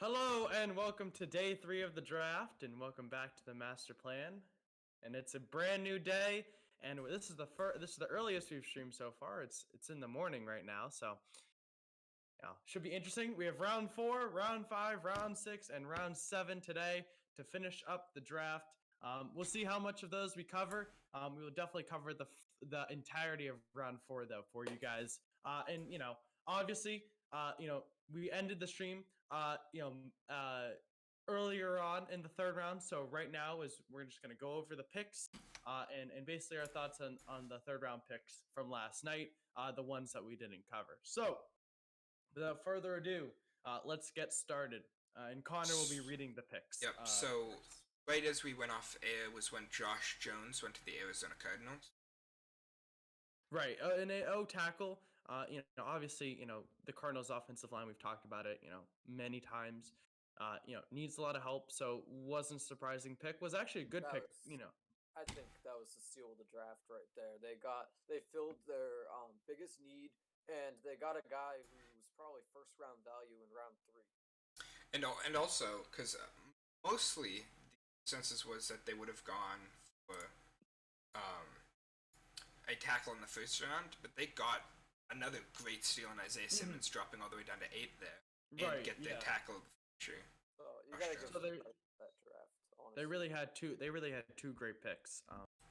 Hello and welcome to day 3 of the draft, and welcome back to the master plan. And it's a brand new day, and this is the earliest we've streamed so far. It's in the morning right now, so should be interesting. We have round 4, round 5, round 6, and round 7 today to finish up the draft. We'll see how much of those we cover. We will definitely cover the entirety of round 4 though for you guys. And obviously, we ended the stream you know earlier on in the third round. So right now is we're just gonna go over the picks and basically our thoughts on the third round picks from last night, the ones that we didn't cover. So without further ado, let's get started. And Connor will be reading the picks. Yep. So right as we went off air was when Josh Jones went to the Arizona Cardinals. Right, and tackle. Obviously, the Cardinals' offensive line. We've talked about it, many times. Needs a lot of help. So wasn't a surprising pick. Was actually a good That pick. was, I think that was the steal of the draft right there. They filled their biggest need, and they got a guy who was probably first round value in round 3. And also because mostly the consensus was that they would have gone for um, a tackle in the first round, but they got another great steal in Isaiah Simmons, dropping all the way down to 8 there, and get their tackle of the future. So you gotta give that draft. Honestly. They really had two. They really had two great picks.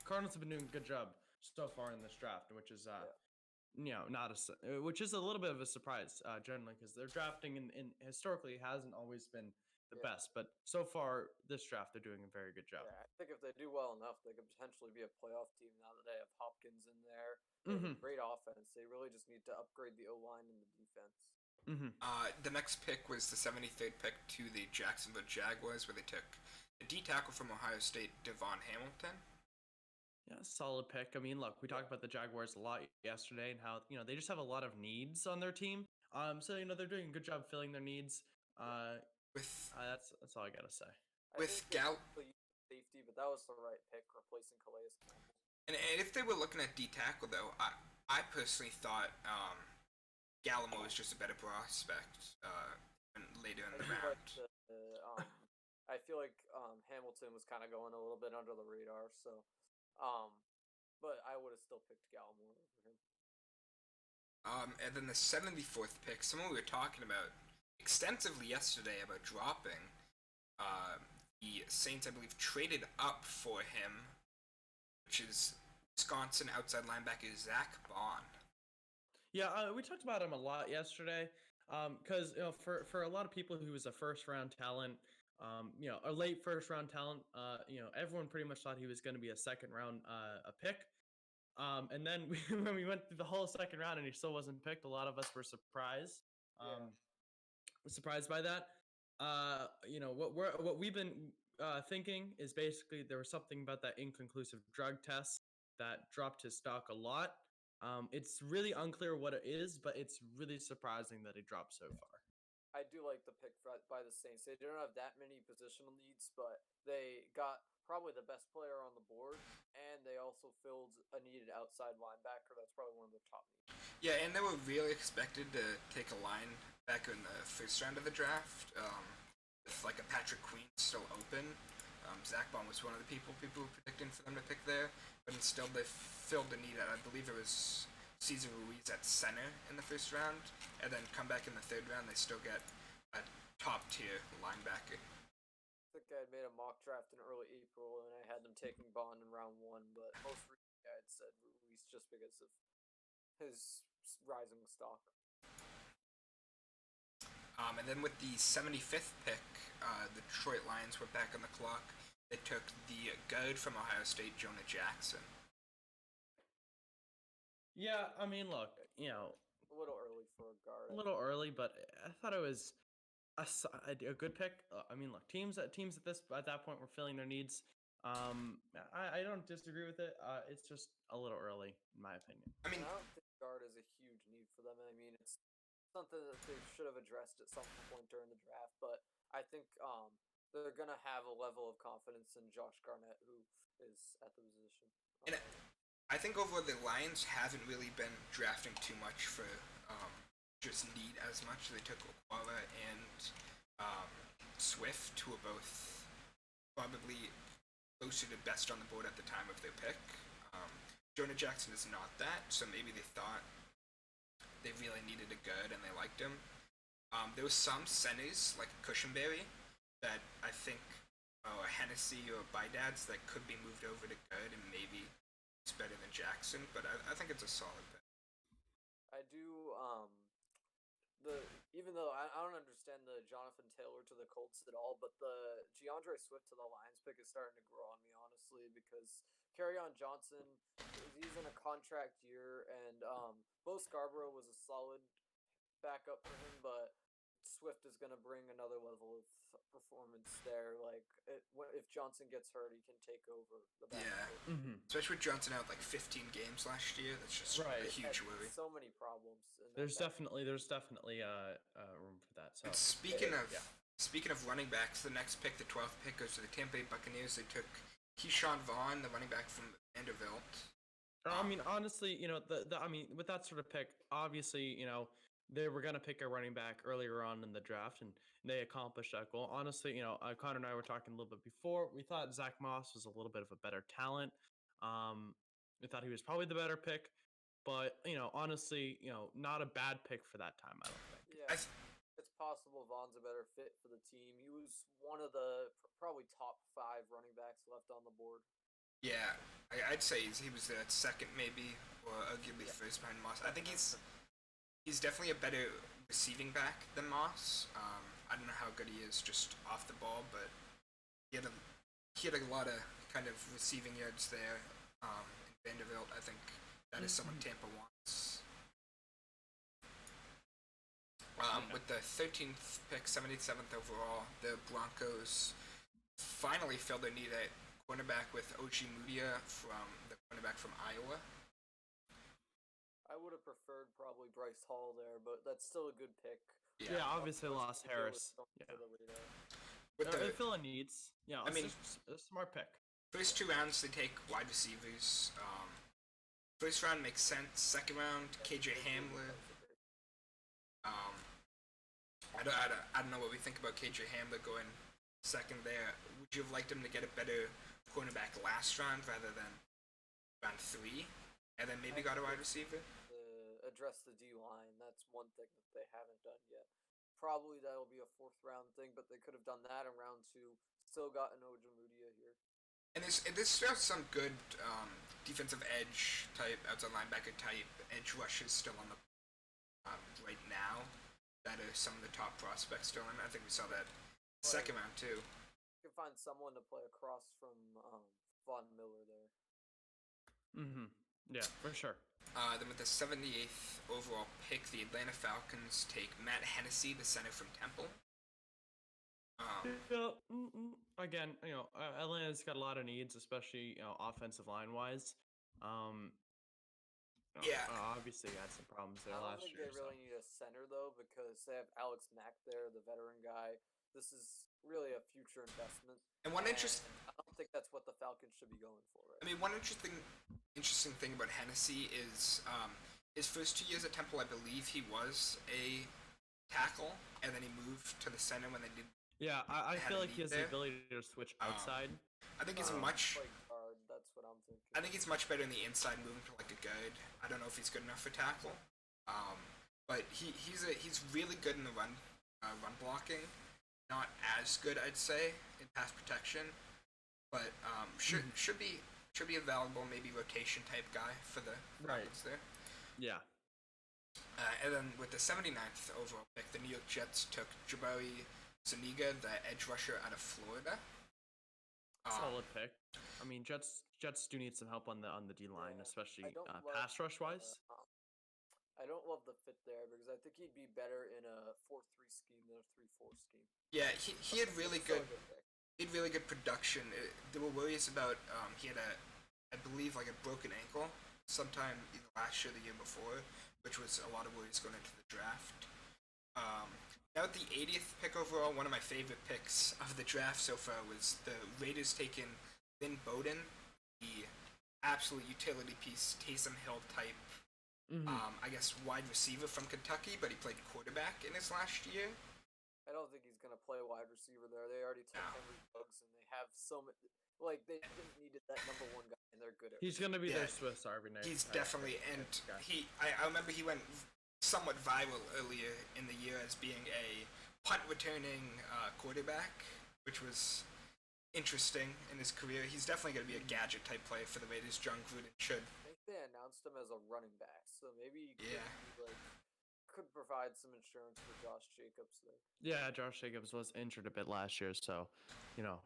Cardinals have been doing a good job so far in this draft, which is not which is a little bit of a surprise generally because their drafting in historically hasn't always been the best, but so far this draft they're doing a very good job. Yeah, I think if they do well enough, they could potentially be a playoff team now that they have Hopkins in there. They have a great offense. They really just need to upgrade the O-line and the defense. The next pick was the 73rd pick to the Jacksonville Jaguars, where they took a D tackle from Ohio State, Devon Hamilton. Yeah, solid pick. I mean, look, we talked about the Jaguars a lot yesterday and how they just have a lot of needs on their team. So they're doing a good job filling their needs. That's all I gotta say. Safety, but that was the right pick, replacing Calais Campbell. And if they were looking at D tackle though, I personally thought Gallimore was just a better prospect later in the round. I feel like Hamilton was kind of going a little bit under the radar, so but I would have still picked Gallimore over him. And then the 74th pick, someone we were talking about extensively yesterday about dropping. The Saints, I believe, traded up for him, which is Wisconsin outside linebacker Zach Bond. Yeah, we talked about him a lot yesterday. Because for a lot of people, he was a first round talent. A late first round talent. Everyone pretty much thought he was going to be a second round a pick. And then when we went through the whole second round and he still wasn't picked, a lot of us were surprised. Surprised by that. What we've been thinking is basically there was something about that inconclusive drug test that dropped his stock a lot. It's really unclear what it is, but it's really surprising that it dropped so far. I do like the pick by the Saints. They don't have that many positional needs, but they got probably the best player on the board, and they also filled a needed outside linebacker. That's probably one of their top needs. Yeah, and they were really expected to take a linebacker in the first round of the draft, with like a Patrick Queen still open. Zach Bond was one of the people were predicting for them to pick there, but instead they filled the need at, I believe it was Cesar Ruiz at center in the first round, and then come back in the third round, they still get a top tier linebacker. I think I had made a mock draft in early April, and I had them taking Bond in round 1, but most recently I had said Ruiz just because of his rising stock. And then with the 75th pick, the Detroit Lions were back on the clock. They took the guard from Ohio State, Jonah Jackson. Yeah, I mean, look, a little early for a guard. A little early, but I thought it was a good pick. I mean, look, teams at that point were filling their needs. I don't disagree with it. It's just a little early, in my opinion. I don't think guard is a huge need for them. I mean, it's something that they should have addressed at some point during the draft, but I think they're going to have a level of confidence in Josh Garnett, who is at the position. And I think overall the Lions haven't really been drafting too much for just need as much. They took Okwara and Swift, who are both probably closer to best on the board at the time of their pick. Jonah Jackson is not that, so maybe they thought they really needed a good and they liked him. There was some centers, like Cushenberry, that I think Hennessy or Bidads that could be moved over to good and maybe it's better than Jackson, but I think it's a solid pick. I do. Even though I don't understand the Jonathan Taylor to the Colts at all, but the DeAndre Swift to the Lions pick is starting to grow on me, honestly, because Kerryon Johnson, he's in a contract year, and Bo Scarborough was a solid backup for him, but Swift is going to bring another level of performance there. Like, if Johnson gets hurt, he can take over the backfield. Yeah, especially with Johnson out like 15 games last year. That's just a huge worry. So many problems. There's definitely room for that. So and speaking of running backs, the next pick, the 12th pick, goes to the Tampa Bay Buccaneers. They took Keyshawn Vaughn, the running back from Vanderbilt. I mean, honestly, with that sort of pick, obviously, they were gonna pick a running back earlier on in the draft, and they accomplished that goal. Honestly, Connor and I were talking a little bit before. We thought Zach Moss was a little bit of a better talent. We thought he was probably the better pick, but honestly, not a bad pick for that time. I don't think. Yeah, it's possible Vaughn's a better fit for the team. He was one of the probably top 5 running backs left on the board. Yeah, I'd say he was the second, maybe, or arguably first behind Moss. I think he's definitely a better receiving back than Moss. I don't know how good he is just off the ball, but he had a lot of kind of receiving yards there in Vanderbilt. I think that is someone Tampa wants. With the 13th pick, 77th overall, the Broncos finally filled their need at cornerback with Oji Mudia from the cornerback from Iowa. I would have preferred probably Bryce Hall there, but that's still a good pick. Yeah, obviously lost Harris. With they fill in needs. Yeah, I mean, a smart pick. First 2 rounds they take wide receivers. First round makes sense. Second round, KJ Hamler. I don't know what we think about KJ Hamler going second there. Would you have liked him to get a better cornerback last round rather than round 3, and then maybe got a wide receiver? Address the D line. That's one thing that they haven't done yet. Probably that'll be a 4th round thing, but they could have done that in round 2. Still got an Ojemudia here. And there's still some good defensive edge type, outside linebacker type edge rushes still on the right now. That are some of the top prospects still in. I think we saw that second round too. You can find someone to play across from Von Miller there. Yeah, for sure. Then with the 78th overall pick, the Atlanta Falcons take Matt Hennessy, the center from Temple. Again, Atlanta's got a lot of needs, especially offensive line wise. Obviously had some problems there last year. I don't think they really need a center though, because they have Alex Mack there, the veteran guy. This is really a future investment. And I don't think that's what the Falcons should be going for. Right? I mean, one interesting thing about Hennessy is his first 2 years at Temple, I believe he was a tackle, and then he moved to the center when they did. Yeah, I feel like he has the ability to switch outside. I think he's much. That's what I'm thinking. I think he's much better in the inside, moving to like a guard. I don't know if he's good enough for tackle, but he's really good in the run blocking. Not as good, I'd say, in pass protection, but should be a valuable maybe rotation type guy for the Falcons there. Yeah. And then with the 79th overall pick, the New York Jets took Jabari Zuniga, the edge rusher out of Florida. Solid pick. I mean, Jets do need some help on the D line, especially pass rush wise. I don't love the fit there because I think he'd be better in a 4-3 scheme than a 3-4 scheme. Yeah, he had really good production. There were worries about he had I believe like a broken ankle sometime either last year or the year before, which was a lot of worries going into the draft. Now at the 80th pick overall, one of my favorite picks of the draft so far was the Raiders taking Lynn Bowden, the absolute utility piece, Taysom Hill type, I guess wide receiver from Kentucky, but he played quarterback in his last year. I don't think he's gonna play wide receiver there. They already took No. Henry Ruggs, and they have so many. Like they just needed that number one guy, and they're good at. He's gonna be Yeah, their Swiss Army knife. He's type definitely, guy. and I remember he went somewhat viral earlier in the year as being a punt returning quarterback, which was interesting in his career. He's definitely going to be a gadget type player for the Raiders. John Gruden should. I think they announced him as a running back, so maybe he could, Yeah. could provide some insurance for Josh Jacobs there. Yeah, Josh Jacobs was injured a bit last year, so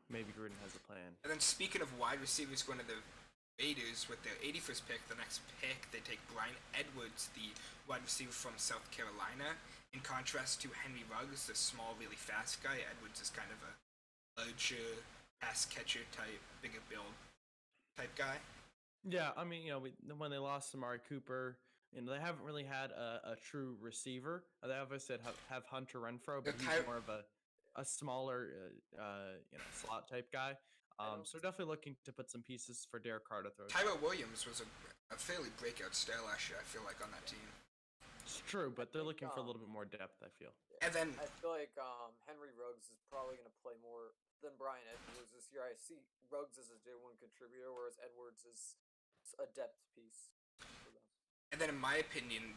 maybe Gruden has a plan. And then speaking of wide receivers going to the Raiders with their 81st pick, the next pick, they take Bryan Edwards, the wide receiver from South Carolina. In contrast to Henry Ruggs, the small, really fast guy, Edwards is kind of a larger pass catcher type, bigger build type guy. Yeah, I mean, when they lost Amari Cooper, they haven't really had a true receiver. They obviously have Hunter Renfro, but he's more of a smaller, slot type guy. So definitely looking to put some pieces for Derek Carr to throw. Tyrell Williams was a fairly breakout star last year, I feel like, on that team. It's true, but they're looking for a little bit more depth, I feel. And then I feel like Henry Ruggs is probably going to play more than Bryan Edwards this year. I see Ruggs as a day one contributor, whereas Edwards is a depth piece for them. And then, in my opinion,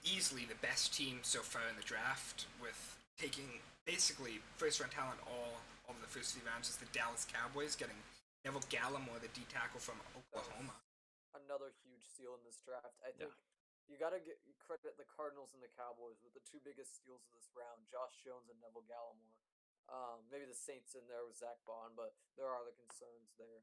easily the best team so far in the draft, with taking basically first-round talent all of the first 3 rounds, is the Dallas Cowboys, getting Neville Gallimore, the D tackle from Oklahoma. Another huge steal in this draft. I think you got to credit the Cardinals and the Cowboys with the 2 biggest steals of this round: Josh Jones and Neville Gallimore. Maybe the Saints in there with Zach Bond, but there are other concerns there.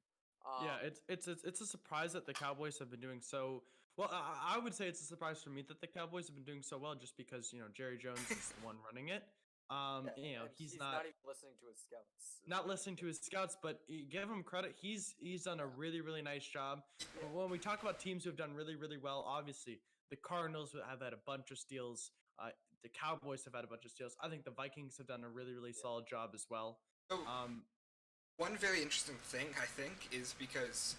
Yeah, it's a surprise that the Cowboys have been doing so well. I would say it's a surprise for me that the Cowboys have been doing so well, just because Jerry Jones is the one running it. He's not even listening to his scouts. Not listening to his scouts, but give him credit. He's done a really nice job. When we talk about teams who have done really well, obviously the Cardinals have had a bunch of steals. The Cowboys have had a bunch of steals. I think the Vikings have done a really solid job as well. So, one very interesting thing, I think, is because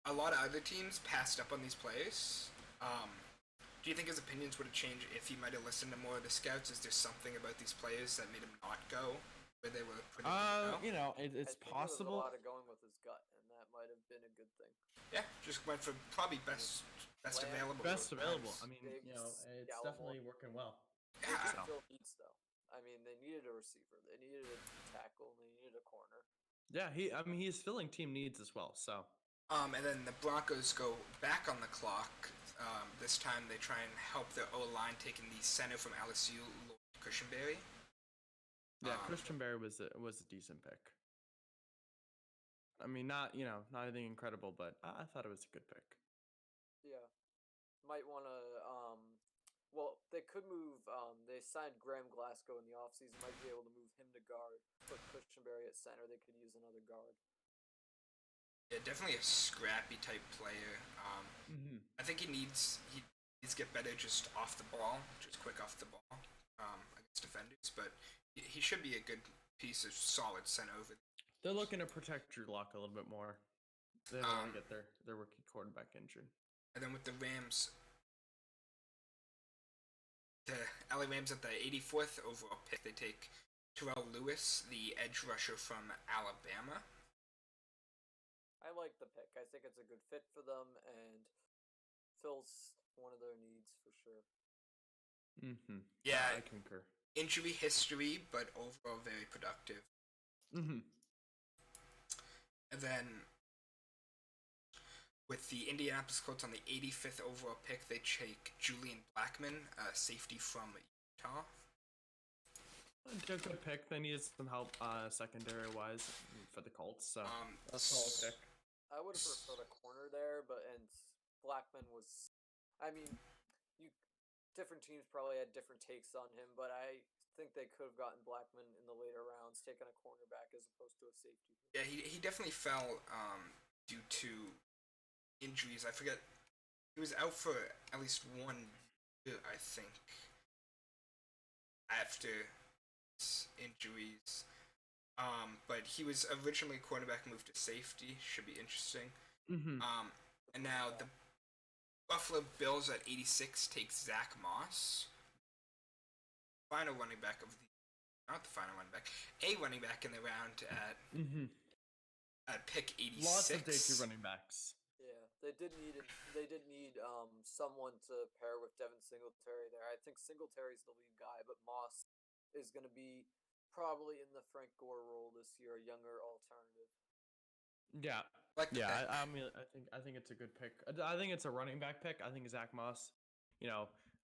a lot of other teams passed up on these players. Do you think his opinions would have changed if he might have listened to more of the scouts? Is there something about these players that made him not go where they were predicted? It's possible. There was a lot of going with his gut, and that might have been a good thing. Yeah, just went for probably best available. Best available. I mean, Biggs, it's Gallimore. definitely working well. Yeah. Still needs though. I mean, they needed a receiver, they needed a tackle, and they needed a corner. Yeah, he's filling team needs as well. So. And then the Broncos go back on the clock. This time they try and help their O-line, taking the center from LSU, Lloyd Cushenberry. Yeah, Cushenberry was a decent pick. I mean, not anything incredible, but I thought it was a good pick. Yeah, might want to. Well, they could move. They signed Graham Glasgow in the offseason. Might be able to move him to guard. Put Cushenberry at center. They could use another guard. Yeah, definitely a scrappy type player. I think he needs to get better just off the ball, just quick off the ball against defenders. But he should be a good piece of solid center over. They're looking to protect Drew Lock a little bit more. They don't want to get their rookie quarterback injured. And then with the Rams, the LA Rams at the 84th overall pick, they take Terrell Lewis, the edge rusher from Alabama. I like the pick. I think it's a good fit for them and fills one of their needs for sure. Yeah, I concur. Injury history, but overall very productive. And then with the Indianapolis Colts on the 85th overall pick, they take Julian Blackmon, safety from Utah. Good pick. They needed some help secondary wise for the Colts, so that's a solid pick. I would have preferred a corner there, and Blackmon was. I mean, different teams probably had different takes on him, but I think they could have gotten Blackmon in the later rounds, taking a cornerback as opposed to a safety. Yeah, he definitely fell due to injuries. I forget. He was out for at least 1 year, I think, after injuries. But he was originally quarterback, moved to safety. Should be interesting. And now the Buffalo Bills at 86 take Zach Moss, final running back of the not the final running back, a running back in the round at pick 86. Lots of day 2 running backs. Yeah, they did need someone to pair with Devin Singletary there. I think Singletary's the lead guy, but Moss is going to be probably in the Frank Gore role this year, a younger alternative. Yeah, Like the pick. I mean, I think it's a good pick. I think it's a running back pick. I think Zach Moss,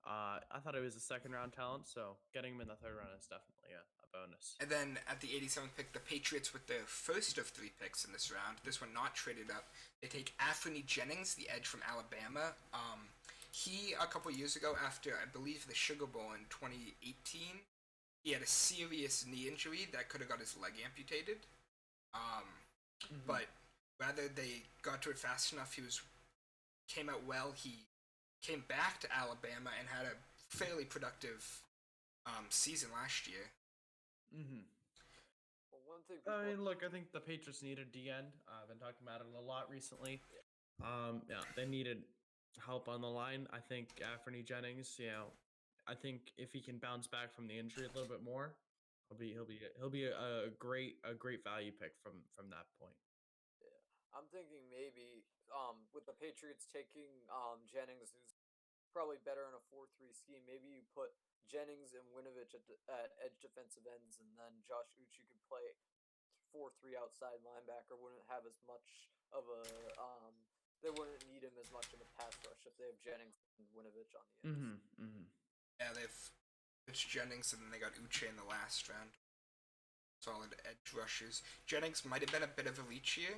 I thought he was a second round talent, so getting him in the third round is definitely a bonus. And then at the 87th pick, the Patriots with their first of 3 picks in this round. This one not traded up. They take Anthony Jennings, the edge from Alabama. He, a couple years ago, after I believe the Sugar Bowl in 2018, he had a serious knee injury that could have got his leg amputated. But rather they got to it fast enough. Came out well. He came back to Alabama and had a fairly productive season last year. Well, one thing. I mean, look, I think the Patriots need a DN. I've been talking about it a lot recently. Yeah, they needed help on the line. I think Anthony Jennings, I think if he can bounce back from the injury a little bit more, he'll be a great value pick from that point. Yeah, I'm thinking maybe with the Patriots taking Jennings, who's probably better in a 4-3 scheme, maybe you put Jennings and Winovich at edge defensive ends, and then Josh Uche could play 4-3 outside linebacker. Wouldn't have as much of a they wouldn't need him as much in the pass rush if they have Jennings and Winovich on the ends. Yeah, it's Jennings, and then they got Uche in the last round. Solid edge rushers. Jennings might have been a bit of a reach here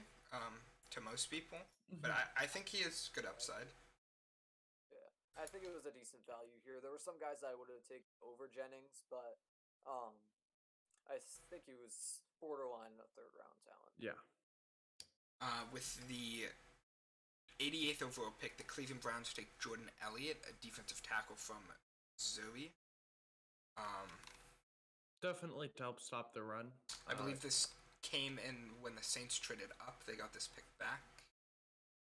to most people, but I think he has good upside. Yeah, I think it was a decent value here. There were some guys I would have taken over Jennings, but I think he was borderline a third round talent. Yeah. With the 88th overall pick, the Cleveland Browns take Jordan Elliott, a defensive tackle from Missouri. Definitely to help stop the run. I believe this came in when the Saints traded up. They got this pick back.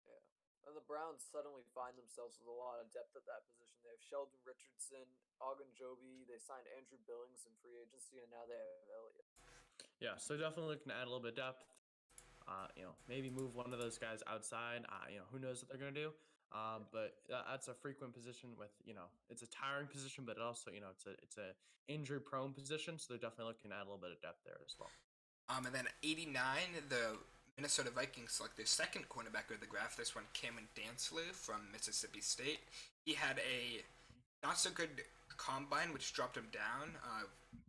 Yeah. And the Browns suddenly find themselves with a lot of depth at that position. They have Sheldon Richardson, Ogunjobi, they signed Andrew Billings in free agency, and now they have Elliott. Yeah, so definitely looking to add a little bit of depth. Maybe move one of those guys outside. Who knows what they're going to do. But that's a frequent position with, it's a tiring position, but also, it's a injury prone position. So they're definitely looking to add a little bit of depth there as well. And then 89, the Minnesota Vikings select their second cornerback of the draft. This one, Cameron Dantzler from Mississippi State. He had a not so good combine, which dropped him down.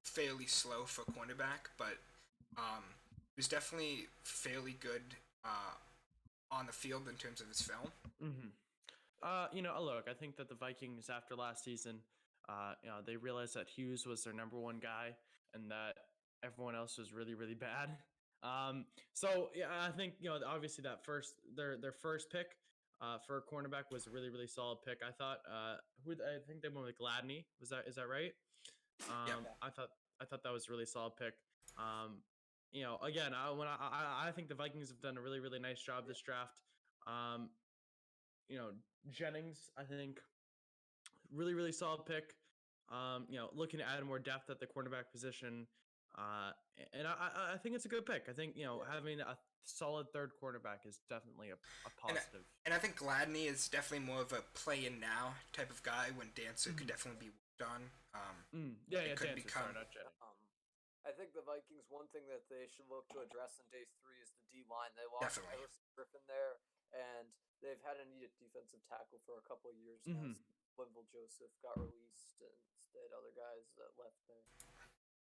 Fairly slow for cornerback, but he was definitely fairly good on the field in terms of his film. Look, I think that the Vikings after last season, they realized that Hughes was their number one guy and that everyone else was really, really bad. So yeah, I think obviously that their first pick for a cornerback was a really, really solid pick. I thought I think they went with Gladney. Is that right? Yeah. I thought that was a really solid pick. Again, I think the Vikings have done a really, really nice job this draft. Jennings, I think, really, really solid pick. Looking to add more depth at the cornerback position. And I think it's a good pick. I think, having a solid third cornerback is definitely a positive. And I think Gladney is definitely more of a play in now type of guy when Dancer could definitely be worked on. Dancer, sorry, not Jennings. I think the Vikings, one thing that they should look to address in day 3 is the D-line. They lost Everson Griffin there, and they've had a needed defensive tackle for a couple of years now. Linval Joseph got released, and instead other guys that left there.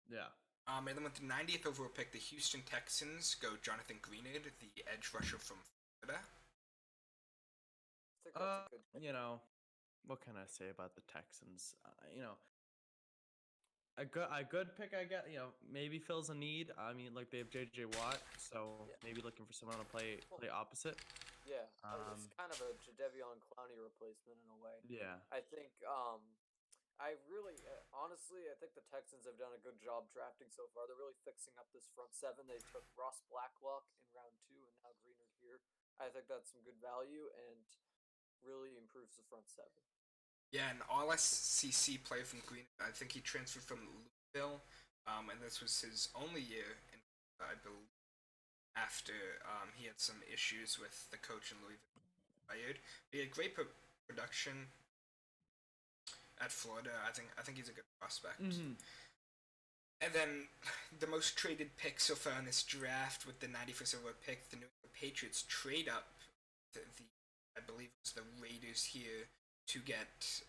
Yeah. And then with the 90th overall pick, the Houston Texans go Jonathan Greenard, the edge rusher from Florida. I think that's a good pick. What can I say about the Texans? A good pick, I guess. Maybe fills a need. I mean, like they have J.J. Watt, so maybe looking for someone to play opposite. Yeah, it's kind of a Jadeveon Clowney replacement in a way. Yeah. I think honestly, I think the Texans have done a good job drafting so far. They're really fixing up this front seven. They took Ross Blacklock in round 2 and now Greenard here. I think that's some good value and really improves the front seven. Yeah, an all-SEC player from Green. I think he transferred from Louisville and this was his only year, I believe, after he had some issues with the coach and Louisville fired. He had great production at Florida. I think he's a good prospect. Mm-hmm. And then the most traded pick so far in this draft with the 91st overall pick, the New England Patriots trade up the I believe it was the Raiders here to get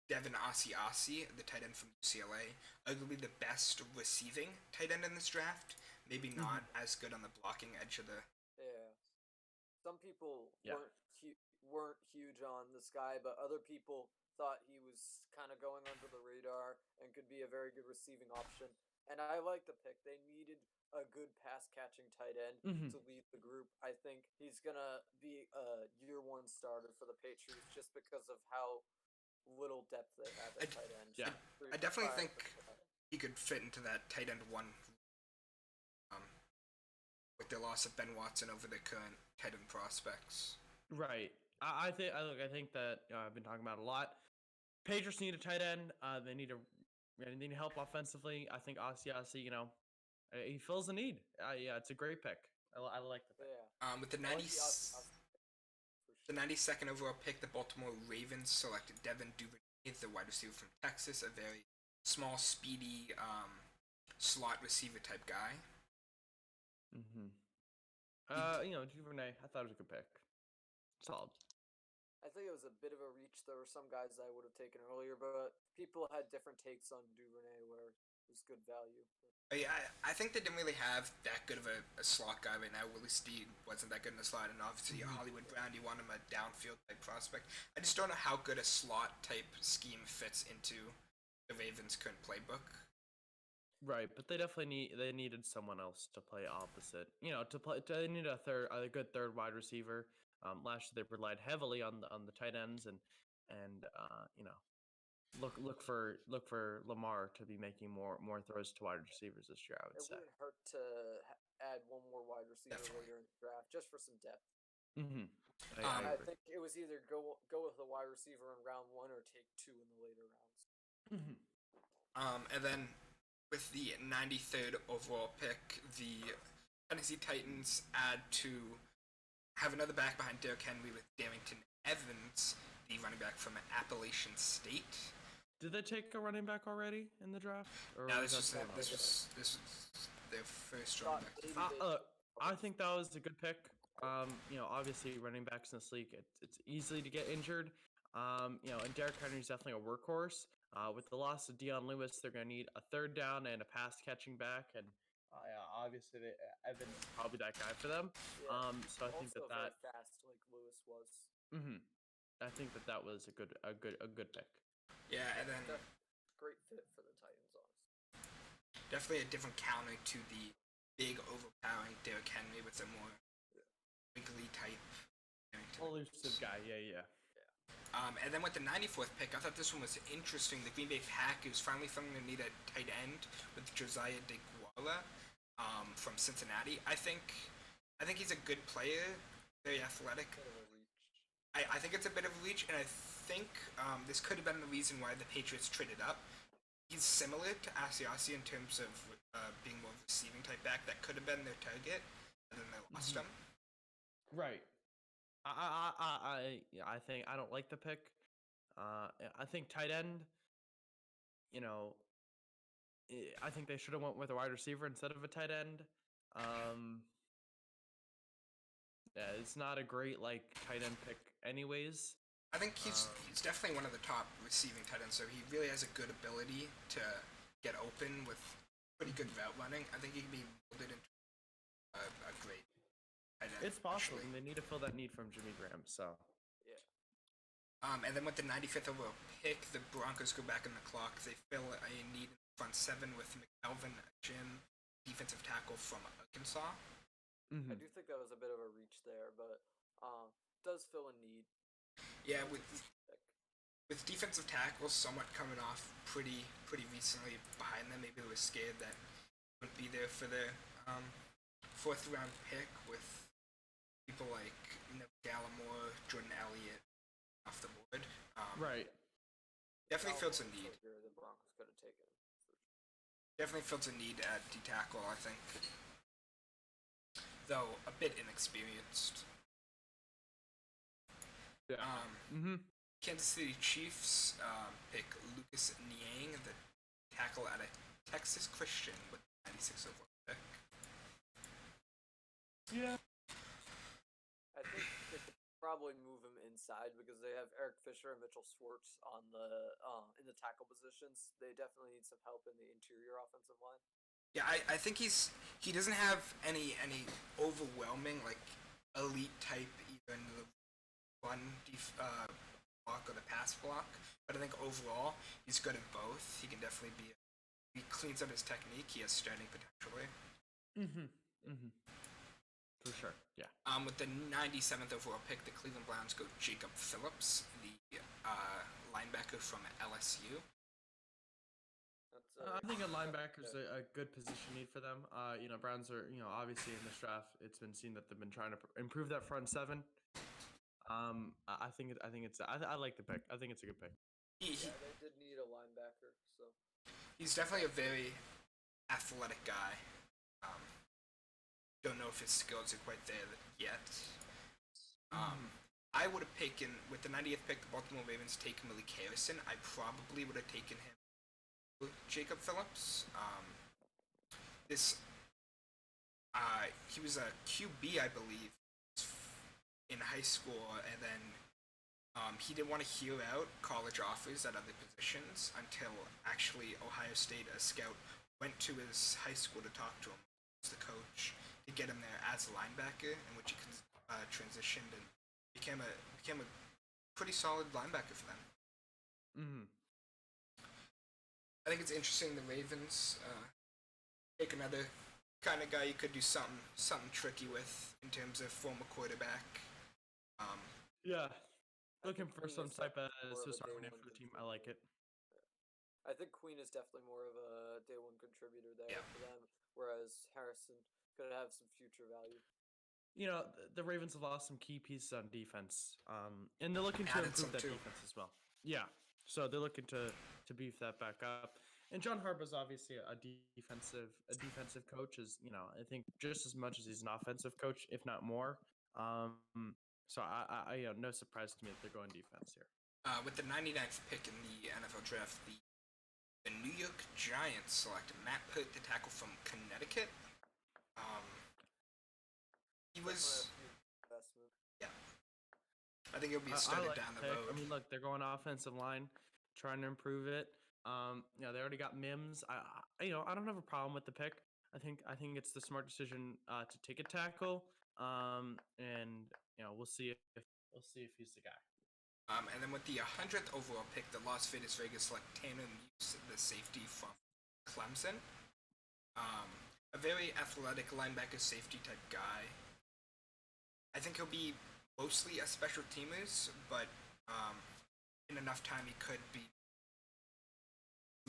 Devin Asiasi, the tight end from UCLA, arguably the best receiving tight end in this draft. Maybe not as good on the blocking edge of the. Yeah. Some people Yeah. weren't huge on this guy, but other people thought he was kind of going under the radar and could be a very good receiving option. And I like the pick. They needed a good pass catching tight end to lead the group. I think he's gonna be a year one starter for the Patriots just because of how little depth they have at tight end. Yeah. I definitely think he could fit into that tight end one. With the loss of Ben Watson over the current tight end prospects. Right. I think that I've been talking about a lot. Patriots need a tight end. They need help offensively. I think Asiasi, he fills the need. Yeah, it's a great pick. I like the pick. Yeah. With the 92nd overall pick, the Baltimore Ravens selected Devin Duvernay, the wide receiver from Texas, a very small, speedy slot receiver type guy. Duvernay, I thought it was a good pick. Solid. I think it was a bit of a reach. There were some guys I would have taken earlier, but people had different takes on Duvernay where it was good value. Yeah, I think they didn't really have that good of a slot guy right now. Willie Steed wasn't that good in the slot, and obviously Hollywood Brown, you want him a downfield type prospect. I just don't know how good a slot type scheme fits into the Ravens' current playbook. Right, but they needed someone else to play opposite. They need a good third wide receiver. Last year they relied heavily on the tight ends and look for Lamar to be making more throws to wide receivers this year. I would say it wouldn't hurt to add one more wide receiver later in the draft just for some depth. I think it was either go with a wide receiver in round 1 or take 2 in the later rounds. And then with the 93rd overall pick, the Tennessee Titans have another back behind Derrick Henry with Darrington Evans, the running back from Appalachian State. Did they take a running back already in the draft? No, this was their first running back. I think that was a good pick. Obviously running backs in this league, it's easy to get injured. And Derrick Henry's definitely a workhorse. With the loss of Dion Lewis, they're going to need a third down and a pass catching back, and obviously Evans is probably that guy for them. Yeah. So I think also that very fast like Lewis was. I think that was a good pick. Yeah, and then great fit for the Titans, honestly. Definitely a different counter to the big overpowering Derrick Henry with a more wiggly type. Elusive guy, yeah. And then with the 94th pick, I thought this one was interesting. The Green Bay Packers finally found they need a tight end with Josiah DeGuara from Cincinnati. I think he's a good player, very athletic. I think it's a bit of a reach, and I think this could have been the reason why the Patriots traded up. He's similar to Asiasi in terms of being more of a receiving type back. That could have been their target, and then they lost him. Right. I think I don't like the pick. I think tight end. I think they should have went with a wide receiver instead of a tight end. Yeah, it's not a great tight end pick, anyways. I think he's definitely one of the top receiving tight ends. So he really has a good ability to get open with pretty good route running. I think he can be molded into a great tight end. It's possible, and they need to fill that need from Jimmy Graham. So yeah. And then with the 95th overall pick, the Broncos go back in the clock. They fill a need in the front seven with McElvin Jim, defensive tackle from Arkansas. I do think that was a bit of a reach there, but does fill a need. Yeah, with defensive tackles somewhat coming off pretty recently behind them, maybe they were scared that he wouldn't be there for their 4th round pick with people like Gallimore, Jordan Elliott off the board. Right. Definitely feels a need. The Broncos could have taken him. Definitely feels a need at D-tackle, I think. Though a bit inexperienced. Yeah. Mm-hmm. Kansas City Chiefs pick Lucas Niang, the tackle out of Texas Christian, with 96 overall pick. Yeah. I think they could probably move him inside because they have Eric Fisher and Mitchell Schwartz on the in the tackle positions. They definitely need some help in the interior offensive line. Yeah, I think he doesn't have any overwhelming like elite type either in the run block or the pass block, but I think overall he's good at both. He can definitely be. He cleans up his technique. He has starting potentially. Mm-hmm. Mm-hmm. For sure. Yeah. With the 97th overall pick, the Cleveland Browns go Jacob Phillips, the linebacker from LSU. I think a linebacker is a good position need for them. Browns are, obviously in this draft, it's been seen that they've been trying to improve that front seven. I like the pick. I think it's a good pick. Yeah, they did need a linebacker, so He's definitely a very athletic guy. Don't know if his skills are quite there yet. I would have taken, with the 90th pick, the Baltimore Ravens take Malik Harrison. I probably would have taken him with Jacob Phillips. He was a QB, I believe, in high school, and then he didn't want to hear out college offers at other positions until actually Ohio State, a scout, went to his high school to talk to him, the coach, to get him there as a linebacker, in which he transitioned and became a pretty solid linebacker for them. Mm-hmm. I think it's interesting the Ravens take another kind of guy you could do something tricky with in terms of former quarterback. Yeah. Looking for Queen some is type of definitely more of a Swiss day Army knife one for the team. I like it. I think Queen is definitely more of a day one contributor there Yeah. for them, whereas Harrison could have some future value. The Ravens have lost some key pieces on defense, and they're looking to Added improve some that too. defense as well. Yeah, so they're looking to beef that back up. And John Harbaugh's obviously a defensive coach, I think just as much as he's an offensive coach, if not more. So I no surprise to me that they're going defense here. With the 99th pick in the NFL draft, the New York Giants selected Matt Pitt, the tackle from Connecticut. He was, Investment. yeah. I think it'll be a study like down the pick. road. I mean, look, they're going offensive line, trying to improve it. They already got Mims. I don't have a problem with the pick. I think it's the smart decision to take a tackle. And we'll see if he's the guy. And then with the 100th overall pick, the Las Vegas select Tanner Muse, the safety from Clemson. A very athletic linebacker safety type guy. I think he'll be mostly a special teamers, but in enough time he could be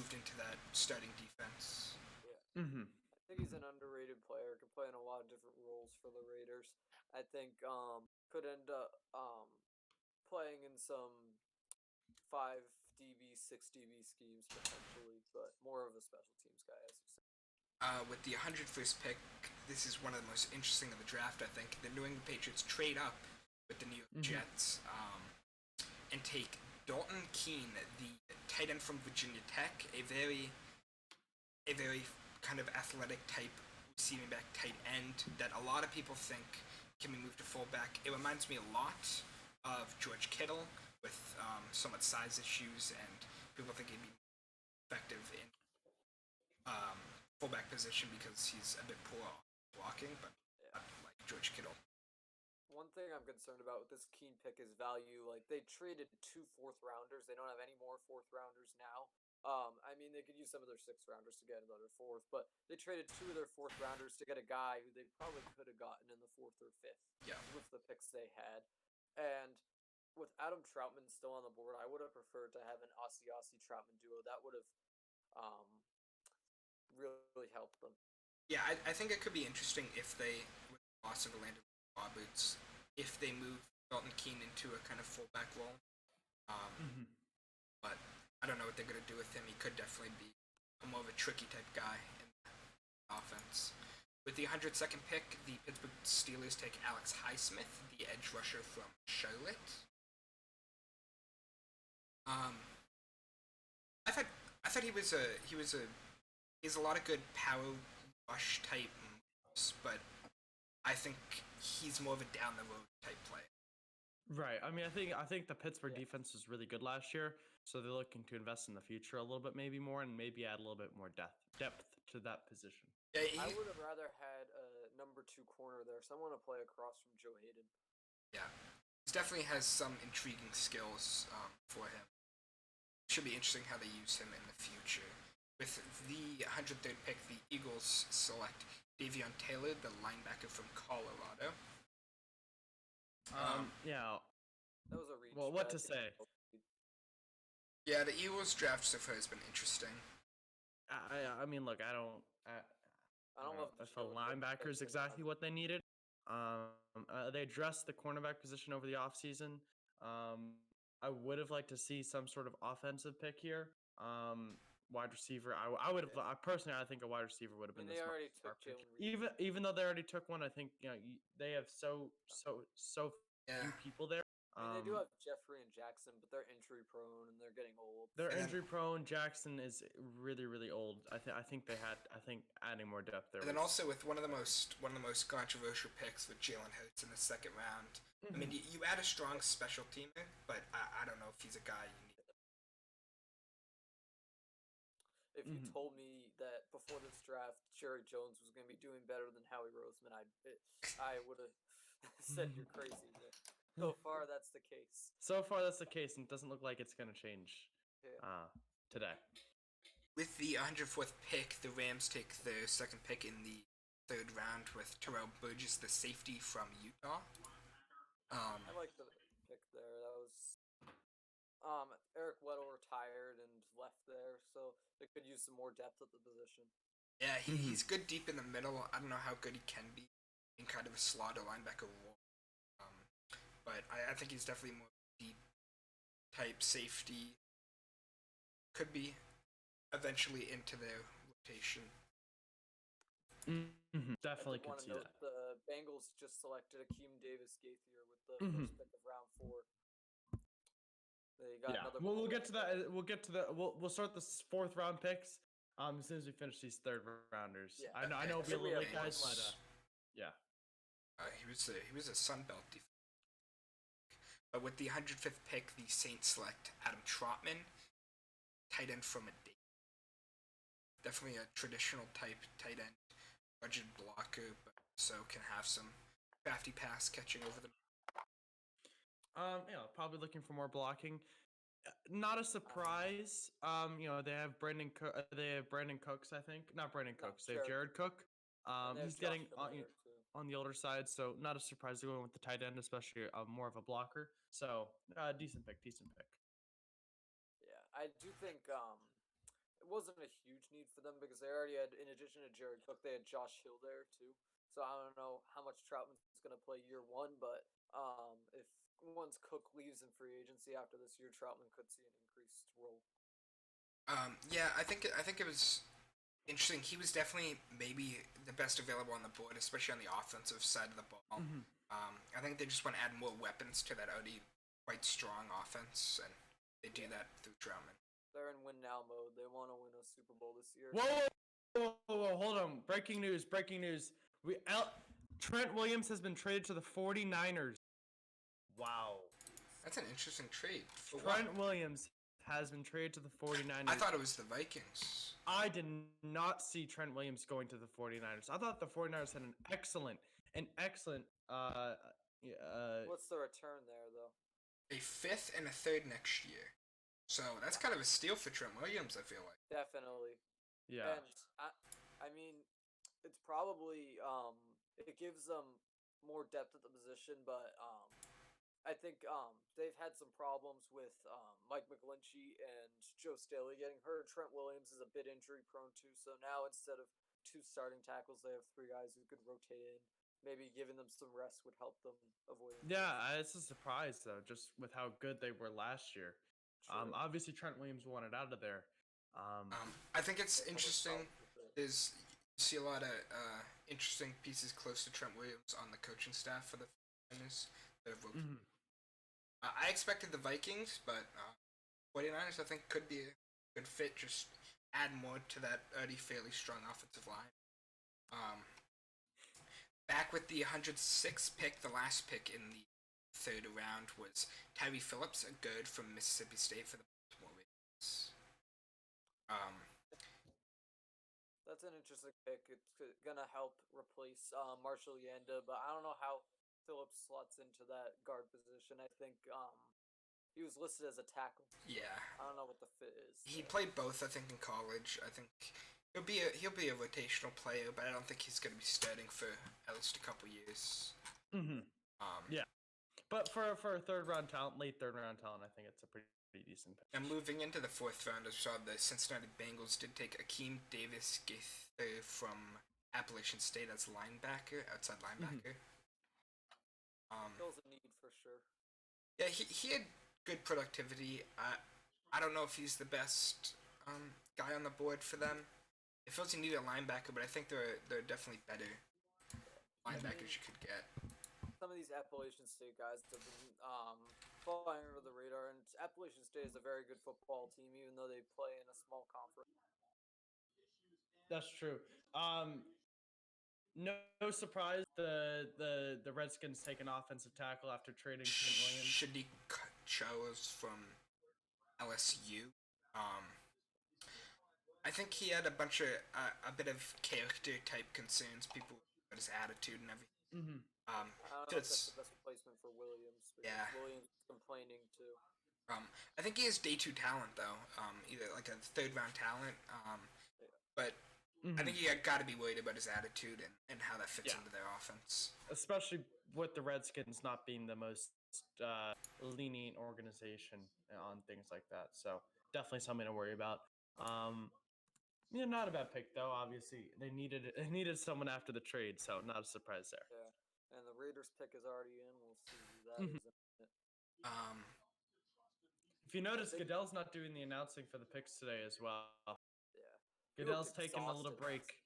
moved into that starting defense. Yeah. Mm-hmm. I think he's an underrated player. Could play in a lot of different roles for the Raiders. I think could end up playing in some 5 DB, 6 DB schemes potentially, but more of a special teams guy, as you said. With the 101st pick, this is one of the most interesting of the draft, I think. The New England Patriots trade up with the New York Jets and take Dalton Keene, the tight end from Virginia Tech, a very kind of athletic type receiving back tight end that a lot of people think can be moved to fullback. It reminds me a lot of George Kittle with somewhat size issues, and people think he'd be effective in fullback position because he's a bit poor blocking, but not like George Kittle. One thing I'm concerned about with this Keene pick is value. Like, they traded 2 4th-rounders. They don't have any more 4th-rounders now. I mean, they could use some of their 6th-rounders to get another 4th, but they traded 2 of their 4th-rounders to get a guy who they probably could have gotten in the 4th or 5th. Yeah. With the picks they had. And with Adam Troutman still on the board, I would have preferred to have an Aussie Troutman duo. That would have really helped them. Yeah, I think it could be interesting if they, with the loss of Orlando Roberts, if they move Dalton Keene into a kind of fullback role. But I don't know what they're going to do with him. He could definitely be a more of a tricky type guy in the offense. With the 102nd pick, the Pittsburgh Steelers take Alex Highsmith, the edge rusher from Charlotte. I thought he has a lot of good power rush type moves, but I think he's more of a down the road type player. Right. I mean, I think the Pittsburgh defense was really good last year, so they're looking to invest in the future a little bit, maybe more, and maybe add a little bit more depth to that position. Yeah, I would have rather had a number 2 corner there, someone to play across from Joe Hayden. Yeah, he definitely has some intriguing skills for him. Should be interesting how they use him in the future. With the 103rd pick, the Eagles select Davion Taylor, the linebacker from Colorado. Yeah. That was a reach. Well, what to say? Yeah, the Eagles draft so far has been interesting. I mean, look, I don't know if a linebacker is exactly what they needed. They addressed the cornerback position over the offseason. I would have liked to see some sort of offensive pick here. Wide receiver. I would have. Personally, I think a wide receiver would have been. They already took Jalen Reed. Even though they already took one, I think they have so few people there. They do have Jeffrey and Jackson, but they're injury prone and they're getting old. They're injury prone. Jackson is really old. I think adding more depth there. And then also with one of the most controversial picks with Jalen Hurts in the second round. I mean, you add a strong special teamer, but I don't know if he's a guy you need. If you told me that before this draft, Jerry Jones was going to be doing better than Howie Roseman, I would have said you're crazy. But so far, that's the case. And it doesn't look like it's going to change today. With the 104th pick, the Rams take their second pick in the third round with Terrell Burgess, the safety from Utah. I like the pick there. That was Eric Weddle retired and left there, so they could use some more depth at the position. Yeah, he's good deep in the middle. I don't know how good he can be in kind of a slaughter linebacker role. But I think he's definitely more deep type safety. Could be eventually into their rotation. Definitely could see that. The Bengals just selected Akeem Davis-Gaither with the first pick of round 4. They got another. We'll get to that. We'll start the 4th round picks. As soon as we finish these 3rd rounders. Yeah. I know it'll be a little late, guys, but yeah. He was a Sun Belt defense. But with the 105th pick, the Saints select Adam Trotman, tight end from a day. Definitely a traditional type tight end, budget blocker, but so can have some crafty pass catching over the. Probably looking for more blocking. Not a surprise. They have Brandon Cooks, I think. Not Brandon Cooks. They have Jared Cook. He's getting on the older side, so not a surprise to go with the tight end, especially more of a blocker. So, decent pick. Yeah, I do think it wasn't a huge need for them because they already had, in addition to Jared Cook, they had Josh Hill there too. So I don't know how much Troutman's going to play year 1, but if once Cook leaves in free agency after this year, Troutman could see an increased role. Yeah, I think it was interesting. He was definitely maybe the best available on the board, especially on the offensive side of the ball. I think they just want to add more weapons to that already quite strong offense, and they do that through Troutman. They're in win now mode. They want to win a Super Bowl this year. Whoa, hold on. Breaking news. Trent Williams has been traded to the 49ers. Wow. That's an interesting trade. Trent Williams has been traded to the 49ers. I thought it was the Vikings. I did not see Trent Williams going to the 49ers. I thought the 49ers had an excellent What's the return there, though? A 5th and a 3rd next year. So that's kind of a steal for Trent Williams, I feel like. Definitely. Yeah. And I mean, it's probably it gives them more depth at the position, but I think they've had some problems with Mike McGlinchey and Joe Staley getting hurt. Trent Williams is a bit injury prone too, so now instead of 2 starting tackles, they have 3 guys who could rotate in. Maybe giving them some rest would help them avoid. Yeah, it's a surprise though, just with how good they were last year. Obviously Trent Williams wanted out of there. I think it's Another interesting. solid fit. Is you see a lot of interesting pieces close to Trent Williams on the coaching staff for the 49ers. Mhm. I expected the Vikings, but 49ers I think could be a good fit. Just add more to that already fairly strong offensive line. Um, Back with the 106th pick, the last pick in the third round was Tyree Phillips, a guard from Mississippi State for the Baltimore Ravens. Um, That's an interesting pick. It's gonna help replace Marshall Yanda, but I don't know how Phillips slots into that guard position. I think he was listed as a tackle. yeah, I don't know what the fit is. he there. played both. I think in college. I think he'll be a rotational player, but I don't think he's going to be starting for at least a couple years. Mhm. Um, Yeah. But for a third round talent, late third round talent, I think it's a pretty decent pick. And moving into the fourth round, I saw the Cincinnati Bengals did take Akeem Davis Gaither from Appalachian State as linebacker, outside linebacker. Fills a need for sure. Yeah, he had good productivity. I don't know if he's the best guy on the board for them. It feels you need a linebacker, but I think there are definitely better linebackers you could get. Some of these Appalachian State guys have been flying under the radar, and Appalachian State is a very good football team, even though they play in a small conference. That's true. No surprise the Redskins take an offensive tackle after trading Trent Williams. Shadiq Charles from LSU. I think he had a bit of character type concerns. People about his attitude and everything. Mm-hmm. I don't know if that's the best replacement for Williams. Yeah. Williams is complaining too. I think he has day two talent though. Either like a third round talent. But I think you got to be worried about his attitude and how that fits into their offense. Especially with the Redskins not being the most lenient organization on things like that. So definitely something to worry about. Yeah, not a bad pick though. Obviously, they needed someone after the trade, so not a surprise there. Yeah, and the Raiders pick is already in. We'll see who that is in a minute. If you notice, Goodell's not doing the announcing for the picks today as well. Yeah, Goodell's taking a little break.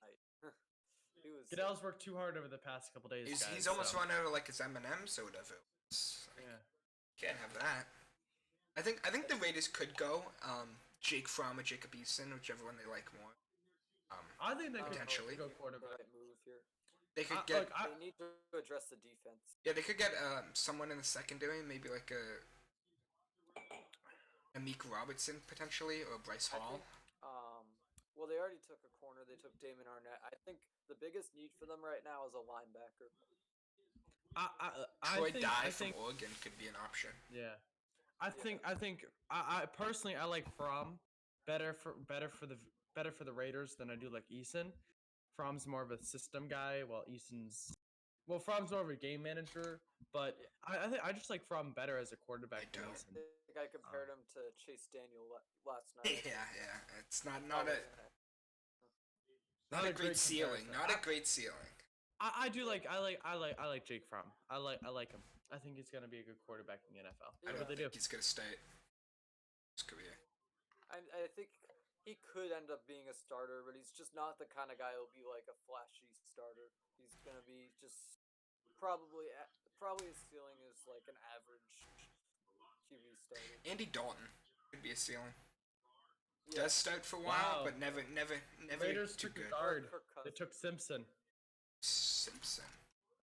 He was. Goodell's worked too hard over the past couple days. He's almost run out of like his M&Ms or whatever. Yeah, can't have that. I think the Raiders could go Jake Fromm or Jacob Eason, whichever one they like more. I think they potentially could go quarterback. Right move here. They could get. They need to address the defense. Yeah, they could get someone in the secondary, maybe like a Meek Robertson potentially, or Bryce Hall. Well, they already took a corner. They took Damon Arnett. I think the biggest need for them right now is a linebacker. Troy Dye from Oregon could be an option. Yeah, I think I personally I like Fromm better for the Raiders than I do like Eason. Fromm's more of a system guy, while Fromm's more of a game manager. But I just like Fromm better as a quarterback than Eason. I think I compared him to Chase Daniel last night. Yeah. It's not a great ceiling. Not a great ceiling. I like Jake Fromm. I like him. I think he's gonna be a good quarterback in the NFL. I don't think he's gonna stay his career. I think he could end up being a starter, but he's just not the kind of guy who'll be like a flashy starter. He's gonna be just probably his ceiling is like an average QB starter. Andy Dalton could be a ceiling. Yeah. Does start for a while, but never Raiders too took good. a guard. They took Simpson. Simpson.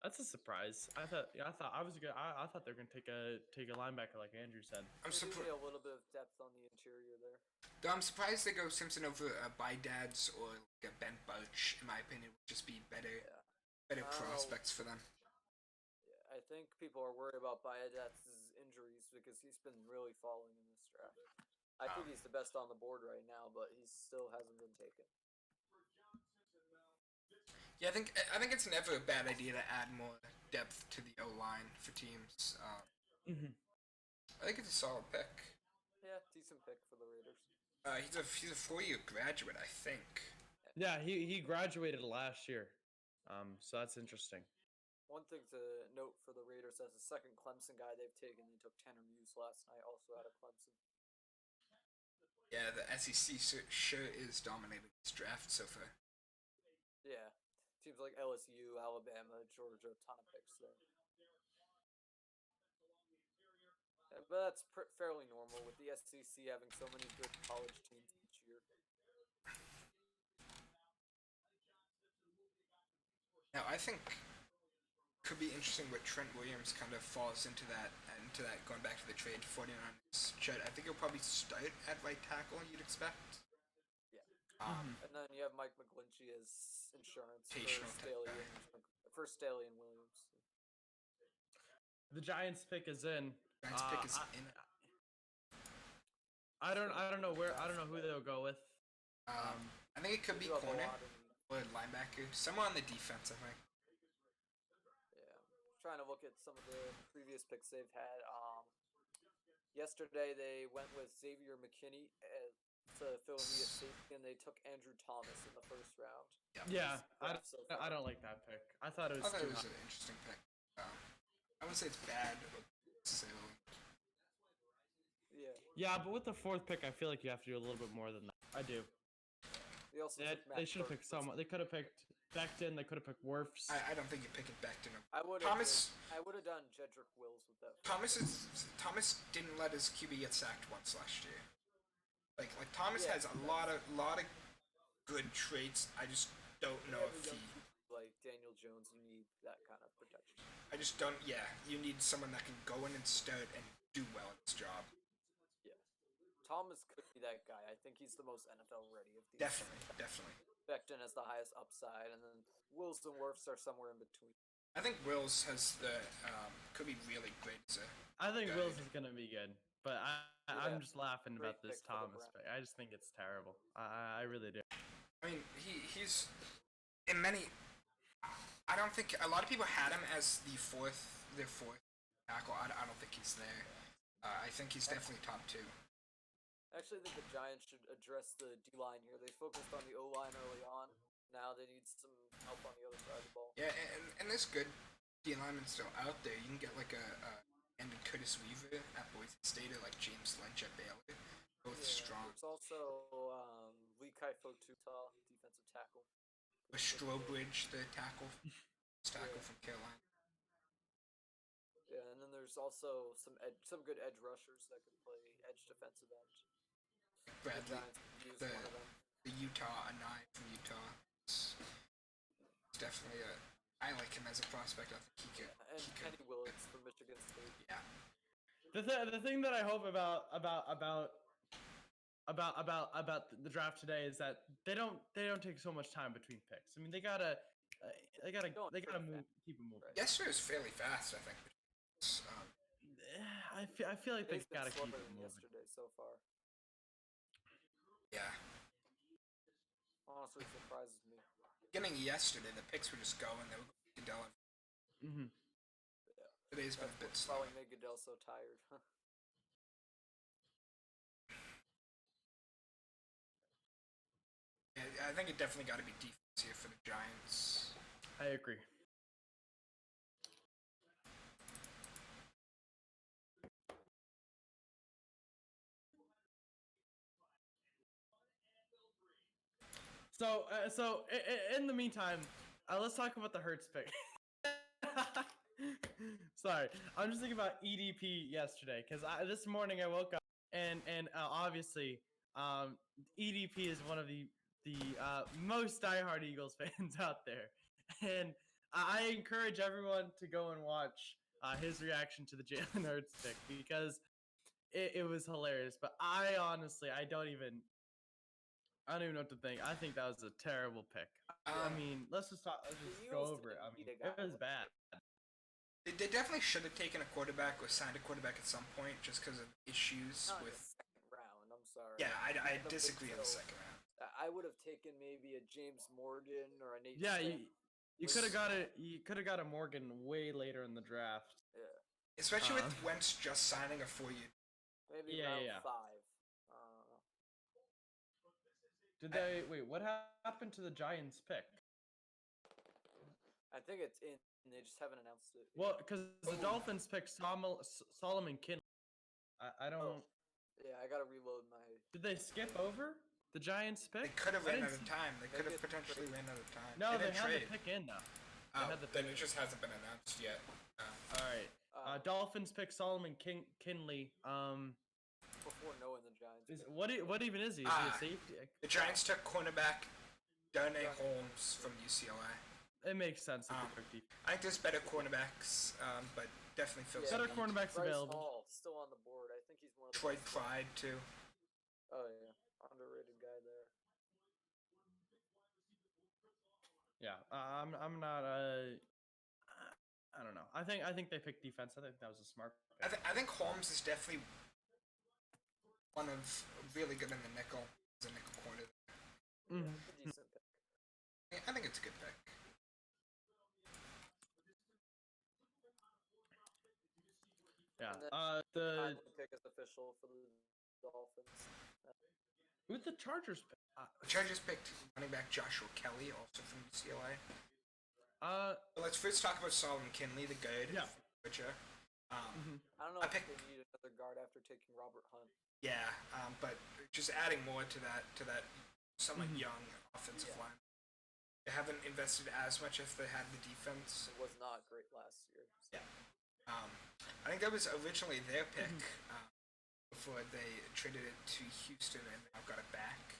That's a surprise. I thought they were gonna take a linebacker like Andrew said. I'm surprised a little bit of depth on the interior there. Though I'm surprised they go Simpson over Bydad's or like a Ben Budge. In my opinion, would just be better prospects for them. Yeah, I think people are worried about Bydad's injuries because he's been really falling in this draft. I think he's the best on the board right now, but he still hasn't been taken. Yeah, I think it's never a bad idea to add more depth to the O-line for teams. I think it's a solid pick. Yeah, decent pick for the Raiders. He's a 4-year graduate, I think. Yeah, he graduated last year. So that's interesting. One thing to note for the Raiders, as the second Clemson guy they've taken, they took Tanner Muse last night, also out of Clemson. Yeah, the SEC sure is dominating this draft so far. Yeah, teams like LSU, Alabama, Georgia, a ton of picks there. Yeah, but that's fairly normal with the SEC having so many good college teams each year. Now, I think could be interesting what Trent Williams kind of falls into that going back to the trade 49ers. I think he'll probably start at right tackle, you'd expect. Yeah. Um, And then you have Mike McGlinchey as insurance Rotational type guy. for Staley and Williams. The Giants pick is in. Giants pick is in. I don't know who they'll go with. I think it could be You have a corner lot of need. or linebacker. Somewhere on the defense, I think. Yeah, trying to look at some of the previous picks they've had. Yesterday they went with Xavier McKinney to Philadelphia safety, and they took Andrew Thomas in the first round. Yeah, So I don't like that pick. I thought it was I thought too it was high. an interesting pick. I wouldn't say it's bad, but so Yeah. Yeah, but with the fourth pick, I feel like you have to do a little bit more than that. I do. They also took Matt They should have picked someone. They could have picked Becton. They could have picked Wirfs. I don't think you're picking Becton. I would have done Jedrick Wills with that. Thomas didn't let his QB get sacked once last year. Like Thomas has a lot of good traits. I just don't know if he. Like Daniel Jones, you need that kind of protection. I just don't. Yeah, you need someone that can go in and start and do well at his job. Yeah, Thomas could be that guy. I think he's the most NFL ready of these. Definitely. Becton has the highest upside, and then Wills and Wirfs are somewhere in between. I think Wills has the could be really great as a. I think guy. Wills is gonna be good, but I'm just laughing Great about this pick for the Thomas Browns. pick. I just think it's terrible. I really do. I mean, he's in many. I don't think a lot of people had him as their fourth tackle. I don't think he's there. I think he's definitely top two. I actually think the Giants should address the D line here. They focused on the O line early on. Now they need some help on the other side of the ball. Yeah, and there's good D linemen still out there. You can get like and Curtis Weaver at Boise State, or like James Lynch at Baylor. Both strong. There's also Lee Kaifo-Tuta, defensive tackle. With Strobridge, the tackle from Carolina. Yeah, and then there's also some good edge rushers that can play edge defensive end. Bradley, The Giants could use one of them. the Anai from Utah. It's definitely I like him as a prospect. I think he could. And Kenny Willits from Michigan State. Yeah. The thing that I hope about the draft today is that they don't take so much time between picks. I mean, they gotta move, keep it moving. Right. Yesterday was fairly fast, I think. I feel like they They've been gotta keep slower it than moving. yesterday so far. Yeah. Honestly, surprises me. Beginning yesterday, the picks were just going. They were going Goodell. Mm-hmm. Yeah. Today's been a bit slow. Probably made Goodell so tired. Yeah, I think it definitely got to be defense here for the Giants. I agree. So in the meantime, let's talk about the Hurts pick. Sorry, I'm just thinking about EDP yesterday because this morning I woke up and obviously EDP is one of the most diehard Eagles fans out there, and I encourage everyone to go and watch his reaction to the Jalen Hurts pick because it was hilarious. But I honestly don't even know what to think. I think that was a terrible pick. I mean, let's just go over it. I mean, it was bad. They definitely should have taken a quarterback or signed a quarterback at some point just because of issues Not in with. the second round. I'm sorry. Yeah, I The disagree on the Big second round. I would have taken maybe a James Morgan or a Nate. Yeah, Stanley. you could have got it. You could have got a Morgan way later in the draft. Yeah. Especially with Wentz just signing a 4-year. Maybe Yeah, round yeah. 5. Did they wait? What happened to the Giants pick? I think it's in. They just haven't announced it. Well, because the Dolphins picked Solomon Kinley. I don't. Yeah, I gotta reload my. Did they skip over the Giants They pick? could have I ran didn't out of see- time. They could have Maybe it's potentially trade. ran out of time. No, they didn't had trade. the pick in though. Oh, had the then pick it just hasn't been announced yet. All right. Dolphins pick Solomon Kinley. Before knowing the Giants. Is pick. what even is he? Is he a safety? The Giants took cornerback Darnay Darnay Holmes from UCLA. It makes sense. That they took deep. I think there's better cornerbacks, but definitely fills Better the need. cornerbacks Bryce available. Hall still on the board. I think he's one of the Troy best. Pride too. Oh yeah, underrated guy there. Yeah, I'm not I don't know. I think they picked defense. I think that was a smart pick. I think Holmes is definitely one of really good in the nickel as a nickel corner. Mhm. It's a decent pick. I think it's a good pick. Yeah. And then The Kindly pick is official for the Dolphins. who's the Chargers pick? The Chargers picked running back Joshua Kelly, also from UCLA. Let's first talk about Solomon Kinley, the guard. Yeah. Pitcher. I don't know I if picked- they need another guard after taking Robert Hunt. Yeah, but just adding more to that somewhat young offensive Yeah. line. They haven't invested as much as they had the defense. It was not great last year. So. Yeah. I think that was originally their pick before they traded it to Houston and now got it back.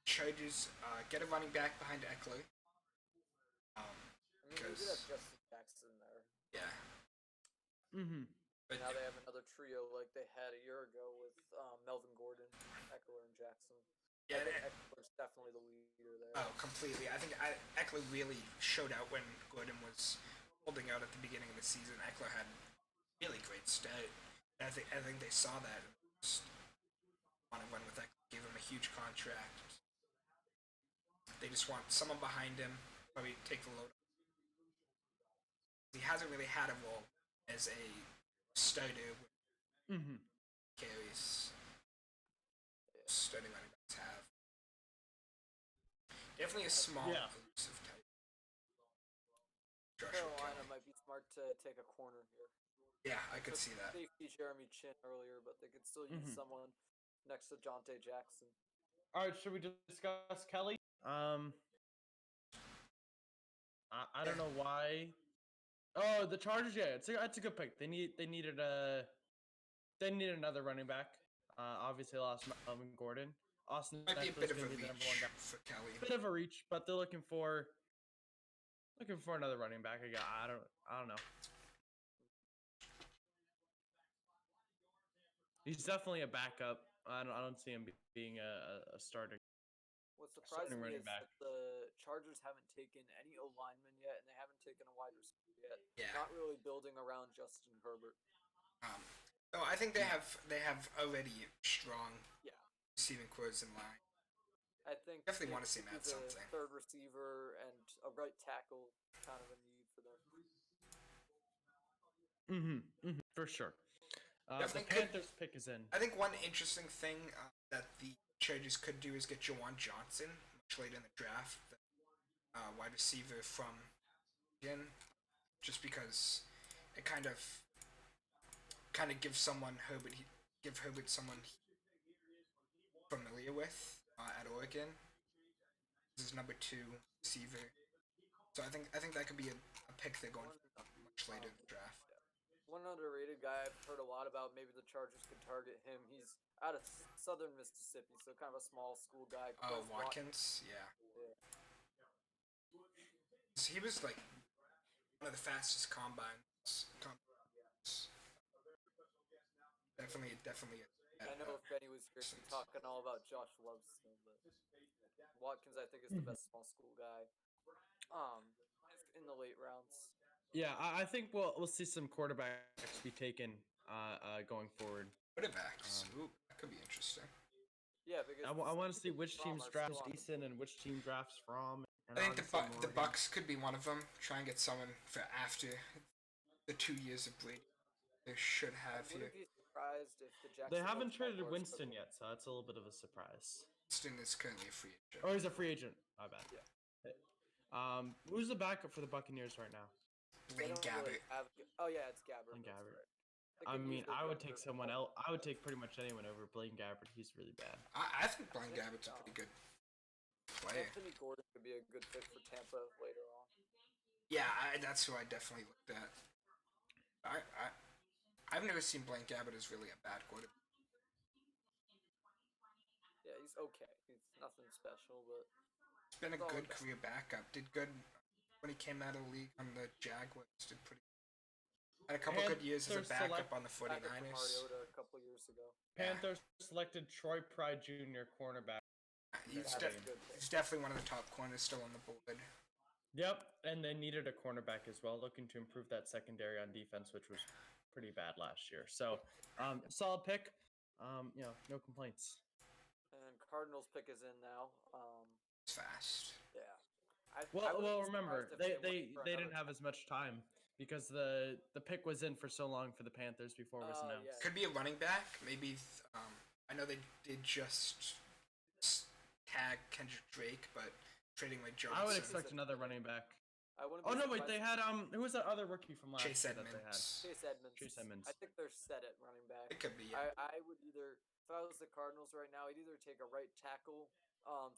Chargers get a running back behind Eckler. I mean, they did Because- have Justin Jackson there. Yeah. But Now they have another trio like they had a year ago with Melvin Gordon, Eckler, and Jackson. yeah, I think they- Eckler's definitely the leader there. oh, completely. I think Eckler really showed out when Gordon was holding out at the beginning of the season. Eckler had really great start. And I think they saw that and just want to run with Eckler. Gave him a huge contract. They just want someone behind him, maybe take the load. He hasn't really had a role as a starter with carries. Starting running backs have. Definitely a small, Yeah. elusive type. Joshua Carolina Kelly. might be smart to take a corner here. Yeah, I could Took see that. Safety Jeremy Chin earlier, but they could still use someone next to Jonte Jackson. All right, should we discuss Kelly? I don't know why. Oh, the Chargers. Yeah, it's a good pick. They needed another running back. Obviously lost Melvin Gordon. Austin Might be a Eckler's bit of a gonna be the number one reach guy. for Kelly. Bit of a reach, but they're looking for another running back. I don't know. He's definitely a backup. I don't see him being a starter. What surprised me running is back. that the Chargers haven't taken any O linemen yet, and they haven't taken a wide receiver yet. Yeah. Not really building around Justin Herbert. So I think they have already strong Yeah. receiving corps in line. I think Definitely they wanna see him could add use a something. third receiver and a right tackle, kind of a need for them. For sure. The Definitely could- Panthers pick is in. I think one interesting thing that the Chargers could do is get Jawan Johnson much later in the draft, the wide receiver from Michigan, just because it kind of gives Herbert someone he's familiar with at Oregon. This is number 2 receiver, so I think that could be a pick they're going for much later in the draft. One underrated guy I've heard a lot about, maybe the Chargers could target him. He's out of southern Mississippi, so kind of a small school guy. Oh, Quez Watkins, yeah. Yeah. He was like one of the fastest combines. Definitely. I know if Benny was here, he'd be talking all about Josh Love still, but Watkins, I think, is the best small school guy. In the late rounds. Yeah, I think we'll see some quarterbacks be taken going forward. Quarterbacks. Ooh, that could be interesting. Yeah, because I want to see people which from teams are draft still on the decent and which team drafts from. And I think obviously the Morgan. Bucks could be one of them. Try and get someone for after the 2 years of Brady. They should have I here. wouldn't be surprised if the Jackson. They haven't traded Winston yet, so that's a little bit of a surprise. Winston is currently a free agent. Oh, he's a free agent. My bad. Yeah. Who's the backup for the Buccaneers right now? They Blaine don't really Gabbert. have. Oh yeah, it's Gabbert. Blaine That's Gabbert. right. They I could use mean, their I would younger take someone core. else. I would take pretty much anyone over Blaine Gabbert. He's really bad. I think Blaine think, Gabbert's a pretty good player. Anthony Gordon could be a good fit for Tampa later on. Yeah, that's who I definitely looked at. I've never seen Blaine Gabbert as really a bad quarterback. Yeah, he's okay. He's nothing special, but He's been a Solid good back. career backup. Did good when he came out of the league on the Jaguars. Did pretty. Had a couple good years as a Panthers backup on the backup from 49ers. Mariota a couple years ago. Panthers selected Troy Pride Jr. cornerback. He's, That's a good pick. he's definitely one of the top corners still on the board. Yep, and they needed a cornerback as well, looking to improve that secondary on defense, which was pretty bad last year. So, solid pick. No complaints. And Cardinals pick is in now. It's fast. Yeah. Well, remember they went for didn't another have as much time because the pick was in for so long for the Panthers before it was announced. yeah. Could be a running back. Maybe. I know they did just tag Kendrick Drake, but trading like Johnson. I would expect another running back. I wouldn't. Oh be no, wait, they surprised had who was that other rookie from last Chase year that they had? Edmonds. Chase Edmonds. Chase Edmonds. I think they're set at running back. It could be. Yeah. I would either, if I was the Cardinals right now, I'd either take a right tackle,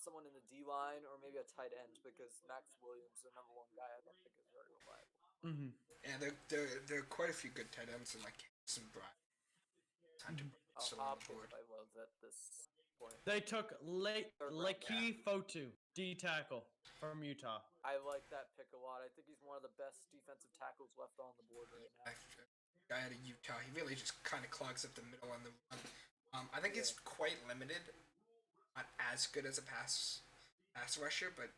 someone in the D line, or maybe a tight end because Max Williams, the number one guy, I don't think is very reliable. Mm-hmm. Yeah, there are quite a few good tight ends in like Harrison Bryant. Hunter still on the board. Hopkins, I love at this point. They took Leki Yeah. Fotu, D tackle from Utah. I like that pick a lot. I think he's one of the best defensive tackles left on the board right now. Guy out of Utah, he really just kind of clogs up the middle on the run. I think he's quite limited, not as good as a pass rusher, but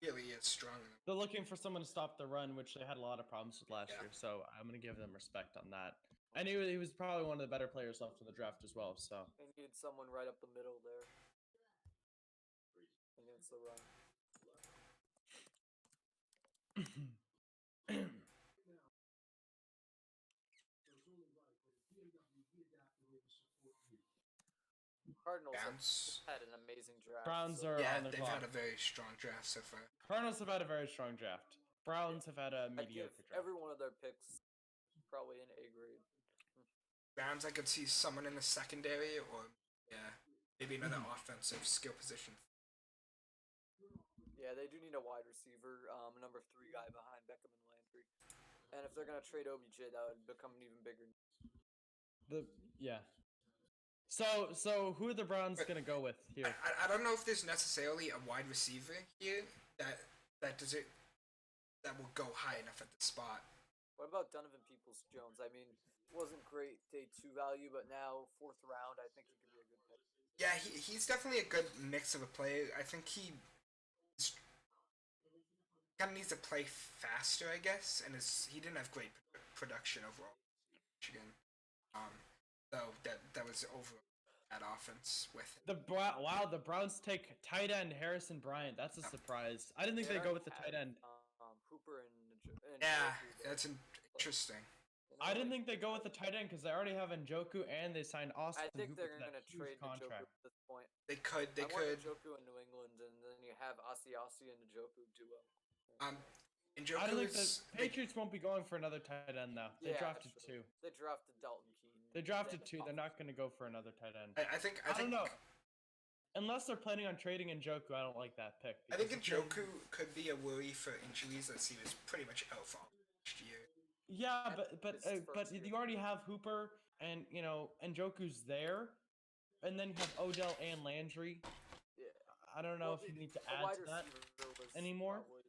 really is strong. They're looking for someone to stop the run, which they had a lot of problems with last year. So I'm gonna give them respect on that. And he was probably one of the better players left in the draft as well. So They need someone right up the middle there against the run. Cardinals Browns. have had an amazing draft. Browns so are Yeah, on the they've clock. had a very strong draft so far. Cardinals have had a very strong draft. Browns have had a I'd give mediocre draft. every one of their picks probably an A grade. Browns, I could see someone in the secondary, or maybe another offensive skill position. Yeah, they do need a wide receiver, number 3 guy behind Beckham and Landry. And if they're gonna trade OBJ, that would become an even bigger. So who are the Browns But- gonna go with here? I don't know if there's necessarily a wide receiver here that does it that will go high enough at the spot. What about Donovan Peoples-Jones? I mean, wasn't great day 2 value, but now 4th round, I think he could be a good pick. Yeah, he's definitely a good mix of a player. I think he kind of needs to play faster, I guess, and he didn't have great production overall. Michigan, though that was over that offense with him. The Browns take tight end Harrison Bryant. That's a surprise. I didn't think they'd go with the tight end. Hooper and Yeah, Njoku there. that's interesting. You know, I didn't like, think they'd go with the tight end because they already have Njoku and they signed Austin I think Hooper they're to that gonna huge trade Njoku contract. at this point. They could. I want Njoku in New England, and then you have Asiasi and Njoku duo. Njoku I don't think the is Patriots won't be going for another tight end though. They Yeah, drafted that's true. 2. They drafted Dalton Keene. They drafted Then 2. They're not going to go for another tight end. I think I don't know. Unless they're planning on trading Njoku, I don't like that pick. I think because if they- Njoku could be a worry for injuries, as he was pretty much out for last year. Yeah, That's but his first year. you already have Hooper and Njoku's there, and then you have Odell and Landry. Yeah. I don't know Well, if you need to a add wide to that. receiver was anymore. probably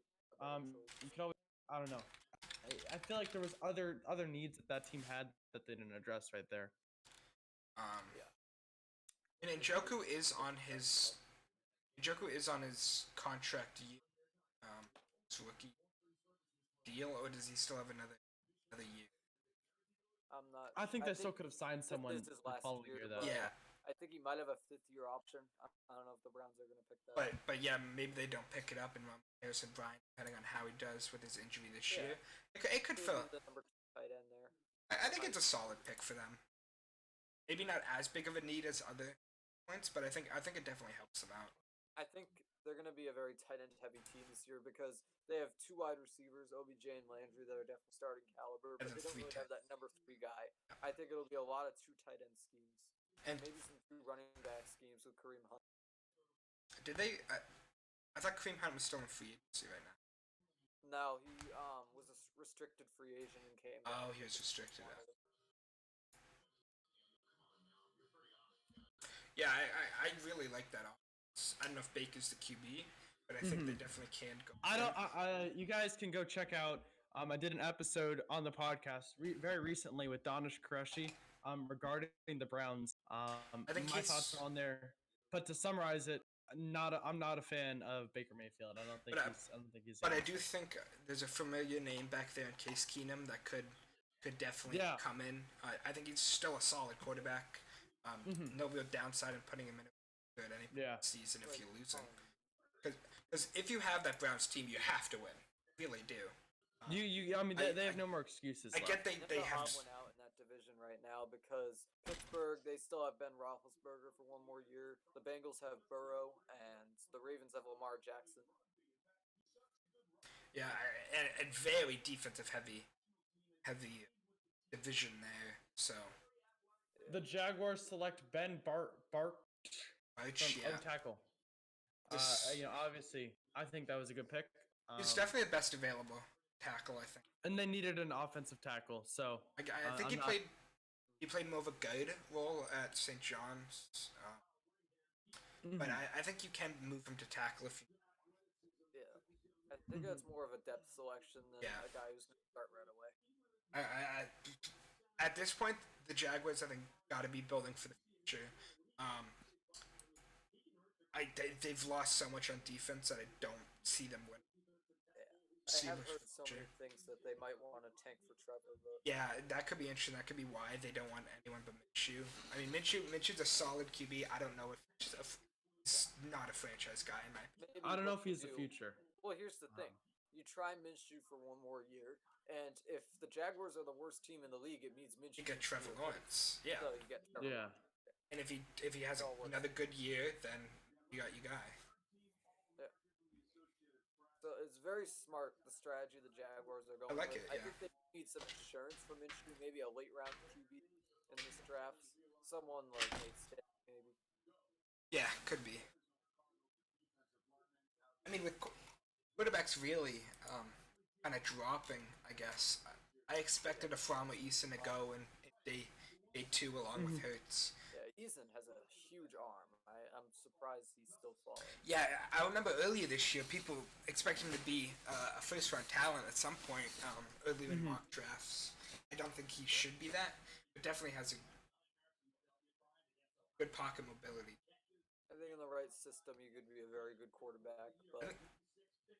a better choice. You could always, I don't know. I feel like there was other needs that team had that they didn't address right there. Yeah. And Njoku is on his contract year, his rookie deal, or does he still have another year? I'm not. I think they still could have signed this someone is his the last following year, year but- though. Yeah, I think he might have a 5th-year option. I don't know if the Browns are gonna pick that. but yeah, maybe they don't pick it up and run Harrison Bryant, depending on how he does with his injury this Yeah. year. It could Maybe fill. the number 2 tight end there. I think it's a solid pick for them. Maybe not as big of a need as other points, but I think it definitely helps them out. I think they're going to be a very tight end heavy team this year because they have two wide receivers, OBJ and Landry, that are definitely starting caliber, And but then they don't three really tight. have that number 3 guy. I think it'll be a lot of two tight end schemes, And maybe some two running back schemes with Kareem Hunt. did they? I thought Kareem Hunt was still in free agency right now. No, he was a restricted free agent and came back. Oh, he was restricted. Yeah, I really like that offense. I don't know if Baker's the QB, but I think they definitely can go. I don't. You guys can go check out. I did an episode on the podcast very recently with Donish Qureshi regarding the Browns. I think My thoughts he's. are on there. But to summarize it, I'm not a fan of Baker Mayfield. I don't think But, he's. I don't think he's. but I do think there's a familiar name back there in Case Keenum that could definitely Yeah. come in. I think he's still a solid quarterback. No real downside in putting him in a good any Yeah. season if Like, you lose him. Because if you have that Browns team, you have to win. You really do. You. I mean, they have no more excuses. I left. get they have. odd one out in that division right now because Pittsburgh, they still have Ben Roethlisberger for one more year. The Bengals have Burrow, and the Ravens have Lamar Jackson. Yeah, and very defensive heavy division there. So The Jaguars select Ben Bart right, from yeah, tackle. Obviously, I think that was a good pick. he's definitely the best available tackle. I think. And they needed an offensive tackle, so I think I'm not- he played more of a guard role at St. John's, but I think you can move him to tackle if you. Yeah, I think that's more of a depth selection than Yeah. a guy who's going to start right away. At this point, the Jaguars I think got to be building for the future. They've lost so much on defense that I don't see them winning. I have heard so many things that they might want to tank for Trevor, but Yeah, that could be interesting. That could be why they don't want anyone but Minshew. I mean, Minshew's a solid QB. I don't know if he's not a franchise guy in my opinion. maybe I don't know what if he's you the do- future. Well, here's the thing: you try Minshew for one more year, and if the Jaguars are the worst team in the league, it means Minshew. You get Trevor Lawrence. Yeah, So you get Trevor. Yeah. and if he has It all works. another good year, then you got your guy. So it's very smart the strategy the Jaguars are going. I like with. it, I yeah. think they need some insurance from Minshew, maybe a late round QB in this draft. Someone like Nate Stick, maybe. Yeah, could be. I mean, with quarterbacks really kind of dropping, I guess. I expected a Frama Eason to go in day 2 along with Hurts. Yeah, Eason has a huge arm. I'm surprised he's still falling. Yeah, I remember earlier this year, people expect him to be a first-round talent at some point early in mock drafts. I don't think he should be that, but definitely has a good pocket mobility. I think in the right system, you could be a very good quarterback, but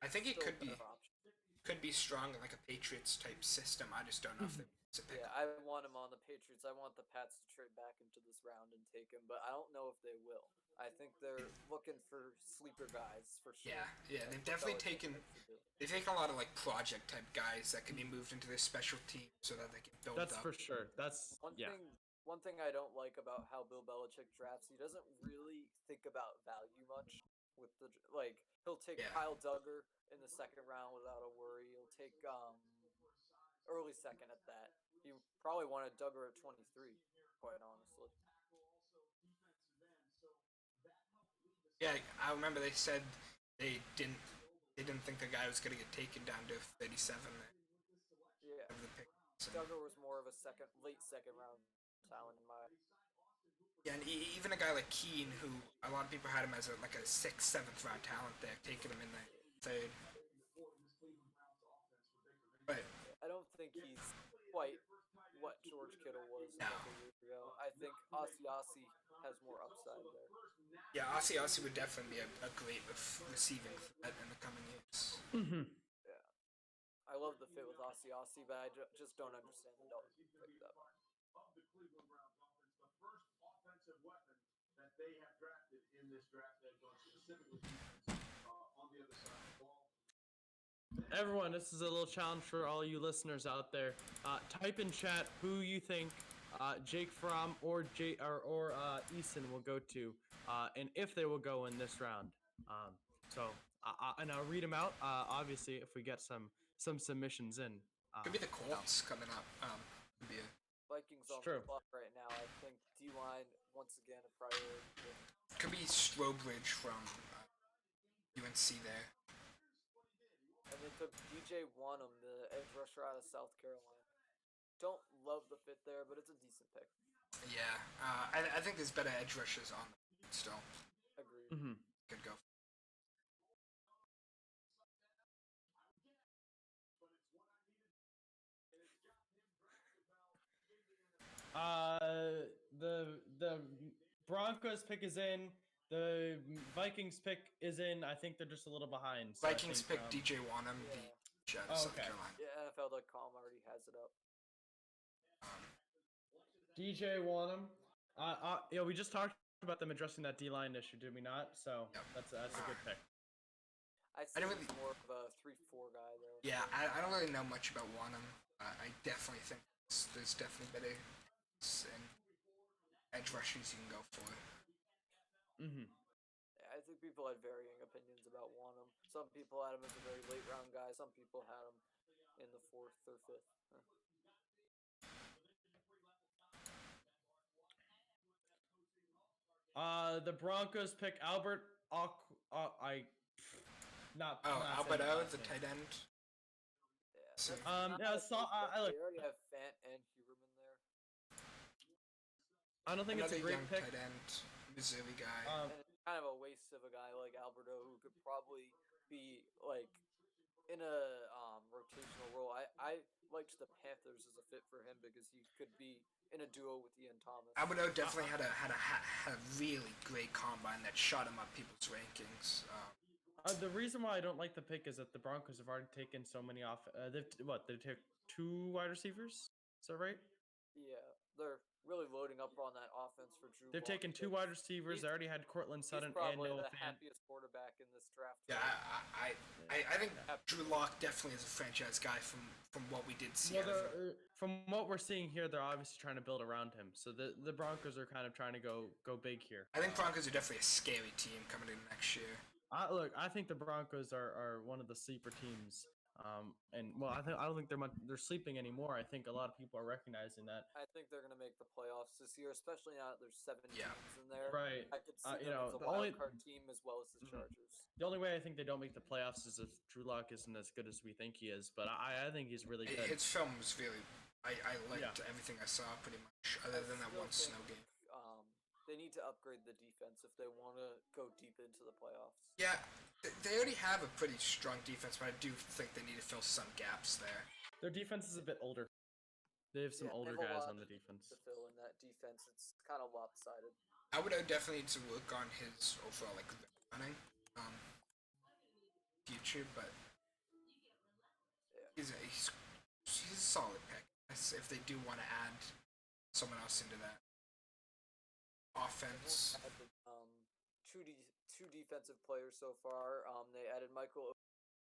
I think he still could be better option. strong in like a Patriots type system. I just don't know if they want to pick Yeah, him. I want him on the Patriots. I want the Pats to trade back into this round and take him, but I don't know if they will. I think they're looking for sleeper guys for sure. Yeah, like they've definitely Belichick taken likes to do. they've taken a lot of like project type guys that can be moved into their special team so that they can build That's up. for sure. That's One thing I don't like about how Bill Belichick drafts, he doesn't really think about value much. With the he'll take Yeah. Kyle Duggar in the second round without a worry. He'll take early second at that. He probably wanted Duggar at 23, quite honestly. Yeah, I remember they said they didn't think the guy was gonna get taken down to 37 Yeah, of the pick. So, Duggar was more of a late second round talent in my. yeah, and even a guy like Keane, who a lot of people had him as a 6th, 7th round talent, they're taking him in the 3rd. But I don't think he's quite what George Kittle was a couple years ago. I think Asiasi has more upside there. yeah, Aussie would definitely be a great receiving threat in the coming years. Yeah, I love the fit with Asiasi, but I just don't understand the Dolphins pick that much. Everyone, this is a little challenge for all you listeners out there. Type in chat who you think Jake Fromm or Eason will go to, and if they will go in this round. And I'll read them out. Obviously, if we get some submissions in, Could be the you know, Colts coming up. Could be a, Vikings it's on true. the clock right now. I think D line once again a priority. could be Strobridge from UNC there. And they took DJ Wanham, the edge rusher out of South Carolina. Don't love the fit there, but it's a decent pick. Yeah, I think there's better edge rushers on the board still. Agreed. Mm-hmm. Could go. The Broncos pick is in. The Vikings pick is in. I think they're just a little behind. So Vikings I think, pick DJ Wanham, Yeah. the Jet of South okay. Carolina. Yeah, NFL.com already has it up. DJ Wanham. We just talked about them addressing that D line issue, did we not? So Yep. that's a good pick. I see don't he's really- more of a 3-4 guy though. Yeah, I don't really know much about Wanham. I definitely think there's definitely better edge rushers you can go for. Mm-hmm. I think people had varying opinions about Wanham. Some people had him as a very late round guy. Some people had him in the 4th or 5th. The Broncos pick Albert. Not. not saying his Alberto, last the name. tight end. Yeah. So- that's not yeah, a so, big pick. I look- They already have Fant and Huberman there. I don't think it's a Another great young pick. tight end, Missouri guy. And it's kind of a waste of a guy like Alberto who could probably be like in a rotational role. I liked the Panthers as a fit for him because he could be in a duo with Ian Thomas. Alberto definitely had a really great combine that shot him up people's rankings. The reason why I don't like the pick is that the Broncos have already taken so many off. They took 2 wide receivers. Is that right? Yeah, they're really loading up on that offense for Drew. They've Lock taken 2 because wide receivers. They he's- already had Cortland He's Sutton and probably Noah the Fant. happiest quarterback in this draft. Yeah, I think Drew Lock definitely is a franchise guy from what we did see. Well, out of him. from what we're seeing here, they're obviously trying to build around him. So the Broncos are kind of trying to go big here. I think Broncos are definitely a scary team coming in next year. Look, I think the Broncos are one of the sleeper teams. I don't think they're sleeping anymore. I think a lot of people are recognizing that. I think they're going to make the playoffs this year, especially now that there's 7 Yeah. teams in there. Right. I could see You them know, as a the wild only- card team as well as the Mhm. Chargers. The only way I think they don't make the playoffs is if Drew Lock isn't as good as we think he is. But I think he's really good. His film was really. I liked Yeah. everything I saw pretty much, other than that still one snow think, game. They need to upgrade the defense if they want to go deep into the playoffs. Yeah, they already have a pretty strong defense, but I do think they need to fill some gaps there. Their defense is a bit older. They have some Yeah, they older have a guys lot on the defense. To fill in that defense, it's kind of lopsided. I would definitely need to work on his overall running future, but Yeah. he's a solid pick. If they do want to add someone else into that offense. Added, two defensive players so far. They added Michael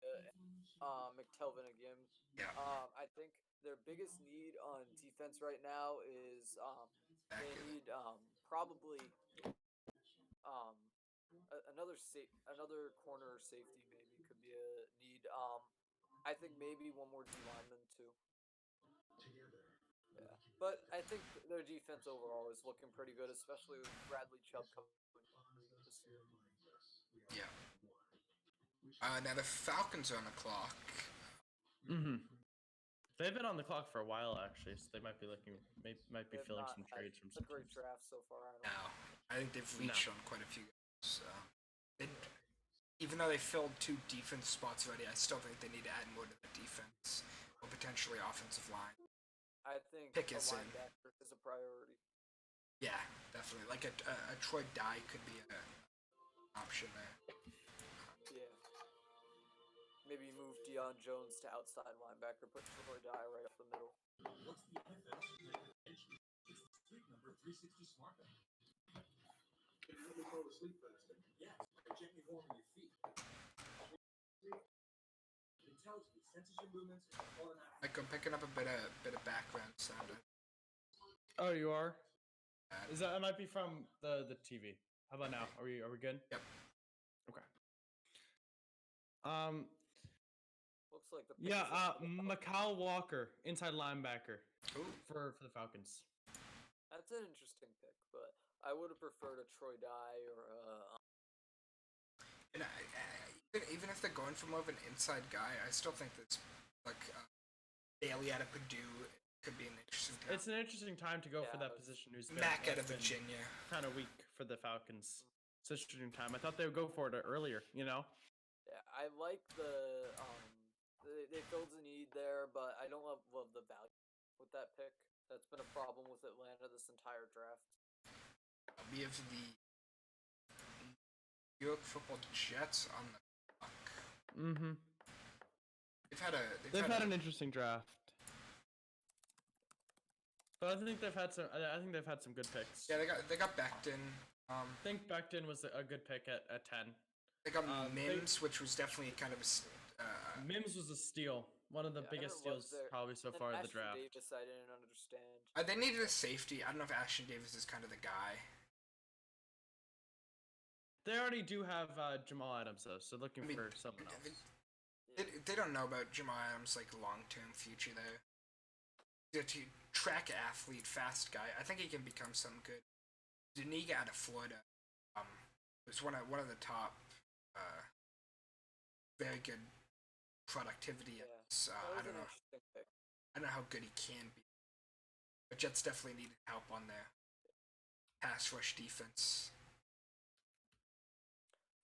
and McTelvin again. Yeah. I think their biggest need on defense right now is they need probably another corner or safety maybe could be a need. I think maybe one more D lineman too. Yeah, but I think their defense overall is looking pretty good, especially with Bradley Chubb coming this year. Yeah. Now the Falcons are on the clock. Mm-hmm. They've been on the clock for a while, actually, so they might be might be They've filling not some had trades from a some great teams. draft so far. I think they've reached on quite a few guys. Even though they filled 2 defense spots already, I still think they need to add more to the defense or potentially offensive line. I think Pick a is in. linebacker is a priority. Yeah, definitely. Like a Troy Dye could be an option there. Yeah. Maybe move Deion Jones to outside linebacker, put Troy Dye right up the middle. Like I'm picking up a bit of background sound. Oh, you are? Is that? It might be from the TV. How about now? Are we good? Yep. Okay. Um, Looks like the pick yeah, is in for the Falcons. Macau Walker, Looks like the pick yeah, is in for the Falcons. Macau Walker, inside linebacker Ooh. for the Falcons. That's an interesting pick, but I would have preferred a Troy Dye or And even if they're going for more of an inside guy, I still think that's like Bailey out of Purdue could be an interesting time. It's an interesting time to go for Yeah, that it was- position. Who's been Mac out of Virginia. kind of weak for the Falcons. It's an interesting time. I thought they would go for it earlier. yeah, I like the they filled the need there, but I don't love the value with that pick. That's been a problem with Atlanta this entire draft. We have the New York Football Jets on the clock. Mm-hmm. They've had an interesting draft. But I think they've had some. I think they've had some good picks. Yeah, they got Becton. I think Becton was a good pick at 10. They got Mims, which was definitely kind of Mims was a steal. One of the Yeah, I biggest haven't loved steals probably so And far in the Ashton draft. Davis, I didn't understand. they needed a safety. I don't know if Ashton Davis is kind of the guy. They already do have Jamal Adams though, so looking for someone else. They don't know about Jamal Adams' like long-term future there. He's a track athlete, fast guy. I think he can become some good. Zuniga out of Florida. Was one of the top. Very good productivity. Yeah, I don't know. Interesting pick. I don't know how good he can be. But Jets definitely needed help on their pass rush defense.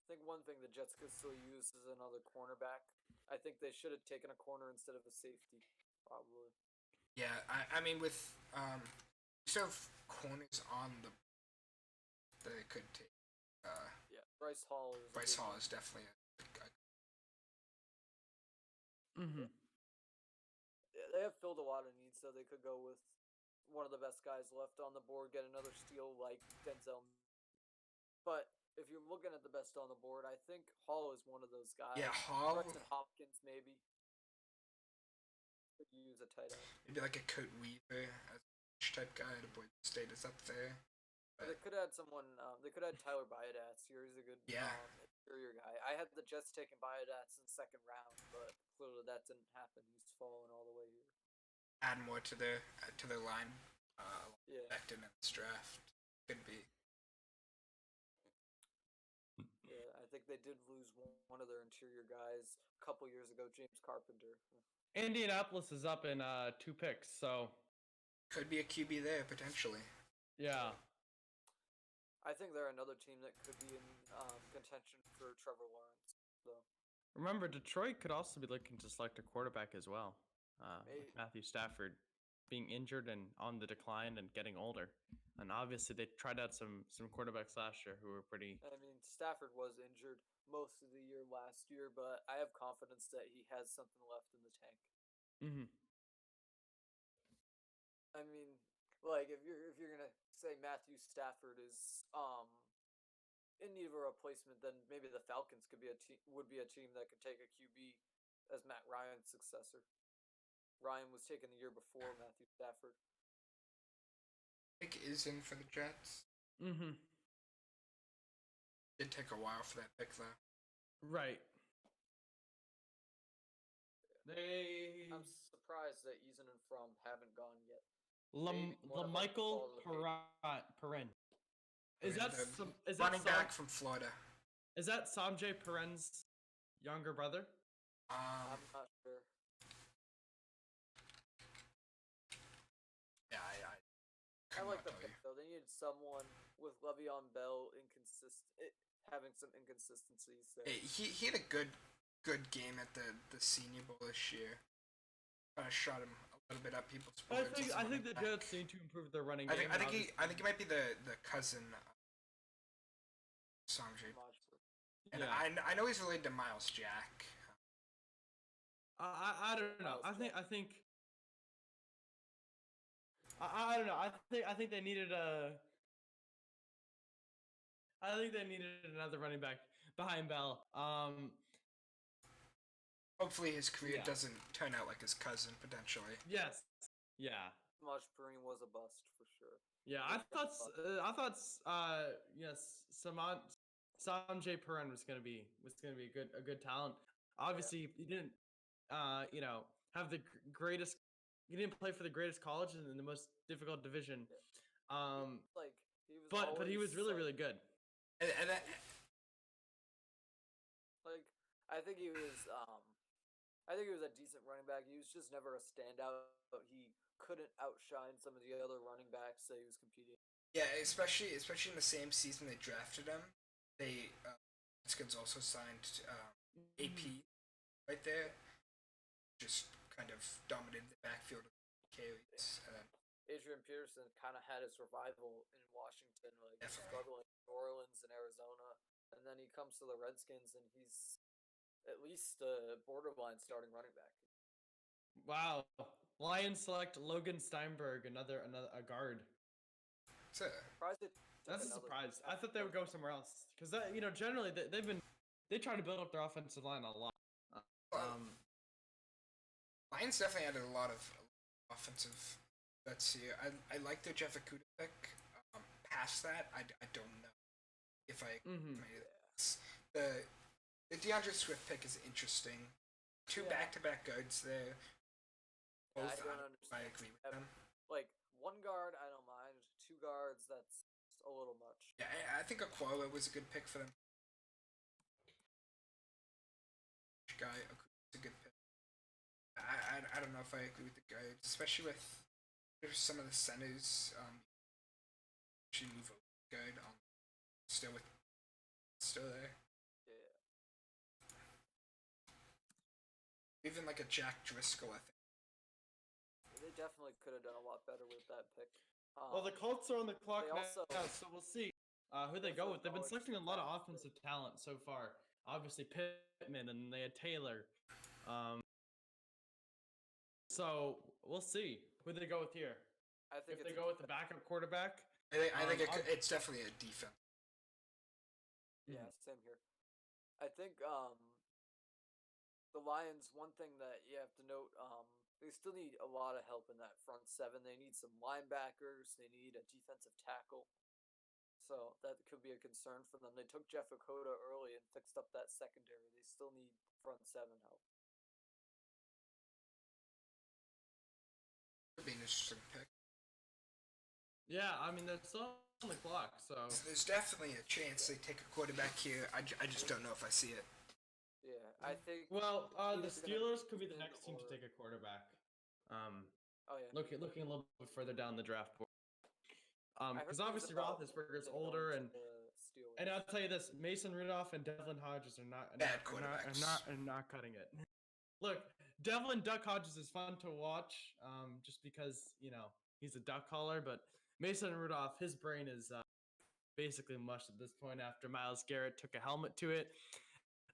I think one thing the Jets could still use is another cornerback. I think they should have taken a corner instead of a safety, probably. Yeah, I mean with sort of corners on the they could take. Yeah, Bryce Hall is. Bryce Hall is definitely a Mm-hmm. Yeah, they have filled a lot of needs, so they could go with one of the best guys left on the board, get another steal like Denzel. But if you're looking at the best on the board, I think Hall is one of those guys. Yeah, Hall. Preston Hopkins maybe. Could use a tight end. Maybe like a Kurt Weaver as a type guy at Boise State is up there. They could add someone. They could add Tyler Biodatz here. He's a good interior guy. I had the Jets taking Biodatz in the second round, but clearly that didn't happen. He's fallen all the way here. Add more to their line. Yeah. Becton in this draft could be. Yeah, I think they did lose one of their interior guys a couple years ago, James Carpenter. Indianapolis is up in 2 picks, so Could be a QB there potentially. yeah. I think they're another team that could be in contention for Trevor Lawrence. So Remember, Detroit could also be looking to select a quarterback as well. Maybe. Matthew Stafford being injured and on the decline and getting older. And obviously, they tried out some quarterbacks last year who were pretty. I mean, Stafford was injured most of the year last year, but I have confidence that he has something left in the tank. Mm-hmm. I mean, like if you're gonna say Matthew Stafford is in need of a replacement, then maybe the Falcons would be a team that could take a QB as Matt Ryan's successor. Ryan was taken the year before Matthew Stafford. Pick is in for the Jets. Mm-hmm. Did take a while for that pick though. Right. I'm surprised that Eason and Fromm haven't gone yet. Maybe one of them Michael falls to Perrin. Is that running back from Florida? Is that Sanjay Perrin's younger brother? I'm not sure. Yeah, I like the pick though. They needed someone with Le'Veon Bell having some inconsistencies there. Hey, he had a good game at the Senior Bowl this year. Kind of shot him a little bit up people's boards. I think the Jets need to improve their running game. I think he might be the cousin Sanjay. And Yeah. I know he's related to Miles Jack. I don't know. I think I don't know. I think they needed another running back behind Bell. Hopefully his career doesn't turn out like his cousin potentially. Yes. Yeah. Samaj Perine was a bust for sure. Yeah, I thought yes, Sanjay Perrin was gonna be a good talent. Obviously, he didn't, have the greatest. He didn't play for the greatest college in the most difficult division. Yeah. Um, Like he was but he always was really like, really good. And that, like I think he was I think he was a decent running back. He was just never a standout. He couldn't outshine some of the other running backs that he was competing. yeah, especially in the same season they drafted him, they Redskins also signed AP right there, just kind of dominated the backfield of carries. Adrian Peterson kind of had his revival in Washington, like Definitely. struggling in New Orleans and Arizona, and then he comes to the Redskins and he's at least a borderline starting running back. Wow, Lions select Logan Steinberg, another a guard. So Surprised it took That's a another surprise. I step. thought they would go somewhere else because generally they try to build up their offensive line a lot. Um, Lions definitely added a lot of offensive. Let's see. I like the Jeff Okuda pick. Past that, I don't know if I mhm. made it. The DeAndre Swift pick is interesting. Two Yeah. back-to-back guards there. Yeah, Both, I don't I understand. agree with them. Like one guard, I don't mind. Two guards, that's a little much. Yeah, I think Aquila was a good pick for them. Guy, Akuda's a good pick. I don't know if I agree with the guards, especially with some of the centers. Should move over guard on still there. Yeah. Even like a Jack Driscoll, I think. They definitely could have done a lot better with that pick. Well, the Colts are on the clock they now, also- so we'll see who they go with. They've been selecting a lot of offensive talent so far. Obviously Pittman, and they had Taylor. So we'll see who they go with here. I think If they go with the backup quarterback, I think it's definitely a defense. Yeah, same here. I think the Lions, one thing that you have to note, they still need a lot of help in that front seven. They need some linebackers. They need a defensive tackle. So that could be a concern for them. They took Jeff Okuda early and fixed up that secondary. They still need front seven help. Could be an interesting pick. yeah, I mean they're still on the clock, so There's definitely a chance they take a quarterback here. I just don't know if I see it. Yeah, I think. well, the either Steelers could be the Houston next team to or- take a quarterback. Oh yeah. Looking a little bit further down the draft board. I heard Because news obviously about Roethlisberger's Houston going older, to and the Steelers. and I'll tell you this: Mason Rudolph and Devlin Hodges are not Bad are not cutting it. Look, Devlin Duck Hodges is fun to watch, just because he's a duck caller, but Mason Rudolph, his brain is basically mush at this point after Myles Garrett took a helmet to it.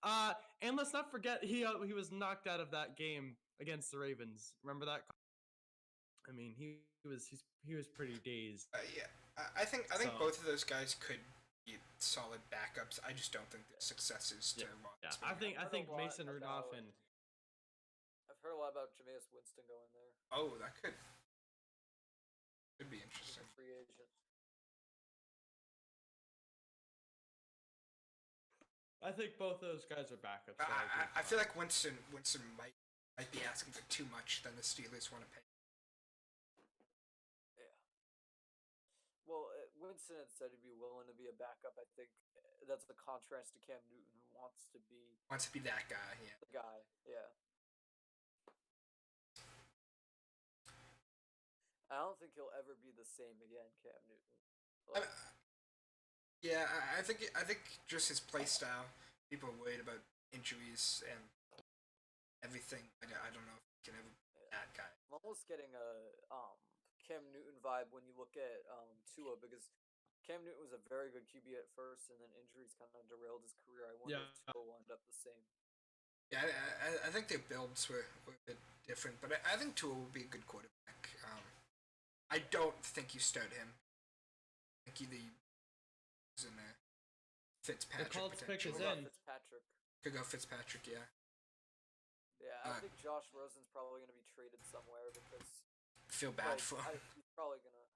And let's not forget he was knocked out of that game against the Ravens. Remember that? I mean, he was pretty dazed. Yeah, I think So- both of those guys could be solid backups. I just don't think they're successors to Yeah, Roethlisberger. I I've heard a think lot Mason Rudolph about- and I've heard a lot about Jameis Winston going there. Oh, that could be He's interesting. a free agent. I think both those guys are backups. so I feel like Winston might be asking for too much than the Steelers want to pay. Yeah. Well, Winston had said he'd be willing to be a backup. I think that's a contrast to Cam Newton, who wants to be That guy, yeah. the guy. Yeah. I don't think he'll ever be the same again, Cam Newton. Like, Yeah, I think just his play style. People are worried about injuries and everything. I don't know if he can ever be that guy. I'm almost getting a Cam Newton vibe when you look at Tua, because Cam Newton was a very good QB at first, and then injuries kind of derailed his career. I wonder if Tua will end up the same. Yeah, I think their builds were a bit different, but I think Tua will be a good quarterback. I don't think you start him. I think either you in there. Fitzpatrick. The Colts pick is What about in. Fitzpatrick? Could go Fitzpatrick, yeah. Yeah, I think Josh Rosen's probably going to be traded somewhere because Feel bad for him. he's probably going to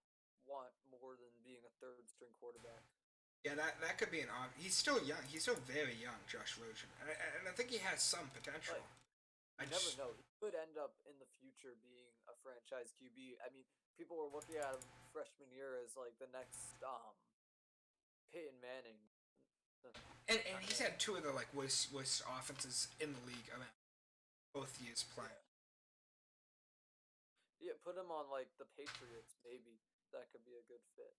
want more than being a third string quarterback. Yeah, that could be an odd. He's still young. He's still very young, Josh Rosen, and I think he has some potential. You never know. He could end up in the future being a franchise QB. I mean, people were looking at him freshman year as like the next Peyton Manning. And he's had two of the like worst offenses in the league around both years playing. Yeah, put him on like the Patriots. Maybe that could be a good fit.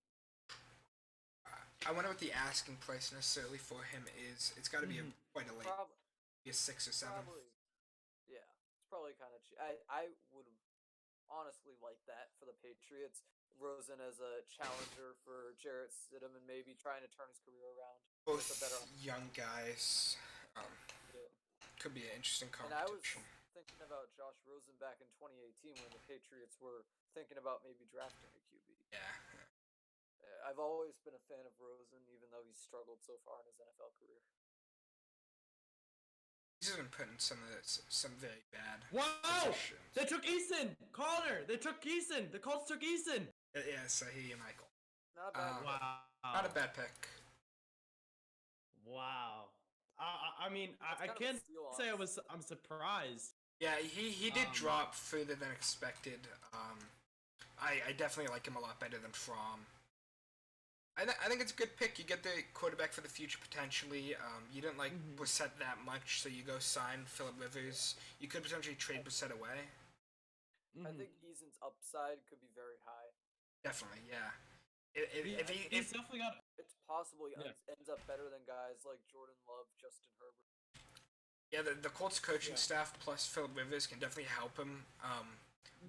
I wonder what the asking price necessarily for him is. It's got to be quite a late, Probably, be a 6 or 7. probably, yeah. It's probably kind of cheap. I would honestly like that for the Patriots. Rosen as a challenger for Jarrett Stidham and maybe trying to turn his career around. Both with a better young guys. yeah. Could be an interesting And I was competition. thinking about Josh Rosen back in 2018 when the Patriots were thinking about maybe drafting a QB. Yeah. I've always been a fan of Rosen, even though he's struggled so far in his NFL career. He's been put in some very bad Wow! positions. They took Eason! Connor! They took Eason! The Colts took Eason! Yeah, so he and Michael. Not a bad pick. Wow. Not a bad pick. Wow. I mean, I kind of a can't steal, say honestly. I'm surprised. Yeah, he did drop further than expected. I definitely like him a lot better than Fromm. I think it's a good pick. You get the quarterback for the future potentially. You didn't like Brissett that much, so you go sign Philip Rivers. You could potentially trade Brissett away. I think Eason's upside could be very high. Definitely, yeah. If He's definitely got. It's possible he Yeah. ends up better than guys like Jordan Love, Justin Herbert. yeah, the Colts coaching staff plus Philip Rivers can definitely help him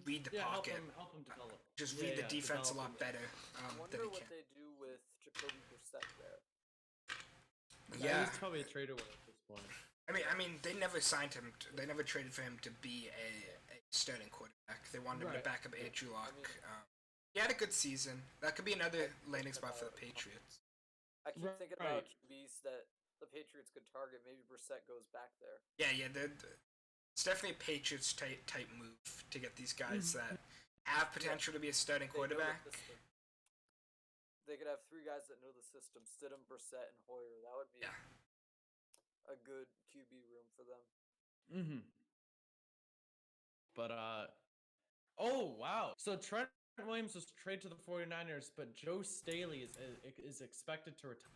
read the pocket. Help him develop. Just read the defense a lot develop better I than wonder he what can. they do with Jacoby Brissett there. Yeah, He's probably a trade away at this point. I mean, they never signed him. They never traded for him to be a starting quarterback. They wanted him to Right. back up Andrew Luck. I mean- He had a good season. That could be another landing spot for the Patriots. I keep thinking Right. about QBs that the Patriots could target. Maybe Brissett goes back there. Yeah, it's definitely a Patriots type move to get these guys that have potential to be a starting They know the quarterback. system. They could have three guys that know the system: Stidham, Brissett, and Hoyer. That would be Yeah. a good QB room for them. But oh wow. So Trent Williams was traded to the 49ers, but Joe Staley is expected to retire.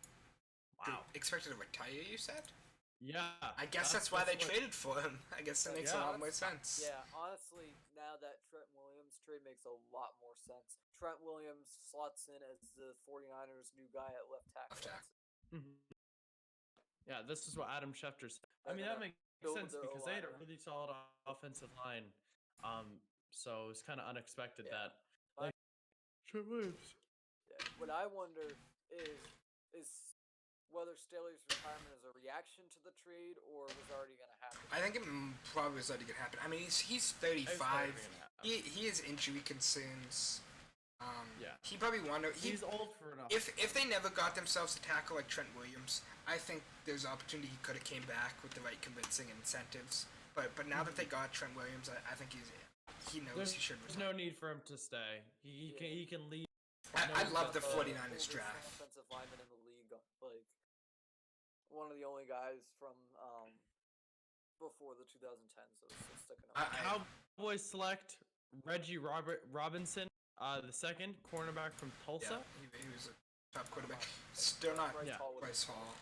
Wow. Expected to retire, you said? Yeah. I guess that's why they what- traded for him. I guess that makes a Yeah. lot more sense. Yeah, honestly, now that Trent Williams trade makes a lot more sense. Trent Williams slots in as the 49ers' new guy at left tackle. Left tackle. Mhm. Yeah, this is what Adam Schefter said. I They're mean, gonna that makes build sense their because they had a O-line. really solid offensive line. So it's kind of unexpected Yeah. that like Trent Williams. Yeah. What I wonder is whether Staley's retirement is a reaction to the trade or was already going to happen. I think it probably was already gonna happen. I mean, he's 35. probably gonna happen. He has injury concerns. Yeah. He probably wanted. He's old for enough. If they never got themselves a tackle like Trent Williams, I think there's an opportunity he could have came back with the right convincing incentives. But now that they got Trent Williams, I think he knows he should. There's no need for him to stay. He can leave. I love the Oldest 49ers draft. offensive lineman in the league, like one of the only guys from before the 2010s. So it's sticking out. Cowboys select Reggie Robinson, the second cornerback from Tulsa. Yeah, he was a top quarterback. Still not Bryce yeah. Hall was- Bryce Hall.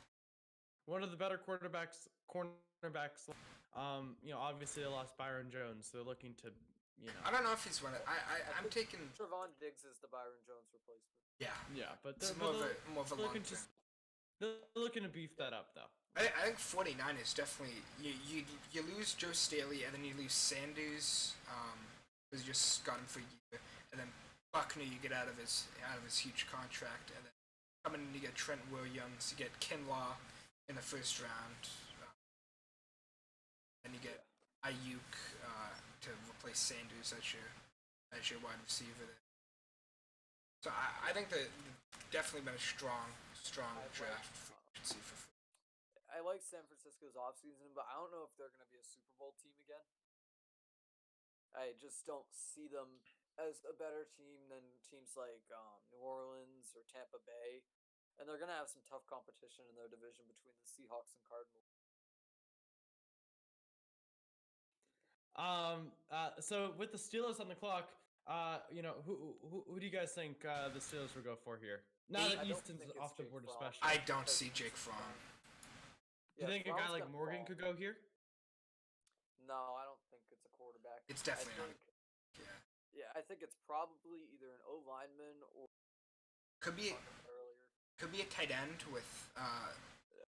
One of the better cornerbacks. Obviously they lost Byron Jones. They're looking to, I don't know if he's one of. I'm think taking. Trevon Diggs is the Byron Jones replacement. Yeah, yeah, but it's they're, more but of a they're long looking term. they're looking to beef that up though. I think 49ers definitely. You lose Joe Staley and then you lose Sanders, who's just got him for a year, and then Buckner you get out of his huge contract, and then coming in you get Trent Williams, you get Kinlaw in the first round, and you get Ayuk to replace Sanders as your wide receiver. So I think that definitely been a strong draft for agency for. I like San Francisco's offseason, but I don't know if they're going to be a Super Bowl team again. I just don't see them as a better team than teams like New Orleans or Tampa Bay. and they're gonna have some tough competition in their division between the Seahawks and Cardinals. So with the Steelers on the clock, who do you guys think the Steelers will go for here? Now that I don't Easton's think it's off the Jake board, Fromm. especially. I don't because see Jake Easton's Fromm. gone. Do you think a guy Fromm's like gonna Morgan fall. could go here? No, I don't think it's a quarterback. It's definitely I not. think, Yeah, Yeah, I think it's probably either an O lineman or could be talking about earlier. could be a tight end with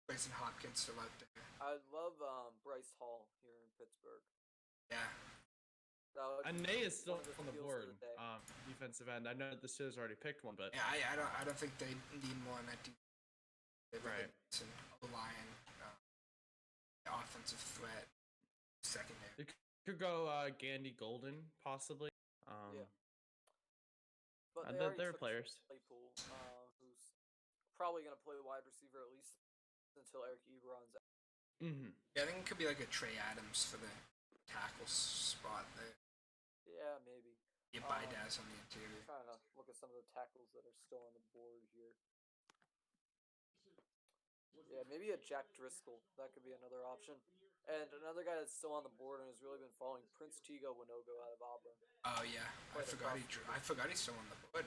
Bryson Hopkins still out there. I love Bryce Hall here in Pittsburgh. Yeah, That would And be Ney is still one of the on the steals of board. the day. Defensive end. I know that the Steelers already picked one, but yeah. I don't think they need more on that. Right. It's an O-line, offensive threat, secondary. it could go Gandy Golden possibly. Yeah. But and they already they're took players. Claypool, who's probably going to play wide receiver at least until Eric Ebron's out. Mm-hmm. Yeah, I think it could be like a Trey Adams for the tackle spot there. Yeah, maybe. You buy Daz on the interior. Trying to look at some of the tackles that are still on the board here. Yeah, maybe a Jack Driscoll. That could be another option. And another guy that's still on the board and has really been following, Prince Tigo Winogo out of Auburn. Oh yeah, I forgot he's still on the board.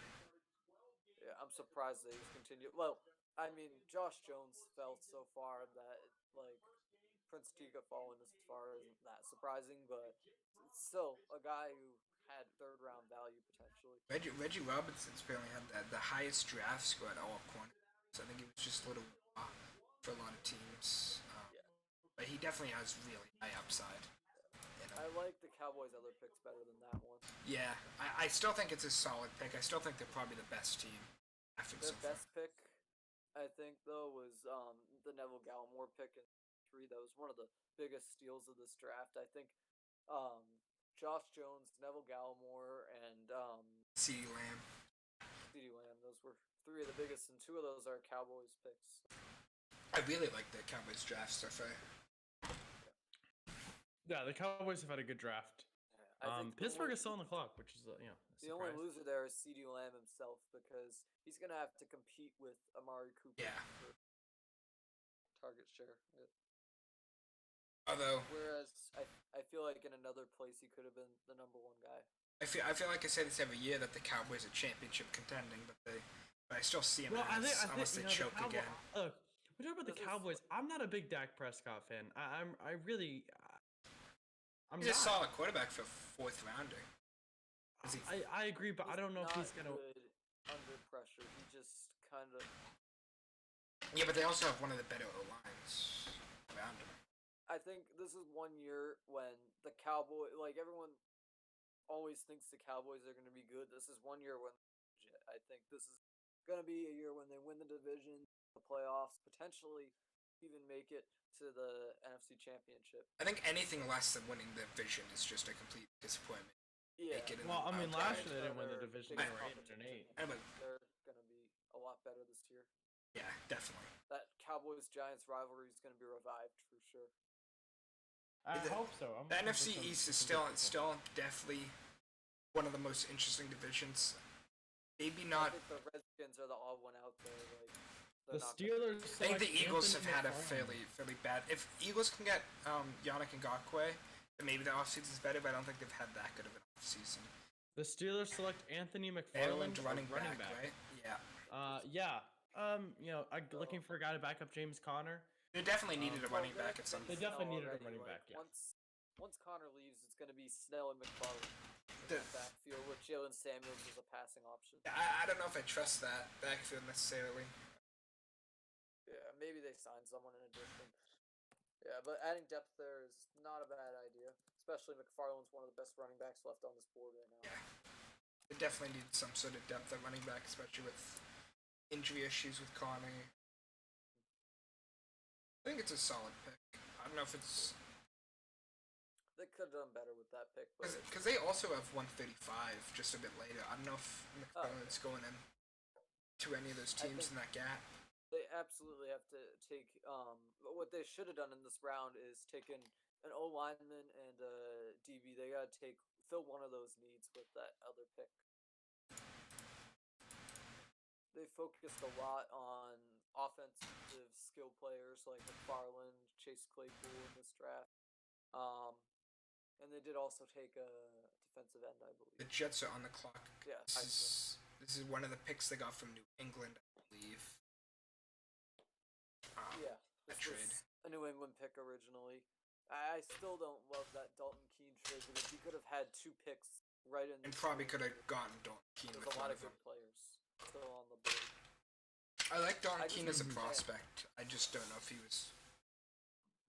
Yeah, I'm surprised that he's continued. Well, I mean, Josh Jones fell so far that like Prince Tiga falling as far isn't that surprising, but it's still a guy who had third round value potentially. Reggie Robinson's apparently had the highest draft score at all corners. So I think he was just a little raw for a lot of teams. Yeah. But he definitely has really high upside. I like the Cowboys' other picks better than that one. Yeah, I still think it's a solid pick. I still think they're probably the best team. Their best pick, I think, though, was the Neville Gallimore pick in 3. That was one of the biggest steals of this draft. I think Josh Jones, Neville Gallimore, and CeeDee Lamb. CeeDee Lamb. Those were 3 of the biggest, and 2 of those are Cowboys picks. I really like the Cowboys draft so far. Yeah, the Cowboys have had a good draft. Yeah, Pittsburgh is still on the clock, which is the only loser there is CeeDee Lamb himself because he's gonna have to compete with Amari Cooper for target share. Yeah. Although, whereas I feel like in another place he could have been the number 1 guy. I feel like I say this every year that the Cowboys are championship contending, but I still see them unless they choke again. Look, we talk about the Cowboys. I'm not a big Dak Prescott fan. I'm He's a solid quarterback for 4th rounder. I agree, but I don't know if he's gonna. Good under pressure. He just kind of. Yeah, but they also have one of the better O-lines around him. I think this is one year when the Cowboys, like everyone, always thinks the Cowboys are going to be good. This is one year when I think this is going to be a year when they win the division, the playoffs, potentially even make it to the NFC Championship. I think anything less than winning the division is just a complete disappointment. Yeah. Well, I mean, last year they didn't win the division. They were 8-8. They're going to be a lot better this year. Yeah, definitely. That Cowboys-Giants rivalry is going to be revived for sure. I hope so. The NFC East is still definitely one of the most interesting divisions. Maybe not. I think the Redskins are the odd one out there. Like the Steelers. I think the Eagles have had a fairly bad. If Eagles can get Yannick Ngakoue, then maybe the offseason is better. But I don't think they've had that good of an offseason. The Steelers select Anthony McFarland, running back, right? Yeah. I'm looking for a guy to back up James Conner. They definitely needed a running back at some They point. definitely needed a running back, yeah. Once Conner leaves, it's going to be Snell and McFarland in the backfield with Jalen Samuels as a passing option. I don't know if I trust that backfield necessarily. Yeah, maybe they sign someone in addition. Yeah, but adding depth there is not a bad idea. Especially McFarland's one of the best running backs left on this board right now. Yeah. They definitely need some sort of depth at running back, especially with injury issues with Conner. I think it's a solid pick. I don't know if it's... They could have done better with that pick. Because they also have 135 just a bit later. I don't know if McFarland's going in to any of those teams in that gap. They absolutely have to take... what they should have done in this round is taken an O-lineman and a DB. They got to fill one of those needs with that other pick. they focused a lot on offensive skill players like McFarland, Chase Claypool in this draft. And they did also take a defensive end, I believe. The Jets are on the clock. Yeah, This is one of the picks they got from New England, I believe. Yeah, this trade. was a New England pick originally. I still don't love that Dalton Keene trade because he could have had 2 picks right in. And probably could have gotten Dalton Keene. There's a lot of good players still on the board. I like Dalton Keene as a Mhm. prospect. I just don't know if he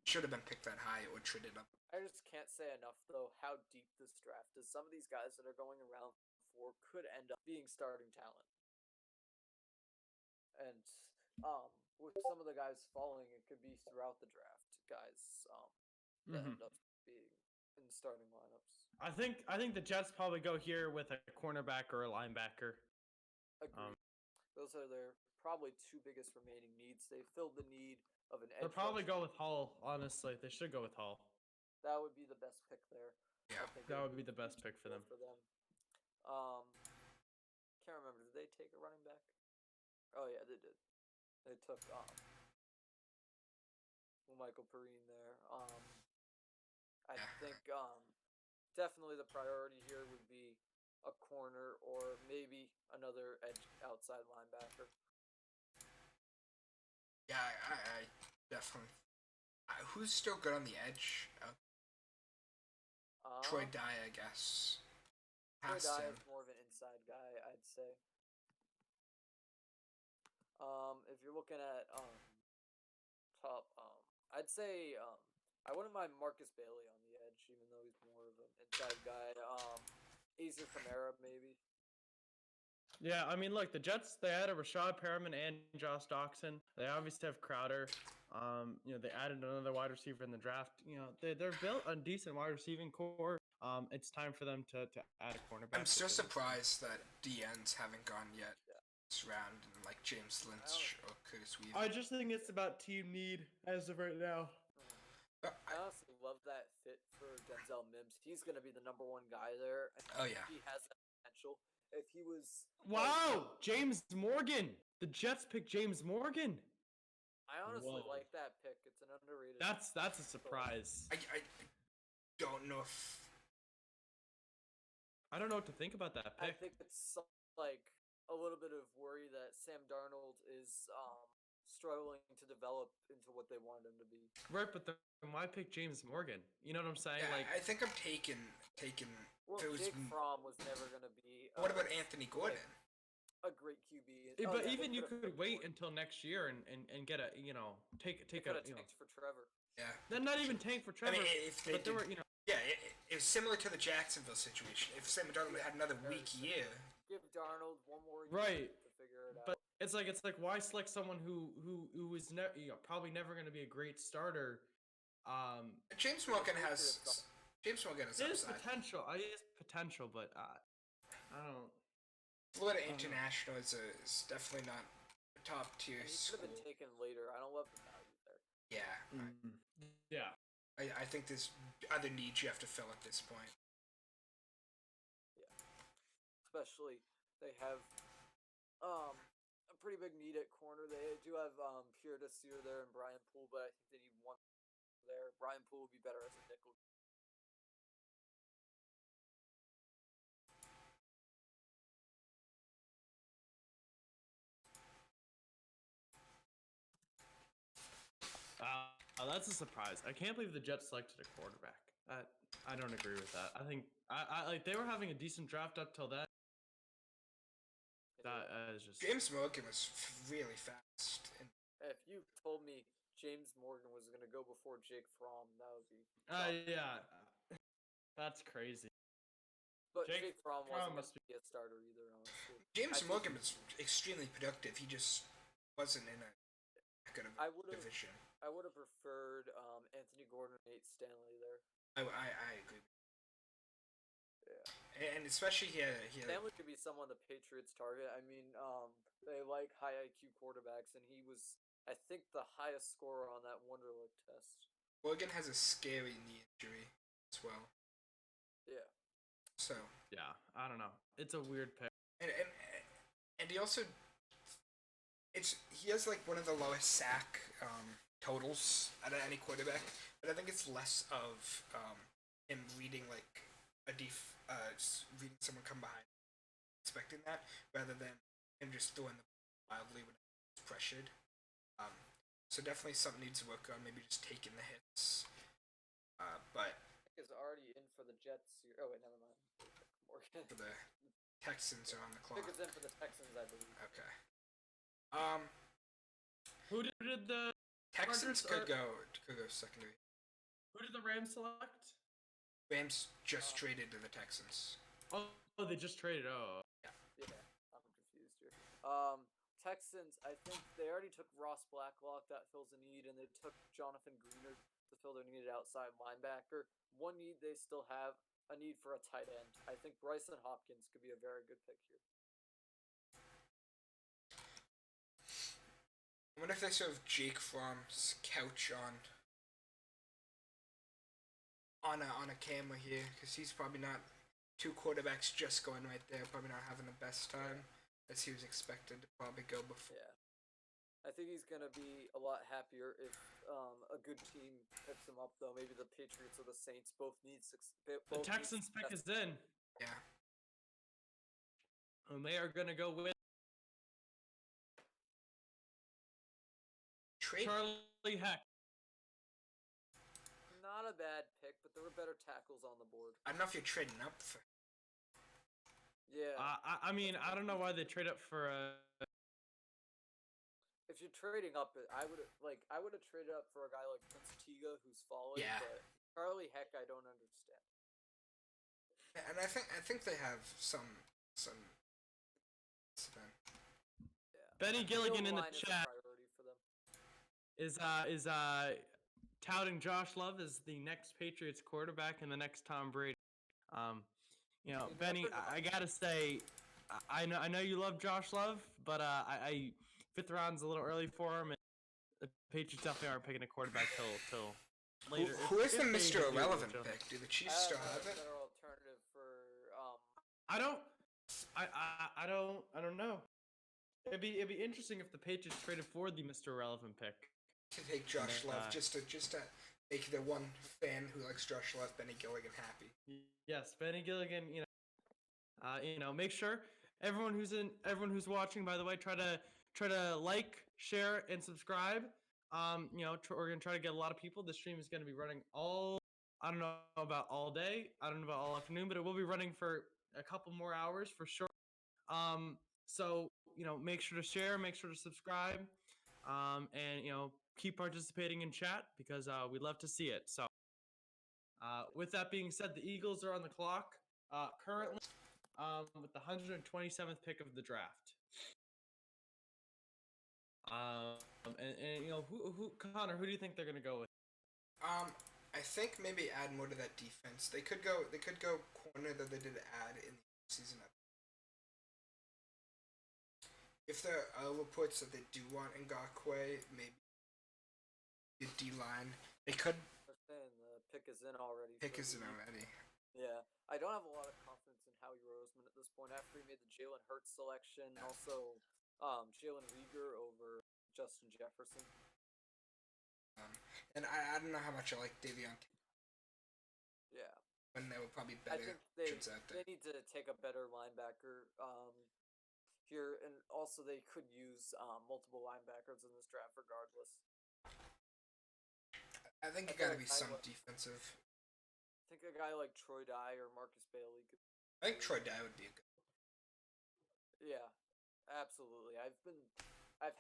should have been picked that high or traded up. I just can't say enough though how deep this draft is. Some of these guys that are going around for could end up being starting talent. And with some of the guys falling, it could be throughout the draft. Guys that end up being in starting lineups. I think the Jets probably go here with a cornerback or a linebacker. Agreed. Those are their probably 2 biggest remaining needs. They filled the need of an edge. They'll probably rusher. go with Hall. Honestly, they should go with Hall. That would be the best pick there. Yeah, I think that it would be the best pick for them. Can't remember. Did they take a running back? Oh yeah, they did. They took Michael Perrine there. I think definitely the priority here would be a corner or maybe another edge outside linebacker. Yeah, I definitely. Who's still good on the edge? Troy Dye, I guess. Troy Dye is more of an inside guy, I'd say. If you're looking at top, I'd say I wouldn't mind Marcus Bailey on the edge, even though he's more of an inside guy. Azer Kamara, maybe. Yeah, I mean, look, the Jets, they added Rashad Perriman and Josh Doxson. They obviously have Crowder. They added another wide receiver in the draft. They're built a decent wide receiving core. It's time for them to add a cornerback. I'm still surprised that DNs haven't gone yet. This round, like James Lynch or Curtis Weaver. I just think it's about team need as of right now. I honestly love that fit for Denzel Mims. He's going to be the number 1 guy there. Oh yeah, he has that potential. If he was James Morgan. The Jets picked James Morgan. I honestly like that pick. It's an underrated. That's a surprise. I don't know if I don't know what to think about that pick. I think it's like a little bit of worry that Sam Darnold is struggling to develop into what they wanted him to be. Right, but then why pick James Morgan? You know what I'm saying? Yeah, like I think I'm taking. Well, Jake Fromm was never going to be. What about Anthony Gordon? A great QB. But even you could wait until next year and get a take a tanked for Trevor. Yeah. Then not even tank for Trevor. I mean, if they but there were Yeah, it was similar to the Jacksonville situation. If Sam Darnold had another weak year, give Darnold one more year right to figure it out. But it's like why select someone who is probably never going to be a great starter. James Morgan has potential. He has potential, but I don't. Florida International is definitely not a top tier He school. could have been taken later. I don't love the value there. Yeah. Yeah. I think there's other needs you have to fill at this point. Yeah. Especially they have a pretty big need at corner. They do have Pierre Desir there and Brian Poole, but I think they need one there. Brian Poole would be better as a nickel. That's a surprise. I can't believe the Jets selected a quarterback. I don't agree with that. I think I like they were having a decent draft up till then. That is just James Morgan was really fast. If you told me James Morgan was going to go before Jake Fromm, that would be. Yeah, that's crazy. But Jake Fromm wasn't going to be a starter either, honestly. James Morgan was extremely productive. He just wasn't in a good division. I would have preferred Anthony Gordon and Nate Stanley there. I agree. Yeah. And especially Stanley could be someone the Patriots target. I mean, they like high IQ quarterbacks, and he was, I think, the highest scorer on that Wonderlic test. Morgan has a scary knee injury as well. Yeah. So. Yeah, I don't know. It's a weird pick. And he also he has like one of the lowest sack totals out of any quarterback, but I think it's less of him reading like reading someone come behind, expecting that, rather than him just throwing the ball wildly when it's pressured. So definitely something needs to work on. Maybe just taking the hits. But is already in for the Jets here. Oh wait, never mind. Morgan. For the Texans are on the clock. Pick is in for the Texans, I believe. Okay. Who did the Texans Chargers could go secondary. Who did the Rams select? Rams just traded to the Texans. Oh, they just traded. Oh. Yeah, I'm confused here. Texans, I think they already took Ross Blacklock, that fills a need, and they took Jonathan Greener to fill their needed outside linebacker. One need they still have, a need for a tight end. I think Bryson Hopkins could be a very good pick here. I wonder if they still have Jake Fromm's couch on a camera here, because he's probably not. Two quarterbacks just going right there, probably not having the best time as he was expected to probably go before. Yeah. I think he's going to be a lot happier if a good team picks him up, though. Maybe the Patriots or the Saints both need The Texans pick is in. Yeah. And they are going to go with Charlie Heck. Not a bad pick, but there were better tackles on the board. I don't know if you're trading up for. Yeah. I mean, I don't know why they trade up for If you're trading up, I would have traded up for a guy like Prince Tiga who's falling. Yeah. But Charlie Heck, I don't understand. And I think they have some. Yeah. Benny Gilligan in the O-line is a chat priority for them. is touting Josh Love as the next Patriots quarterback and the next Tom Brady. You know, Benny, I gotta say, I know you love Josh Love, but I fifth round's a little early for him, and the Patriots definitely aren't picking a quarterback till later. Who is the if they Mr. do, Irrelevant Joe. pick? Do the Chiefs still have it? Better alternative for I don't know. It'd be interesting if the Patriots traded for the Mr. Irrelevant pick. To take Josh Love, just to make the one fan who likes Josh Love, Benny Gilligan, happy. Yes, Benny Gilligan. Make sure everyone who's watching, by the way, try to like, share, and subscribe. We're gonna try to get a lot of people. The stream is gonna be running I don't know about all day. I don't know about all afternoon, but it will be running for a couple more hours for sure. So make sure to share, make sure to subscribe, and keep participating in chat because we'd love to see it. So, with that being said, the Eagles are on the clock currently with the 127th pick of the draft. Who Connor? Who do you think they're gonna go with? I think maybe add more to that defense. They could go corner that they did add in the season. If there are reports that they do want Ngakoue, maybe the D line. They could. The pick is in already. Yeah, I don't have a lot of confidence in Howie Roseman at this point. After he made the Jalen Hurts selection, also Jalen Rieger over Justin Jefferson. And I don't know how much I like Davion. Yeah. When they were probably better. I think they need to take a better linebacker here, and also they could use multiple linebackers in this draft regardless. I think it gotta be some defensive. I think a guy like Troy Dye or Marcus Bailey could. I think Troy Dye would be a good. Yeah, absolutely. I've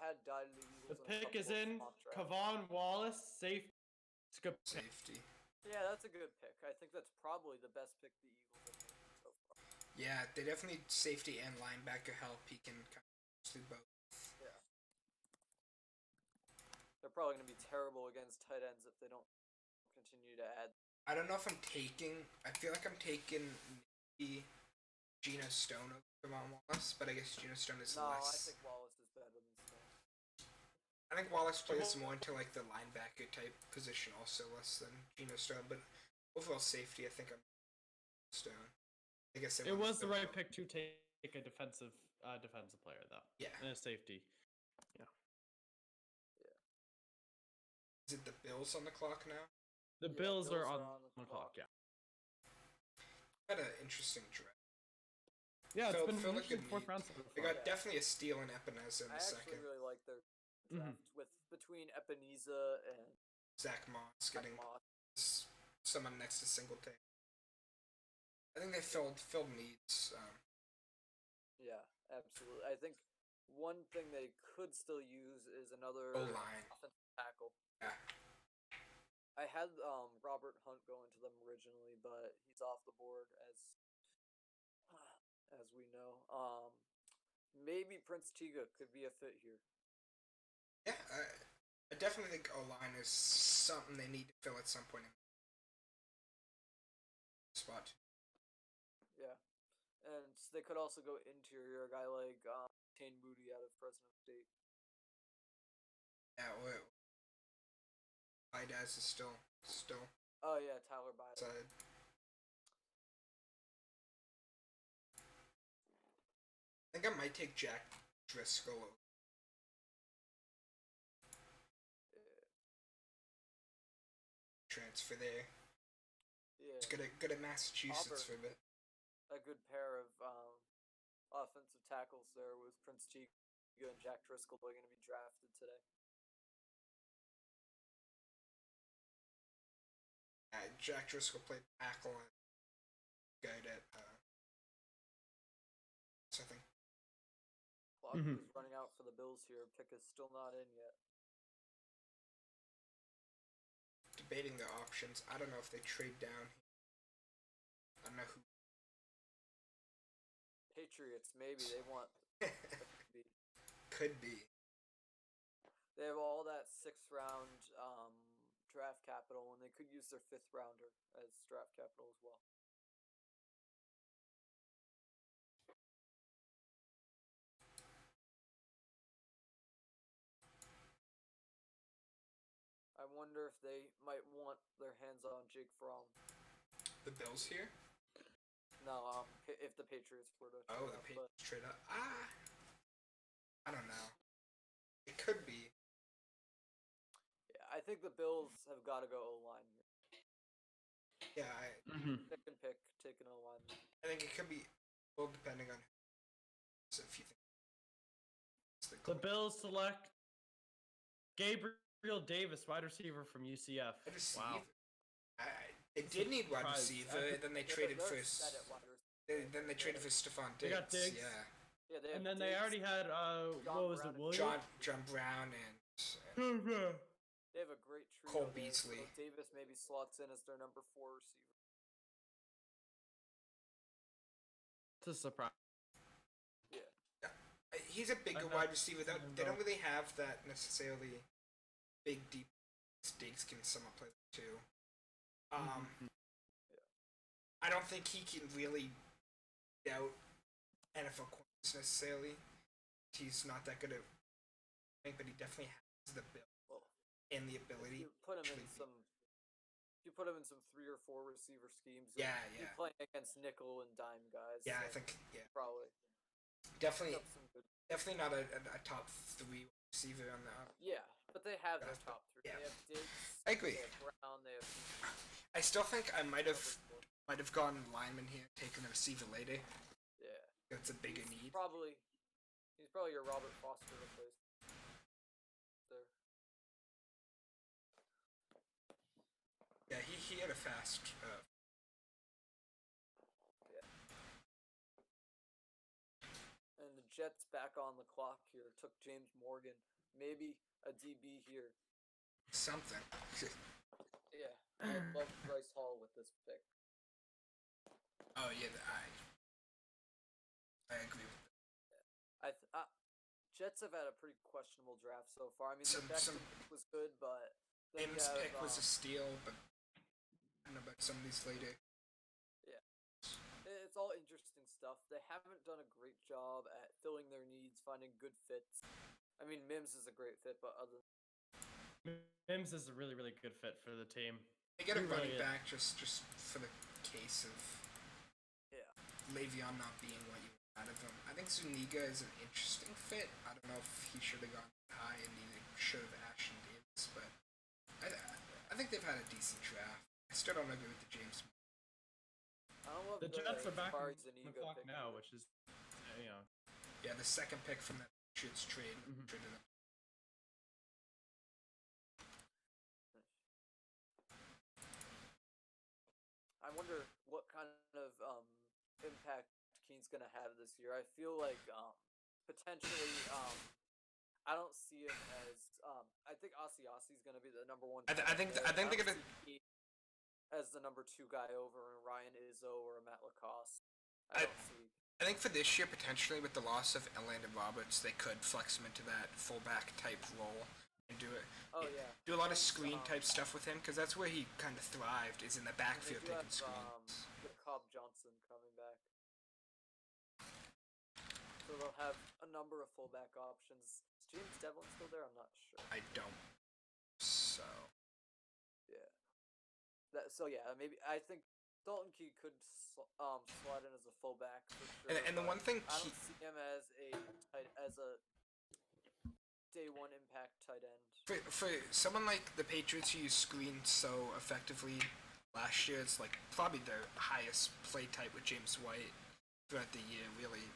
had Dye to the Eagles. The pick is in. Kavon Wallace, safe. It's good safety. Yeah, that's a good pick. I think that's probably the best pick the Eagles have made so far. Yeah, they definitely need safety and linebacker help. He can kind of do both. Yeah. They're probably going to be terrible against tight ends if they don't continue to add. I don't know if I'm taking. I feel like I'm taking maybe Geno Stone over Kavon Wallace, but I guess Geno Stone is less. No, I think Wallace is better than Stone. I think Wallace plays more into like the linebacker type position, also less than Geno Stone. But overall safety, I think I'm Stone. I guess it was the right pick to take a defensive player though. Yeah, and a safety. Yeah. Is it the Bills on the clock now? The Yeah, Bills are Bills on, are on the the clock. Yeah. Had an interesting draft. Yeah, it's Felt- been felt an like a interesting fourth neat- round so They far. got definitely a steal in Epineza in I the actually second. really like their Mm-hmm. draft with between Ebenezer and Zach Moss getting Moss. someone next to Singleton. I think they filled needs. Yeah, absolutely. I think one thing they could still use is another O-line. offensive tackle. Yeah. I had Robert Hunt go into them originally, but he's off the board as we know. Maybe Prince Tiga could be a fit here. Yeah, I definitely think O-line is something they need to fill at some point in the spot. Yeah, and they could also go interior, a guy like Tane Moody out of Fresno State. Yeah, Idaz is still Oh yeah, Tyler Biden. outside. I think I might take Jack Driscoll over. Transfer there. Yeah, It's good at Massachusetts for a bit. a good pair of offensive tackles there with Prince Tiga and Jack Driscoll are going to be drafted today. Jack Driscoll played tackle and guide at something. Clock Mhm. is running out for the Bills here. Pick is still not in yet. Debating the options. I don't know if they trade down. I don't know who. Patriots, maybe they want. Could be. They have all that 6th round draft capital, and they could use their 5th rounder as draft capital as well. I wonder if they might want their hands on Jake Fromm. The Bills here? No, if the Patriots were to trade Oh, the up, Patriots trade up. I don't know. It could be. yeah, I think the Bills have got to go O-line here. Yeah, Mhm. Pick and pick, take an O-line. I think it could be. Well, depending on if you think. It's The Bills select Gabriel Davis, wide receiver from UCF. wide receiver. Wow. They did need wide Surprise. receiver. Then they traded for. They're set at wide receiver. Then they traded for Stephon Diggs. They got Diggs. Yeah. Yeah, they have And then they Diggs, already had what was Brown it, and Williams? John Brown and They have a great trio. Cole there, Beasley. So Davis maybe slots in as their number 4 receiver. It's a surprise. Yeah. he's a bigger know. wide receiver. I They know. don't really have that necessarily big deep. Diggs can somewhat play that too. Mhm. I don't think he can really doubt NFL corners necessarily. He's not that good at, but he definitely has the build Well, and the if ability. you put him in actually some, if you put him in some 3 or 4 receiver schemes, Yeah, he's yeah. playing against nickel and dime guys. Yeah, I so think probably definitely pick up some good. definitely not a top 3 receiver on the. Yeah, but they have their Draft, top 3. yeah. They have Diggs. I agree. They have Brown. They have. I still think I might have Number 4. gone lineman here, taken a receiver later. Yeah. That's a bigger need. He's probably your Robert Foster replacement. There. Yeah, he had a fast. And the Jets back on the clock here. Took James Morgan. Maybe a DB here. Something. Yeah. I love Bryce Hall with this pick. Oh yeah, I agree with that. Jets have had a pretty questionable draft so far. I mean, Some- the Beckham pick was good, but then you M's have, pick was a steal, but I don't know about some of these later. it's all interesting stuff. They haven't done a great job at filling their needs, finding good fits. I mean, Mims is a great fit, but other Mims is a really, really good fit for the team. They get a He really running is. back just for the case of Yeah. Le'Veon not being what you want out of him. I think Zuniga is an interesting fit. I don't know if he should have gone high and needed should have Ashton Davis, but I think they've had a decent draft. I still don't agree with the James. I don't love The Jets are back on Jabari the Zuniga clock pick now, either. which is, you know, Yeah, the second pick from the Patriots trade. Mhm. Traded them. I wonder what kind of impact Keene's gonna have this year. I feel like potentially I don't see him as I think Asiasi's gonna be the number one. I think there. I think they're don't gonna. see Keene as the number 2 guy over Ryan Izzo or Matt Lacoste. I- I don't see. I think for this year, potentially with the loss of Landon Roberts, they could flex him into that fullback type role and do it. Oh yeah. Do a lot of And, screen type stuff with him because that's where he kind of thrived. Is in the and they backfield do taking have screens. the Cobb Johnson coming back, so they'll have a number of fullback options. Is James Devlin still there? I'm not sure. I don't. So Yeah. So yeah, maybe I think Dalton Key could slide in as a fullback for sure. and the but one thing I don't see him as a day one impact tight end. for someone like the Patriots who use screens so effectively last year, it's like probably their highest play type with James White throughout the year. Really,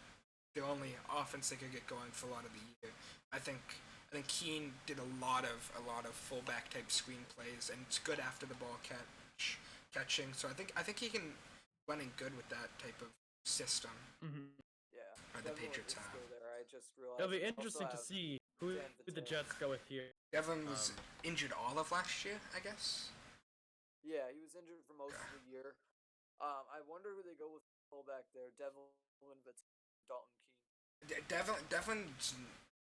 the only offense they could get going for a lot of the year. I think Keene did a lot of fullback type screen plays, and it's good after the ball catching. So I think he can run in good with that type of system. Yeah. Or the Devlin Patriots is have. still there. I just realized. it'll be they also interesting to have see who Dan the Vitale. Jets go with here. Devlin was Um, injured all of last year, I guess. Yeah, he was injured for most of the year. I wonder who they go with fullback there. Devlin, Dalton Keene. Devlin's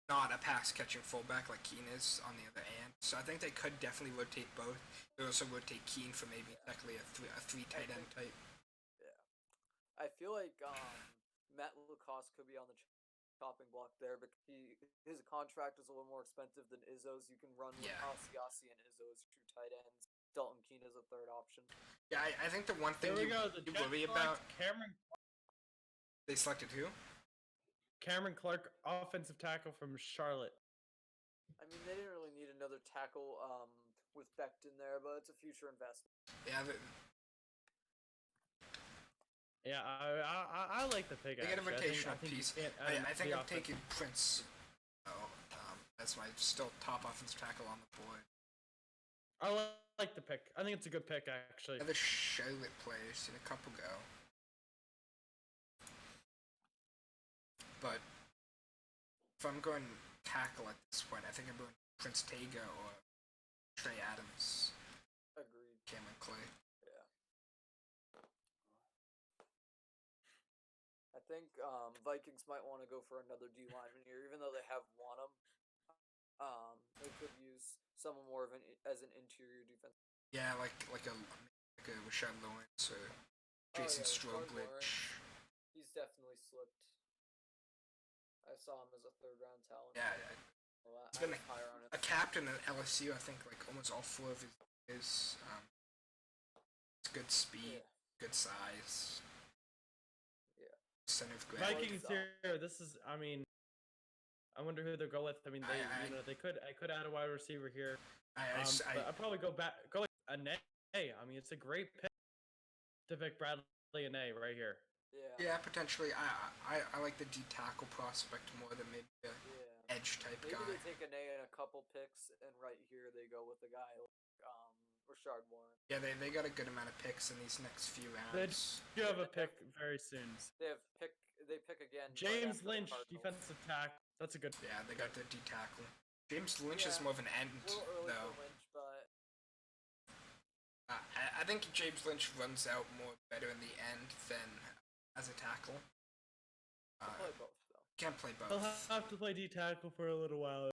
not a pass catching fullback like Keene is on the other end. So I think they could definitely rotate both. They also rotate Keene for maybe exactly a three tight end type. Yeah. I feel like Matt Lacoste could be on the chopping block there, but his contract is a little more expensive than Izzo's. You can run with Yeah. Asiasi and Izzo as 2 tight ends. Dalton Keene is a 3rd option. Yeah, I think the one thing There we you go. The Jets worry select about. Cameron They selected who? Clark, offensive tackle from Charlotte. I mean, they didn't really need another tackle with Becton there, but it's a future investment. Yeah, Yeah, I like the pick. they get a actually. rotational I think piece. you can't I add think the I'm offense. taking Prince. That's my still top offensive tackle on the board. I like the pick. I think it's a good pick, actually. Another Charlotte player, seen a couple go. But if I'm going tackle at this point, I think I'm going Prince Tega or Trey Adams, Agreed. Cameron Clay. Yeah. I think Vikings might want to go for another D lineman here, even though they have Wanham. They could use someone more of as an interior defense. Yeah, like a Rashad Lawrence or Jason Rashard Stroblich. Lawrence. He's definitely slipped. I saw him as a 3rd round talent. Yeah, Well, he's I been was higher on it. a captain at LSU. I think like almost all 4 of his years. It's good speed, good size. Yeah. Center of gravity. Vikings here. This is. I mean, I wonder who they'll go with. I mean, they could. I could add a wide receiver here. But I'd probably go like a Nay. I mean, it's a great pick to pick Bradley and Nay right here. Yeah, potentially. I like the D tackle prospect more than maybe a edge type Maybe guy. they take a Nay and a couple picks, and right here they go with a guy like Rashard Lawrence. Yeah, they got a good amount of picks in these next few They rounds. do have a pick very soon. They pick again. right James after the Lynch, Cardinals. defensive tackle. That's a good. Yeah, they got the D tackle. James Lynch is Yeah, more of an end, A little early though. for Lynch, but I think James Lynch runs out more better in the end than as a tackle. I'll play both though. Can't play They'll both. have to play D tackle for a little while.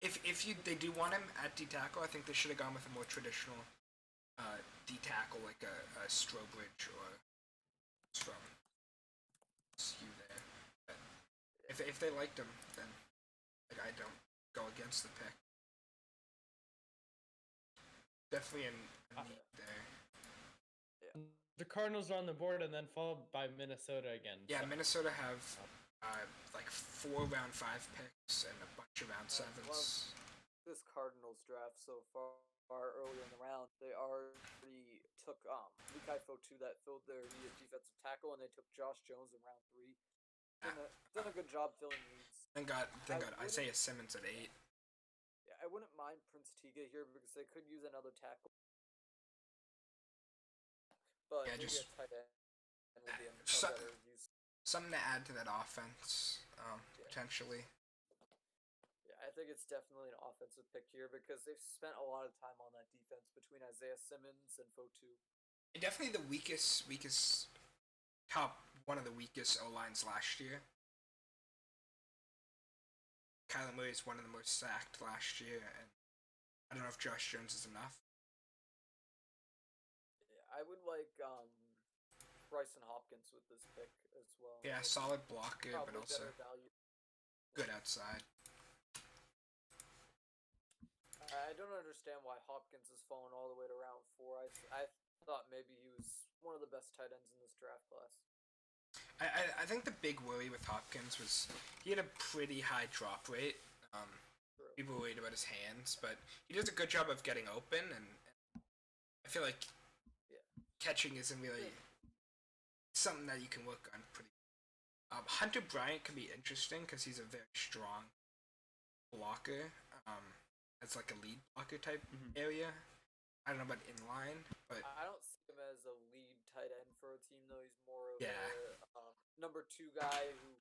If they do want him at D tackle, I think they should have gone with a more traditional D tackle like a Stroblich or from SU there. But if they liked him, then like I don't go against the pick. Definitely a need there. The Cardinals are on the board, and then followed by Minnesota again. Yeah, So- Minnesota have like 4 round 5 picks and a bunch of round 7s. this Cardinals draft so far earlier in the round, they already took Lukai Fotu that filled their need at defensive tackle, and they took Josh Jones in round 3. Done a good job filling needs. Thank God Isaiah Simmons at 8. Yeah, I wouldn't mind Prince Tiga here because they could use another tackle. But Yeah, maybe just a tight end would be a so- better use. Something to add to that offense, potentially. Yeah, I think it's definitely an offensive pick here because they've spent a lot of time on that defense between Isaiah Simmons and Fotu. And definitely the weakest one of the weakest O-lines last year. Kyler Murray is one of the most sacked last year, and I don't know if Josh Jones is enough. Yeah, I would like Bryson Hopkins with this pick as well. Yeah, solid blocker, but Probably also better value. good outside. I don't understand why Hopkins has fallen all the way to round 4. I thought maybe he was one of the best tight ends in this draft class. I think the big worry with Hopkins was he had a pretty high drop rate. True. People were worried about his hands, but he does a good job of getting open, and I feel like catching isn't really something that you can work on pretty. Hunter Bryant can be interesting because he's a very strong blocker. As like a lead blocker type area. I don't know about inline, but I don't see him as a lead tight end for a team though. He's more of Yeah. a number 2 guy who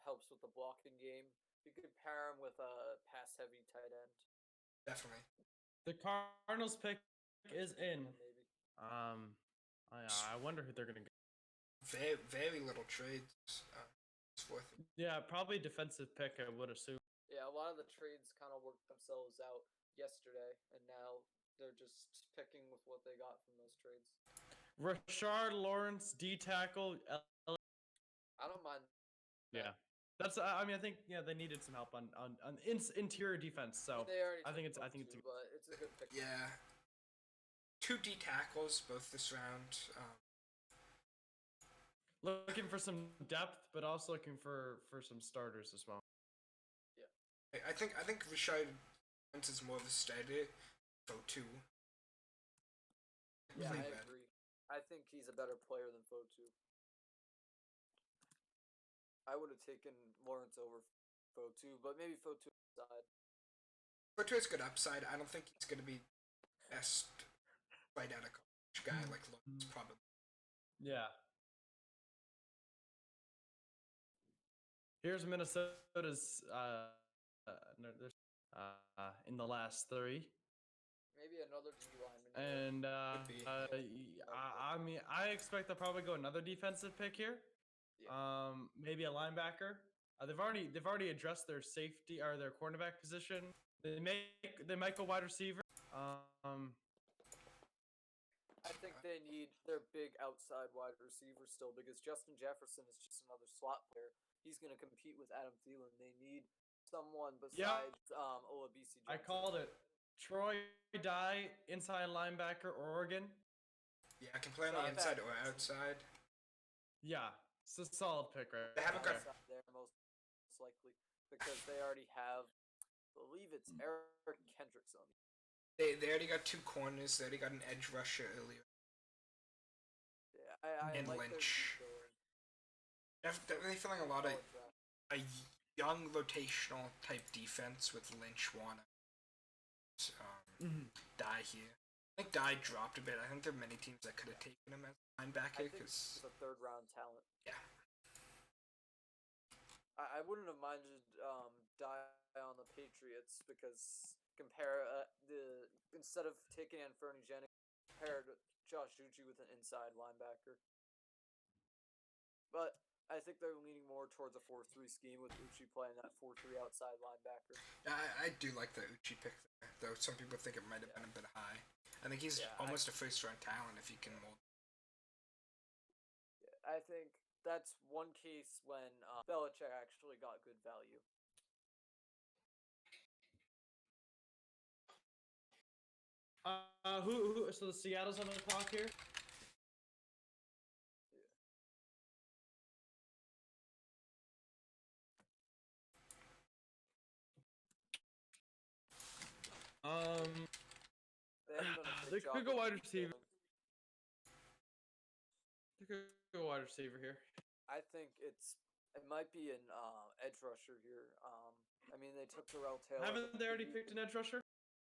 helps with the blocking game. You could pair him with a pass-heavy tight end. definitely. The Cardinals pick is in. Maybe. I wonder who they're gonna go. Very, very little trades. It's worth it. Yeah, probably defensive pick. I would assume. Yeah, a lot of the trades kind of worked themselves out yesterday, and now they're just picking with what they got from those trades. Rashard Lawrence, D tackle. I don't mind. Yeah, that's. I think they needed some help on interior defense. So They already I think took it's Fotu, but it's a good pick. Yeah. 2 D tackles both this round. looking for some depth, but also looking for some starters as well. I think Rashard Lawrence is more of a starter. Fotu. Yeah, I agree. I think he's a better player than Fotu. I would have taken Lawrence over Fotu, but maybe Fotu side. Fotu has good upside. I don't think he's going to be best right out of college guy like Lawrence probably. Yeah. Here's Minnesota's in the last 3. Maybe another D lineman. And Could be. I expect they'll probably go another defensive pick here. Yeah. Maybe a linebacker. They've already addressed their safety or their cornerback position. They might go wide receiver. I think they need their big outside wide receiver still because Justin Jefferson is just another slot player. He's going to compete with Adam Thielen. They need someone besides Olabisi Johnson. I called it. Troy Dye, inside linebacker, Oregon. Yeah, I can play on the inside or outside. Yeah, it's a solid pick right They haven't got outside there most likely because they already have, I believe it's Eric Kendricks on. They already got 2 corners. They already got an edge rusher earlier. Yeah, I And like Lynch. their Definitely feeling a lot of draft. a young rotational type defense with Lynch, Warner, Dye here. I think Dye dropped a bit. I think there are many teams that could have taken him as a linebacker I think because he's a 3rd round talent. yeah. I wouldn't have minded Dye on the Patriots because instead of taking Anthony Jennings, paired Josh Uche with an inside linebacker. But I think they're leaning more towards a 4-3 scheme with Uche playing that 4-3 outside linebacker. I do like the Uche pick there, though some people think it might have been a bit high. I think he's almost a first-round talent if you can mold. I think that's one case when Belichick actually got good value. So the Seattle's on the clock here. They haven't done a They great job. could go of wide receiver. detailing. They could go wide receiver here. I think it might be an edge rusher here. I mean, they took Darrell Taylor. Haven't they already picked an edge rusher?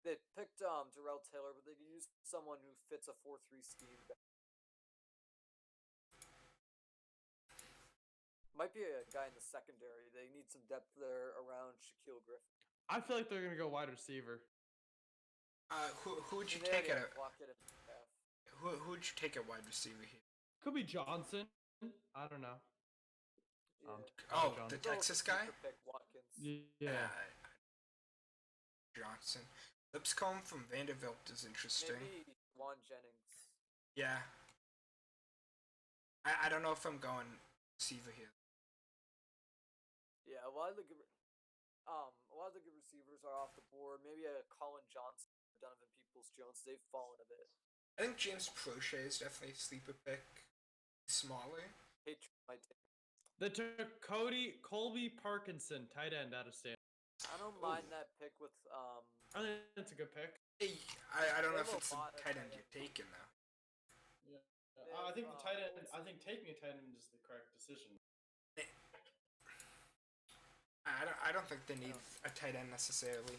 They picked Darrell Taylor, but they could use someone who fits a 4-3 scheme. Might be a guy in the secondary. They need some depth there around Shaquille Griffin. I feel like they're gonna go wide receiver. Who would you And they take already at have Lockett and Metcalf. who would you take at wide receiver here? Could be Johnson. I don't know. Yeah. Oh, Johnson. the Texas guy? Sleeper pick, Watkins. Yeah. Johnson. Lipscomb from Vanderbilt is interesting. Maybe Juan Jennings. Yeah. I don't know if I'm going receiver here. Yeah, a lot of the good receivers are off the board. Maybe a Colin Johnson, Donovan Peoples-Jones. They've fallen a bit. I think James Prochet is definitely a sleeper pick. Smaller. Patriots might take. They took Colby Parkinson, tight end out of Stanford. I don't mind that pick with I think that's a good pick. I don't know They if have it's a the lot of tight end tight you're taking though. I think the tight end. I think taking a tight end is the correct decision. I don't think they need a tight end necessarily.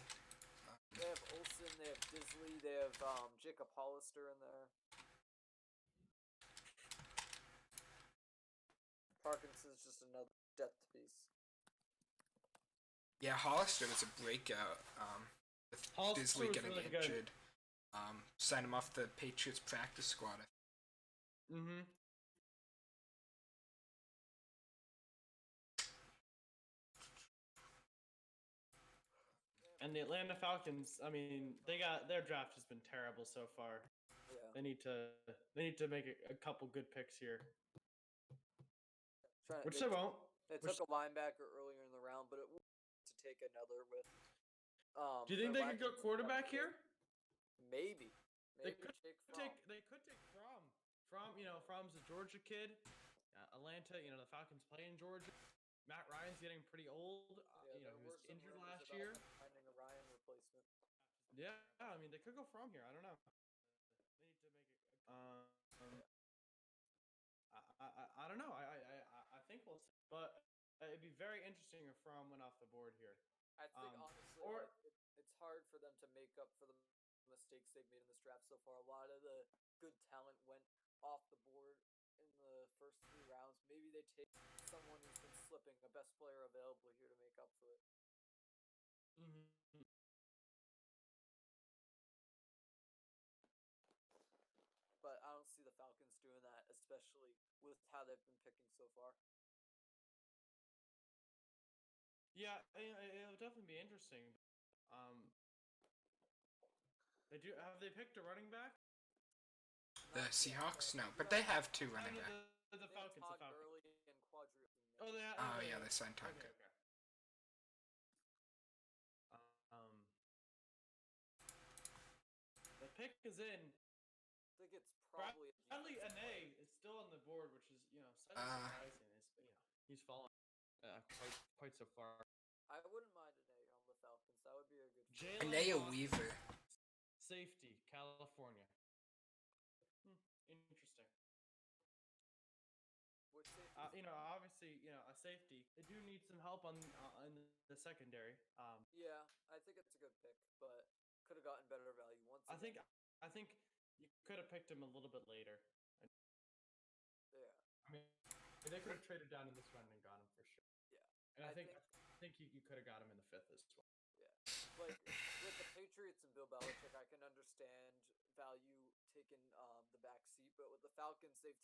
They have Olsen, they have Disley, they have Jacob Hollister in there. Parkinson's just another depth piece. Yeah, Hollister was a breakout. With Hollister Disley was getting really good. injured. Signed him off the Patriots practice squad. Mm-hmm. And the Atlanta Falcons, I mean, their draft has been terrible so far. Yeah. They need to make a couple good picks here, which they won't. They took a linebacker earlier in the round, but it would to take another with. Do you think they could go quarterback here? Maybe. They could take take Fromm. Fromm's a Georgia kid. Atlanta, the Falcons play in Georgia. Matt Ryan's getting pretty old. He was injured last year. Finding a Ryan replacement. Yeah, I mean they could go Fromm here. I don't know. They need to make it. I don't know. I think we'll see. But it'd be very interesting if Fromm went off the board here. I think honestly, it's hard for them to make up for the mistakes they've made in this draft so far. A lot of the good talent went off the board in the first 3 rounds. Maybe they take someone who's been slipping, a best player available here to make up for it. Mm-hmm. But I don't see the Falcons doing that, especially with how they've been picking so far. Yeah, it'll definitely be interesting. Have they picked a running back? The Seahawks? No, but they have 2 running backs. The Falcons. The Falcons. Gurley and Quadri. Oh, Yeah, they signed Todd. Okay. The pick is in. I think it's probably Bradley Ane is still on the board, which is slightly surprising. He's fallen quite so far. I wouldn't mind an A on the Falcons. That would be a good. Anaya Weaver. Safety, California. Interesting. Which safety? Obviously, a safety. They do need some help on the secondary. Yeah, I think it's a good pick, but could have gotten better value once. I think you could have picked him a little bit later. Yeah. I mean, they could have traded down in this round and got him for sure. Yeah. And I think you could have got him in the 5th as well. Yeah. Like with the Patriots and Bill Belichick, I can understand value taking the back seat, but with the Falcons, they've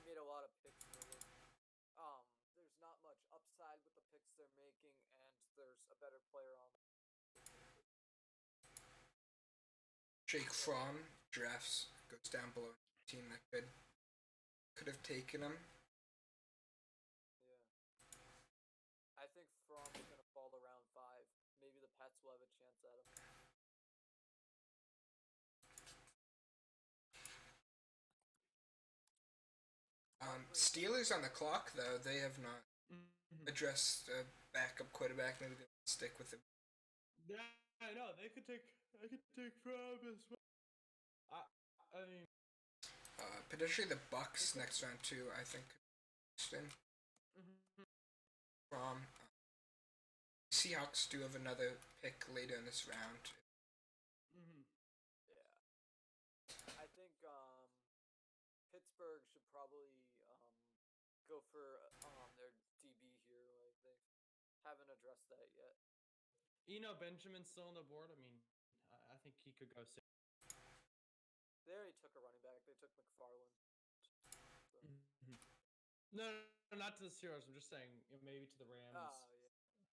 made a lot of picks. There's not much upside with the picks they're making, and there's a better player on. Jake Fromm drafts goes down below a team that could have taken him. Yeah. I think Fromm's going to fall to round 5. Maybe the Pats will have a chance at him. Steelers on the clock, though. They have not addressed a backup quarterback. Maybe they'll stick with him. Yeah, I know they could take Fromm as well. I mean, Potentially the Bucks next round too. I think. Interesting. mhm, From Seahawks do have another pick later in this round. mhm. Yeah, I think Pittsburgh should probably go for their DB here. Like they haven't addressed that yet. Benjamin's still on the board. I mean, I think he could go. They already took a running back. They took McFarland. So. Mhm. No, not to the Steelers. I'm just saying, maybe to the Rams, Oh yeah.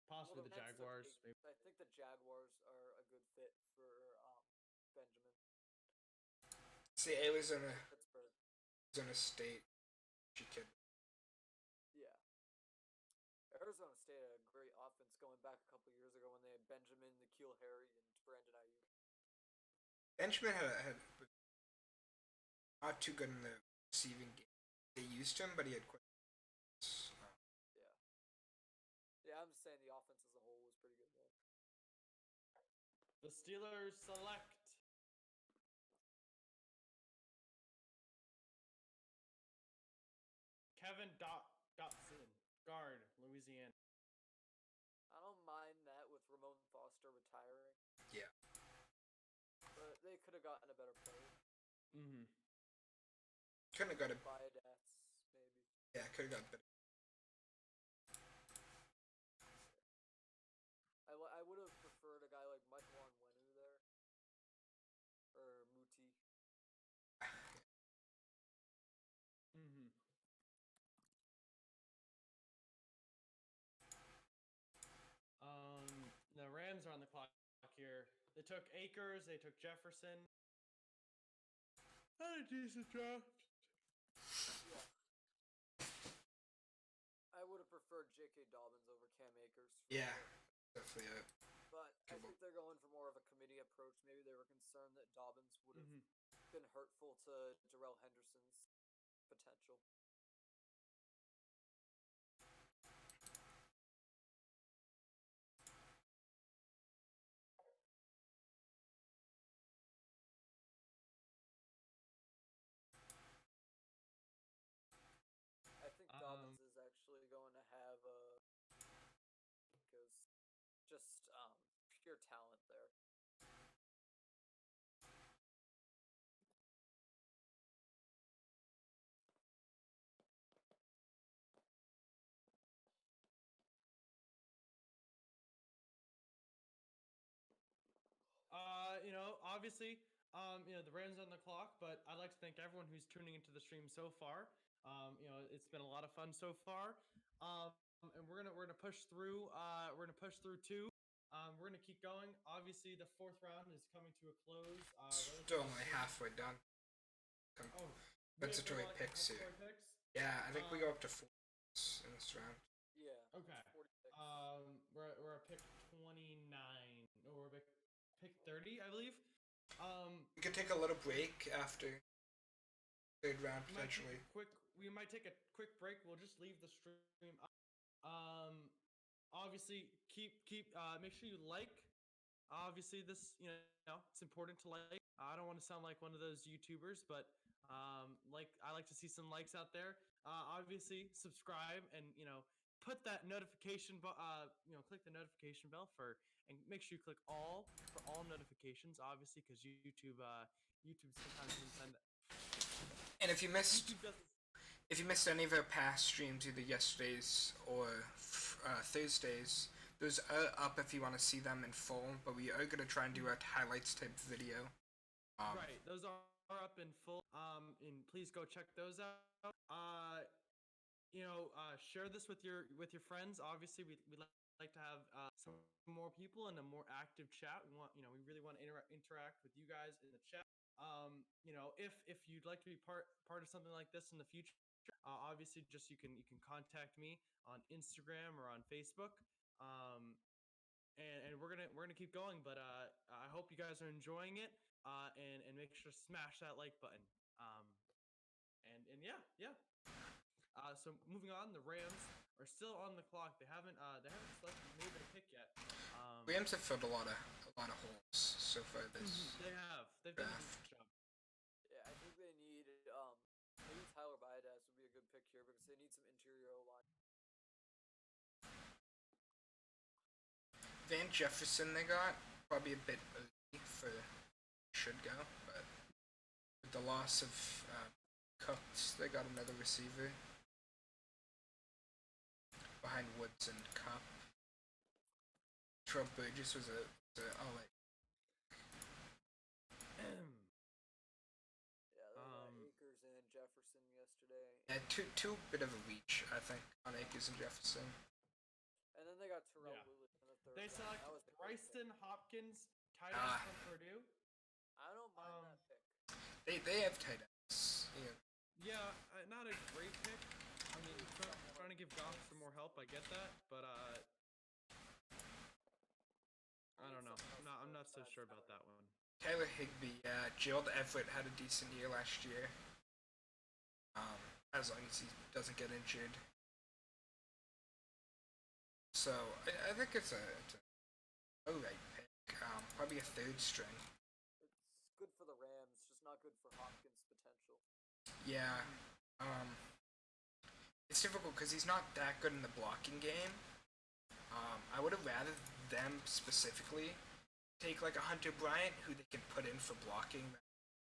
possibly Well, the the Rams took Jaguars. Maybe. I think the Jaguars are a good fit for Benjamin. See, Pittsburgh. Arizona State. She could. Yeah. Arizona State had a great offense going back a couple years ago when they had Benjamin, N'Keal Harry, and Brandon Ayuk. Benjamin had not too good in the receiving game. They used him, but he had quite. Yeah. Yeah, I'm just saying the offense as a whole was pretty good there. The Steelers select Kevin Dotson, guard, Louisiana. I don't mind that with Ramon Foster retiring. Yeah. But they could have gotten a better player. Mm-hmm. Couldn't have got a. Biodats, maybe. Yeah, could have got better. I would have preferred a guy like Michael Onwenu there. Or Muti. Mm-hmm. The Rams are on the clock here. They took Akers. They took Jefferson. Not a decent draft. Yeah. I would have preferred J.K. Dobbins over Cam Akers. Yeah, definitely. But I think they're going for more of a committee approach. Maybe they were concerned that Dobbins would have been hurtful to Darrell Henderson's potential. I think Dobbins is actually going to have because just pure talent there. Obviously, the Rams are on the clock, but I'd like to thank everyone who's tuning into the stream so far. It's been a lot of fun so far. And we're gonna push through. We're gonna push through two. We're gonna keep going. Obviously, the fourth round is coming to a close. Still only halfway done. Compensatory picks here. Yeah, I think we go up to 4 in this round. Yeah. Okay. 40 picks. We're at pick 29, or we're pick 30, I believe. We could take a little break after third round potentially. We might take a quick break. We'll just leave the stream up. Obviously, make sure you like. Obviously, this it's important to like. I don't want to sound like one of those YouTubers, but I like to see some likes out there. Obviously, subscribe and put that notification click the notification bell and make sure you click all for all notifications, obviously, because YouTube sometimes doesn't send. And if you missed any of our past streams, either yesterday's or Thursdays, those are up if you want to see them in full. But we are gonna try and do a highlights type video. Right, those are up in full. And please go check those out. Share this with your friends. Obviously, we like to have some more people in a more active chat. We really want to interact with you guys in the chat. If you'd like to be part of something like this in the future, obviously just you can contact me on Instagram or on Facebook. And we're gonna keep going, but I hope you guys are enjoying it. And make sure to smash that like button. And yeah. So moving on, the Rams are still on the clock. They haven't made their pick yet. Rams have filled a lot of holes so far this They have. They've done a draft. good job. Yeah, I think they need maybe Tyler Biadasz would be a good pick here because they need some interior line. Van Jefferson they got probably a bit early for should go, but with the loss of Cooks, they got another receiver behind Woods and Cup. Trump Burgess was a oh wait. Yeah, they got Akers and Jefferson yesterday. Yeah, two bit of a reach, I think, on Akers and Jefferson. And then they got Terrell Yeah. Lewis in the third They round. select That was the great pick. Bryson Hopkins, tight end from Purdue. I don't mind that pick. They have tight ends. Yeah, not a great pick. I mean, trying to give Goff some more help. I get that, but I don't know. I'm not so sure about that one. Taylor Higbee, Gerald Everett had a decent year last year. As long as he doesn't get injured. So I think it's a alright pick. Probably a third string. It's good for the Rams, just not good for Hopkins' potential. Yeah. It's difficult because he's not that good in the blocking game. I would have rather them specifically take like a Hunter Bryant who they can put in for blocking.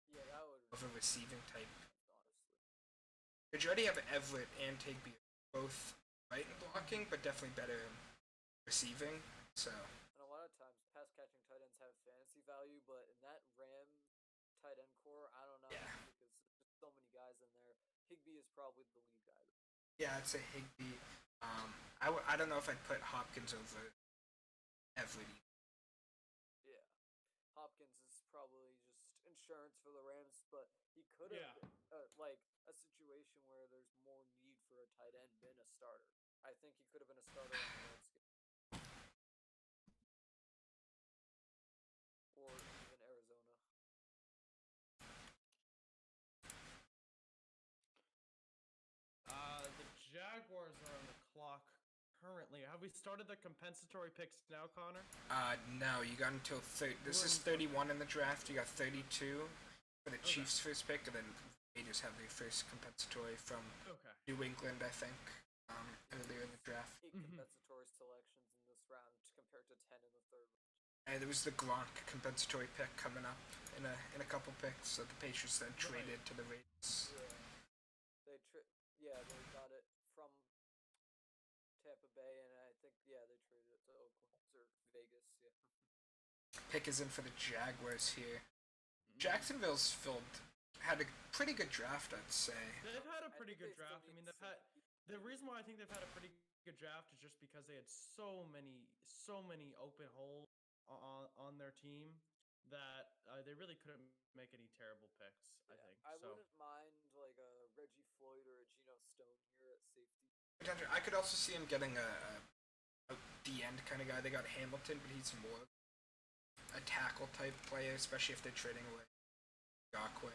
Yeah, that would. Of a receiving type. Honestly. But you already have Everett and Higbee both right in blocking, but definitely better in receiving. So. And a lot of times, pass catching tight ends have fantasy value, but in that Ram tight end core, I don't know because there's just so many guys in there. Higbee is probably the lead guy. Yeah, I'd say Higbee. I don't know if I'd put Hopkins over Everett. Yeah, Hopkins is probably just insurance for the Rams, but he could have like a situation where there's more need for a tight end been a starter. I think he could have been a starter on the Redskins. Or even Arizona. The Jaguars are on the clock currently. Have we started the compensatory picks now, Connor? No, you got until this is 31 in the draft. You got 32 for the Chiefs' first pick, and then Raiders have their first compensatory from New England, I think, earlier in the draft. 8 compensatory selections in this round compared to 10 in the third round. And there was the Gronk compensatory pick coming up in a couple picks that the Patriots then traded to the Raiders. Yeah, they got it from Tampa Bay, and I think they traded it to Oakland or Vegas. Yeah. Pick is in for the Jaguars here. Jacksonville's had a pretty good draft, I'd say. They've had a pretty good draft. I mean, the reason why I think they've had a pretty good draft is just because they had so many open holes on their team that they really couldn't make any terrible picks. I think. I wouldn't mind like a Reggie Floyd or a Geno Stone here at safety. I could also see him getting a D end kind of guy. They got Hamilton, but he's more a tackle type player, especially if they're trading away Gakwe.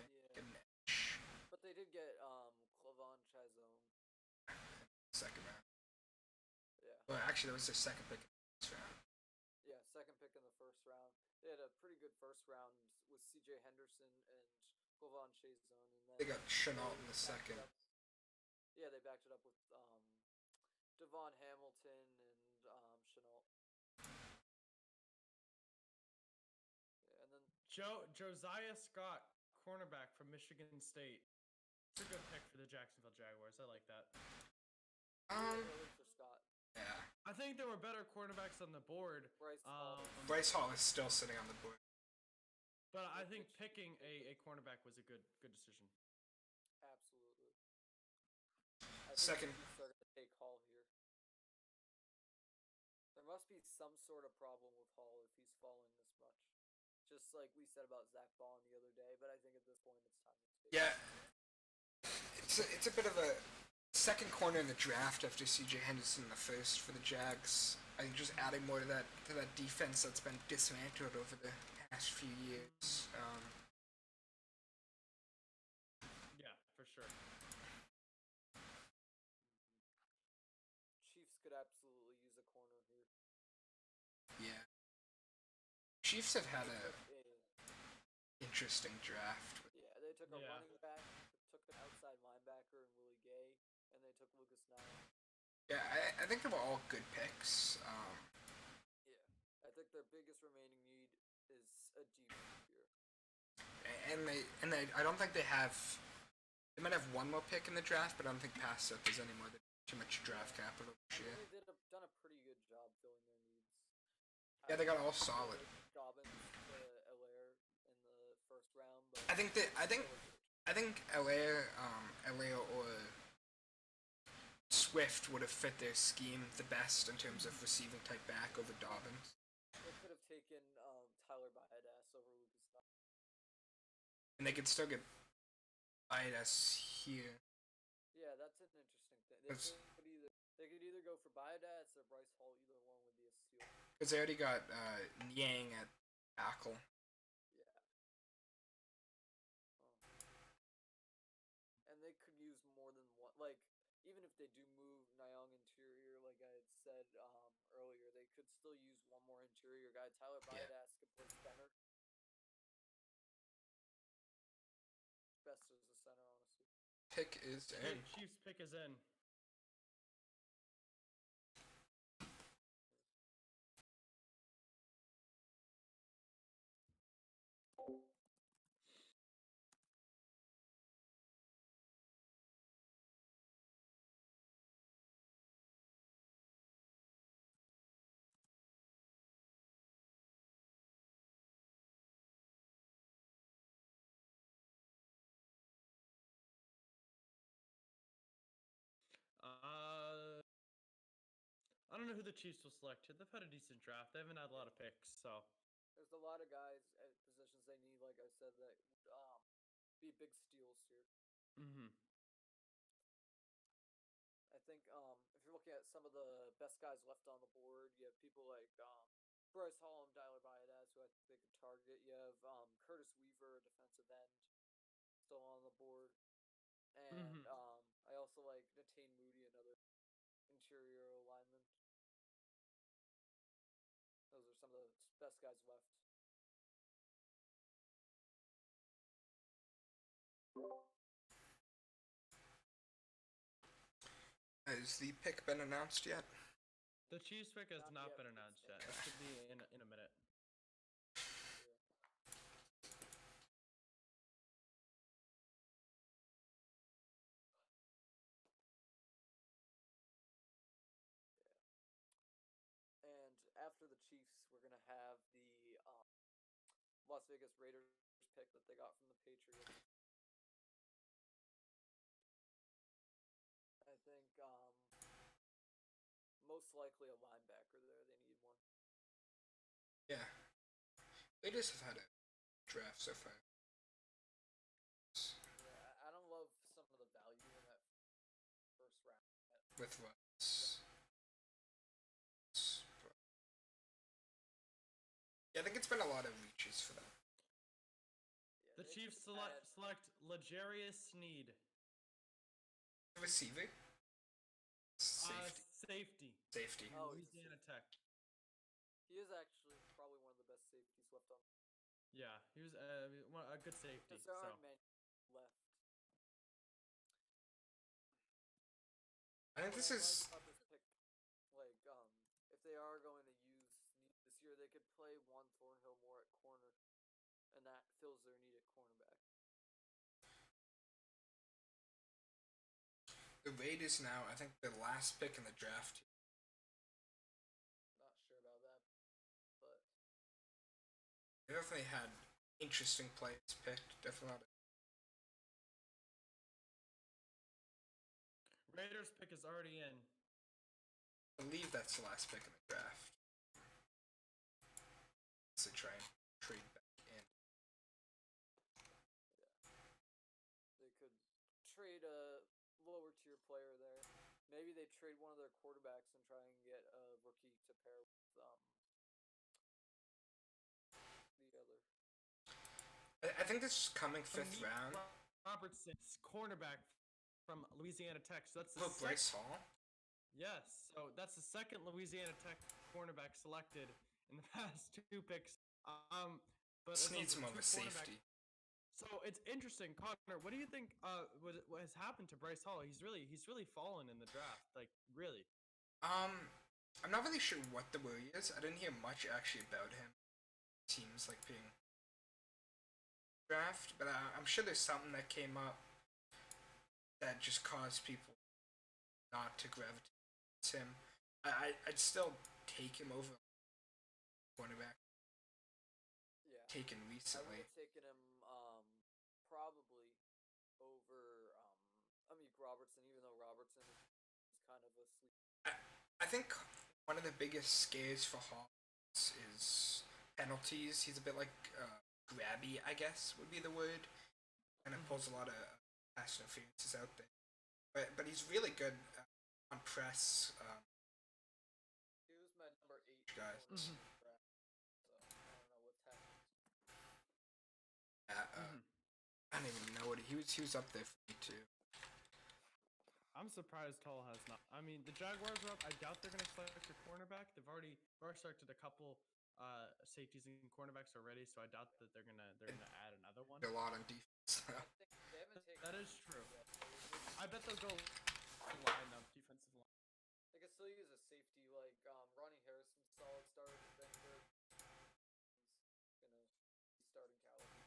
But they did get Clavon Chazone. Second round. Yeah. Well, actually, that was their second pick in the first round. Yeah, second pick in the first round. They had a pretty good first round with C.J. Henderson and Clavon Chazone, and then they got Chenault in the second. Yeah, they backed it up with Devon Hamilton and Chenault. Yeah, and then Josiah Scott, cornerback from Michigan State. It's a good pick for the Jacksonville Jaguars. I like that. For Scott. Yeah. I think there were better cornerbacks on the board. Bryce Hall is still sitting on the board. But I think picking a cornerback was a good decision. Absolutely. Second. They're going to take Hall here. There must be some sort of problem with Hall if he's falling this much. Just like we said about Zach Bond the other day, but I think at this point it's time to take him. It's a bit of a second corner in the draft after C.J. Henderson in the first for the Jags. I think just adding more to that defense that's been dismantled over the past few years. Yeah, for sure. absolutely use a corner here. Yeah. Chiefs have had They a took a interesting draft. Yeah, they took a Yeah. running back, took an outside linebacker in Willie Gay, and they took Lucas Nile. Yeah, I think they were all good picks. Yeah, I think their biggest remaining need is a defense here. And they I don't think they have. They might have one more pick in the draft, but I don't think past that there's any more. Too much draft capital this I year. think they've done a pretty good job filling their needs. Yeah, they got all solid. Dobbins to Allaire in the first round, but I think LA or Swift would have fit their scheme the best in terms of receiving type back over Dobbins. they could have taken Tyler Biadasz over Lucas Nile. And they could still get IS here. Yeah, that's an interesting thing. They could either go for Biadasz or Bryce Hall. Either one would be a steal. Because they already got Yang at tackle. Yeah. And they could use more than one. Like, even if they do move Nyong interior, like I had said earlier, they could still use one more interior guy. Tyler Biadasz could play center. Best as a center, honestly. Pick is in. Chiefs pick is in. I don't know who the Chiefs will select. They've had a decent draft. They haven't had a lot of picks, so. There's a lot of guys at positions they need, like I said, that would be big steals here. Mm-hmm. I think if you're looking at some of the best guys left on the board, you have people like Bryce Hall and Tyler Biadasz, who I think they could target. You have Curtis Weaver, a defensive end, still on the board. And I also like Natane Moody, another interior lineman. Those are some of the best guys left. Has the pick been announced yet? The Chiefs pick has Not not yet. been announced yet. It should be in a minute. And after the Chiefs, we're gonna have the Las Vegas Raiders pick that they got from the Patriots. I think most likely a linebacker there. They need one. Yeah. They just have had a draft so far. Yeah, I don't love some of the value in that first round. With what? Yeah, I think it's been a lot of reaches for them. Yeah, The Chiefs select L'Jarius Sneed. Receiver? Safety. Safety. Oh, Louisiana Tech. He is actually probably one of the best safeties left on. Yeah, he was a good safety. Because there aren't many left. I think this is. About this pick, like, if they are going to use Snead this year, they could play one Thornhill more at corner, and that fills their need at cornerback. The Raiders now, I think the last pick in the draft. Not sure about that, but They definitely had interesting players picked. Definitely. Raiders pick is already in. I believe that's the last pick in the draft. So try and trade back in. yeah, they could trade a lower tier player there. Maybe they trade one of their quarterbacks and try and get a rookie to pair with the other. I think this is coming fifth round. Robertson's cornerback from Louisiana Tech. So that's Bryce Hall. Yes, so that's the second Louisiana Tech cornerback selected in the past 2 picks. But Just it's needs also more of two a cornerbacks. safety. So it's interesting, Connor. What do you think? What has happened to Bryce Hall? He's really fallen in the draft. Like really. I'm not really sure what the worry is. I didn't hear much actually about him. Teams like being draft, but I'm sure there's something that came up that just caused people not to gravitate towards him. I'd still take him over cornerback Yeah, taken I would recently. have taken him probably over Amik Robertson, even though Robertson is kind of a sleep. I think one of the biggest scares for Hall is penalties. He's a bit like grabby, I guess would be the word, and it pulls a lot of pass interferences out there. But he's really good on press. He was my number 8 Guys. corner in the draft, so I don't know what's happened. I don't even know what he was up there for me too. I'm surprised Hall has not. I mean, the Jaguars are up. I doubt they're going to select a cornerback. They've already selected a couple safeties and cornerbacks already, so I doubt that they're gonna add another one. A lot on defense. I think they haven't taken. That is true. Yet. I bet they'll go line up defensive line. They can still use a safety like Ronnie Harrison, solid starter for Denver. He's gonna be starting caliber.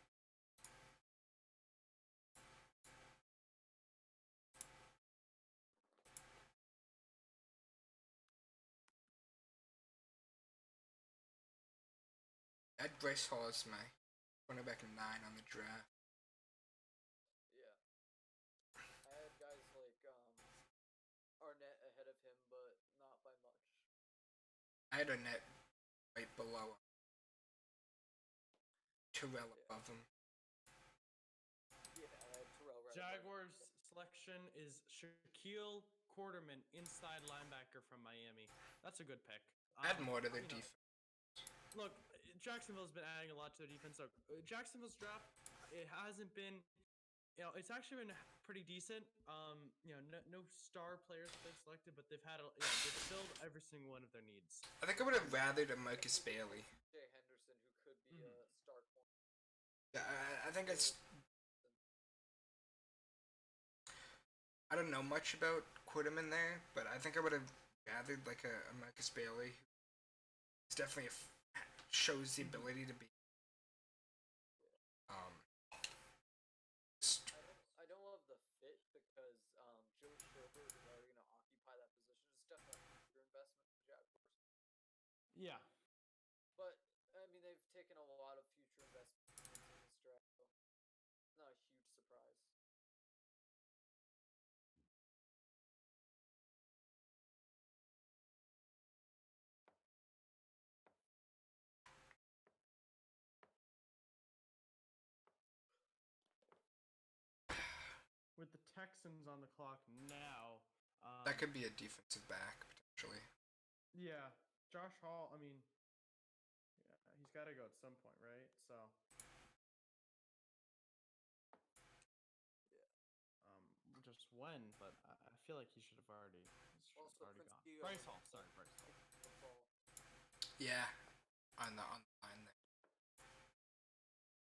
I had Bryce Hall as my cornerback 9 on the draft. Yeah, I had guys like Arnett ahead of him, but not by much. I had Arnett right below him. Terrell above him. Yeah, I had Terrell right. Jaguars selection is Shaquille Quarterman, inside linebacker from Miami. That's a good pick. Add more to their defense. Look, Jacksonville's been adding a lot to their defense. So Jacksonville's draft, it hasn't been, it's actually been pretty decent. No star players they've selected, but they've they've filled every single one of their needs. I think I would have rathered a Marcus Bailey. Jay Henderson, who could be a star corner. Yeah, I think it's. I don't know much about Quarterman there, but I think I would have gathered like a Marcus Bailey. He's definitely shows the ability to be. I don't love the fit because Joe Schobert is already going to occupy that position. It's definitely a future investment for Jaguars. Yeah. But I mean, they've taken a lot of future investments in this draft, so it's not a huge surprise. With the Texans on the clock now, that could be a defensive back potentially. Yeah, Josh Hall. I mean, yeah, he's got to go at some point, right? So. Yeah. Just when, but I feel like he should have already. Also, already Prince gone. Bryce Hall. Sorry, Bryce Hall. Yeah, on the line there.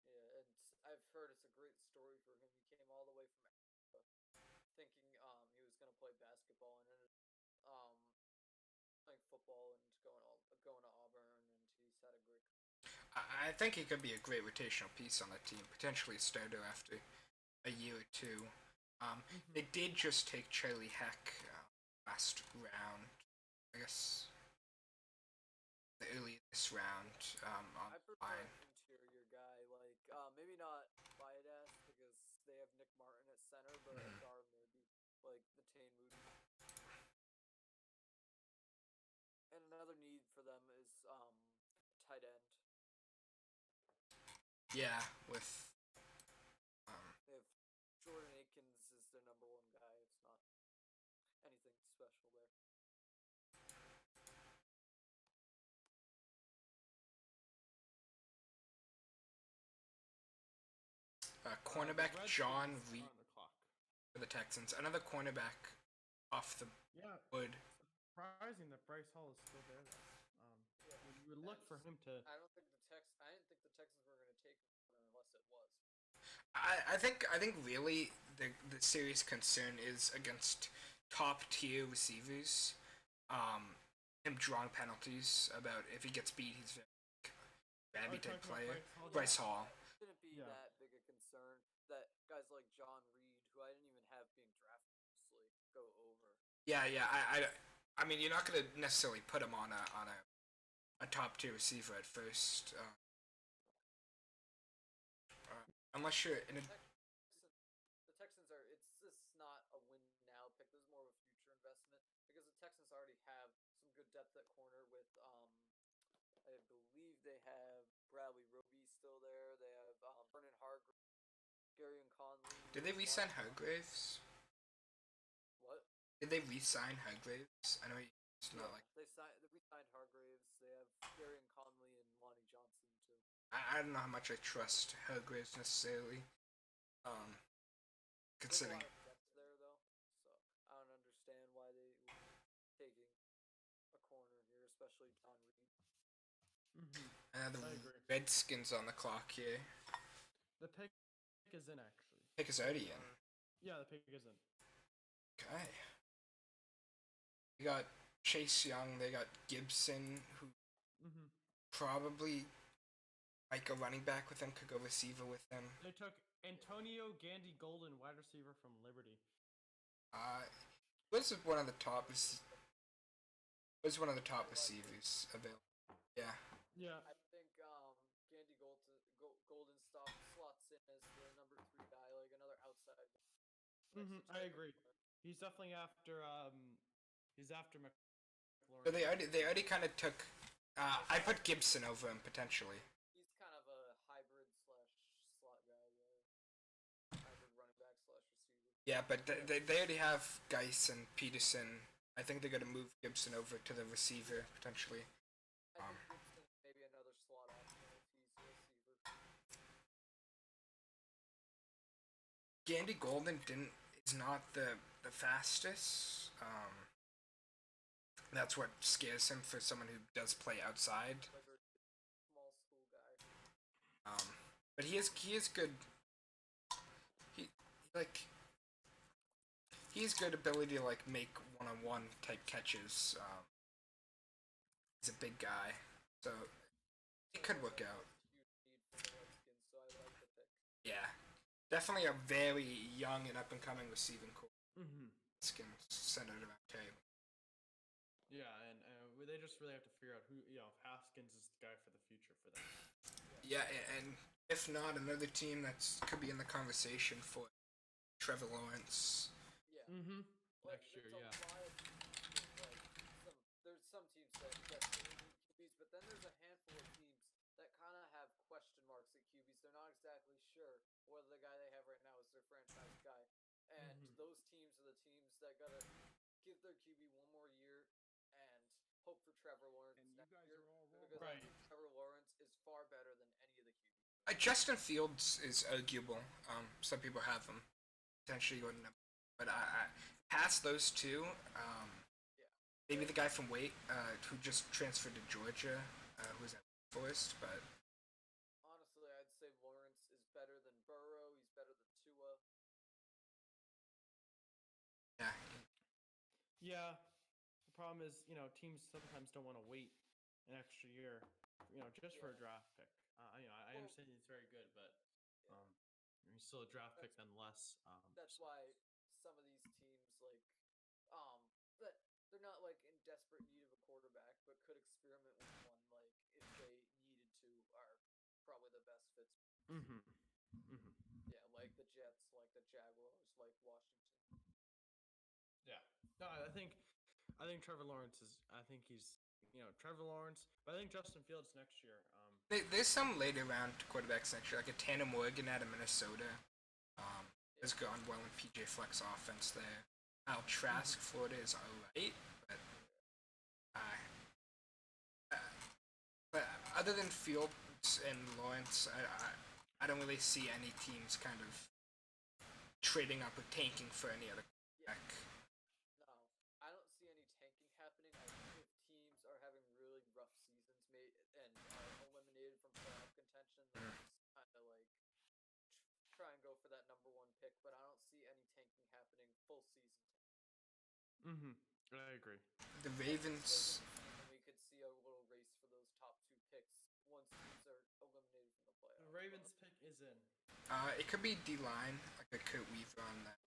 Yeah, and I've heard it's a great story for him. He came all the way from Africa, thinking he was gonna play basketball, and ended playing football and going to Auburn, and he's had a great. I think he could be a great rotational piece on the team, potentially a starter after a year or two. They did just take Charlie Heck last round, I guess. The earliest round on I prefer line. an interior guy, like maybe not Biadass because they have Nick Martin at center, but a guard maybe like Natane Moody. And another need for them is tight end. Yeah, with They have Jordan Akins is their number 1 guy. It's not anything special there. cornerback John Reed on the clock. for the Texans. Another cornerback off the wood. surprising that Bryce Hall is still there, though. Yeah. You would look for him to. I don't think I didn't think the Texans were going to take him unless it was. I think really the serious concern is against top tier receivers. Him drawing penalties about if he gets beat, he's a babby type player. Bryce Hall. Shouldn't be Yeah. that big a concern that guys like John Reed, who I didn't even have being drafted, honestly, go over. Yeah. I mean, you're not gonna necessarily put him on a top tier receiver at first, unless you're in a. The Texans are. It's just not a win now pick. This is more of a future investment because the Texans already have some good depth at corner with I believe they have Bradley Roby still there. They have Vernon Hargrave, Gary and Conley. Did they re-sign Hargraves? What? Did they re-sign Hargraves? I know it's not like. They re-signed Hargraves. They have Gary and Conley and Lonnie Johnson too. I don't know how much I trust Hargraves necessarily. There's a Considering. lot of depth there though, so I don't understand why they were taking a corner here, especially John Reed. The I agree. Redskins on the clock here. The pick is in, actually. Pick is already in. Yeah, the pick is in. Okay. They got Chase Young. They got Gibson, who probably might go running back with them. Could go receiver with them. They took Antonio Gandy Golden, wide receiver from Liberty. Was one of the top. Was one of the top receivers available. Yeah. Yeah. I think Gandy Golden slots in as the number 3 guy, like another outside. I agree. He's definitely after McLaurin. So they already kind of took. I put Gibson over him potentially. He's kind of a hybrid slash slot guy, hybrid running back slash receiver. Yeah, but they already have Geis and Peterson. I think they're gonna move Gibson over to the receiver potentially. I think Gibson maybe another slot option if he's a receiver. Gandy Golden is not the fastest. That's what scares him for someone who does play outside. Small school guy. But he is good. He has good ability to like make one-on-one type catches. He's a big guy, so it could work out. Huge need for the Redskins, so I like the pick. Yeah, definitely a very young and up and coming receiving core. Redskins centered around Terry. Yeah, and they just really have to figure out who, if Haskins is the guy for the future for them. Yeah, and if not, another team that could be in the conversation for Trevor Lawrence. Yeah. Next year, yeah. There's some teams that desperately need QBs, but then there's a handful of teams that kind of have question marks at QBs. They're not exactly sure whether the guy they have right now is their franchise guy. And those teams are the teams that gotta give their QB one more year and hope for Trevor Lawrence next year. Because I think Trevor Lawrence is far better than any of the QBs. Justin Fields is arguable. Some people have him potentially going up, but I past those two. Maybe the guy from Wait, who just transferred to Georgia, who's at Forest, but honestly, I'd say Lawrence is better than Burrow. He's better than Tua. yeah. Yeah. The problem is, teams sometimes don't want to wait an extra year, just for a draft pick. I understand it's very good, but he's still a draft pick nonetheless. That's why some of these teams that they're not like in desperate need of a quarterback, but could experiment with one like if they needed to are probably the best fits. Yeah, like the Jets, like the Jaguars, like Washington. Yeah. No, I think Trevor Lawrence is. I think he's. Trevor Lawrence, but I think Justin Fields next year. There's some later round quarterbacks next year, like a Tanner Morgan out of Minnesota. Has gone well in PJ Fleck's offense there. Al Trask, Florida is alright, but other than Fields and Lawrence, I don't really see any teams kind of trading up or tanking for any other quarterback. No, I don't see any tanking happening pick, but I don't see any tanking happening full season. I agree. The Later Ravens. in the season, we could see a little race for those top 2 picks once teams are eliminated from the playoffs. The Ravens pick is in. It could be D line, like a Kurt Weaver on that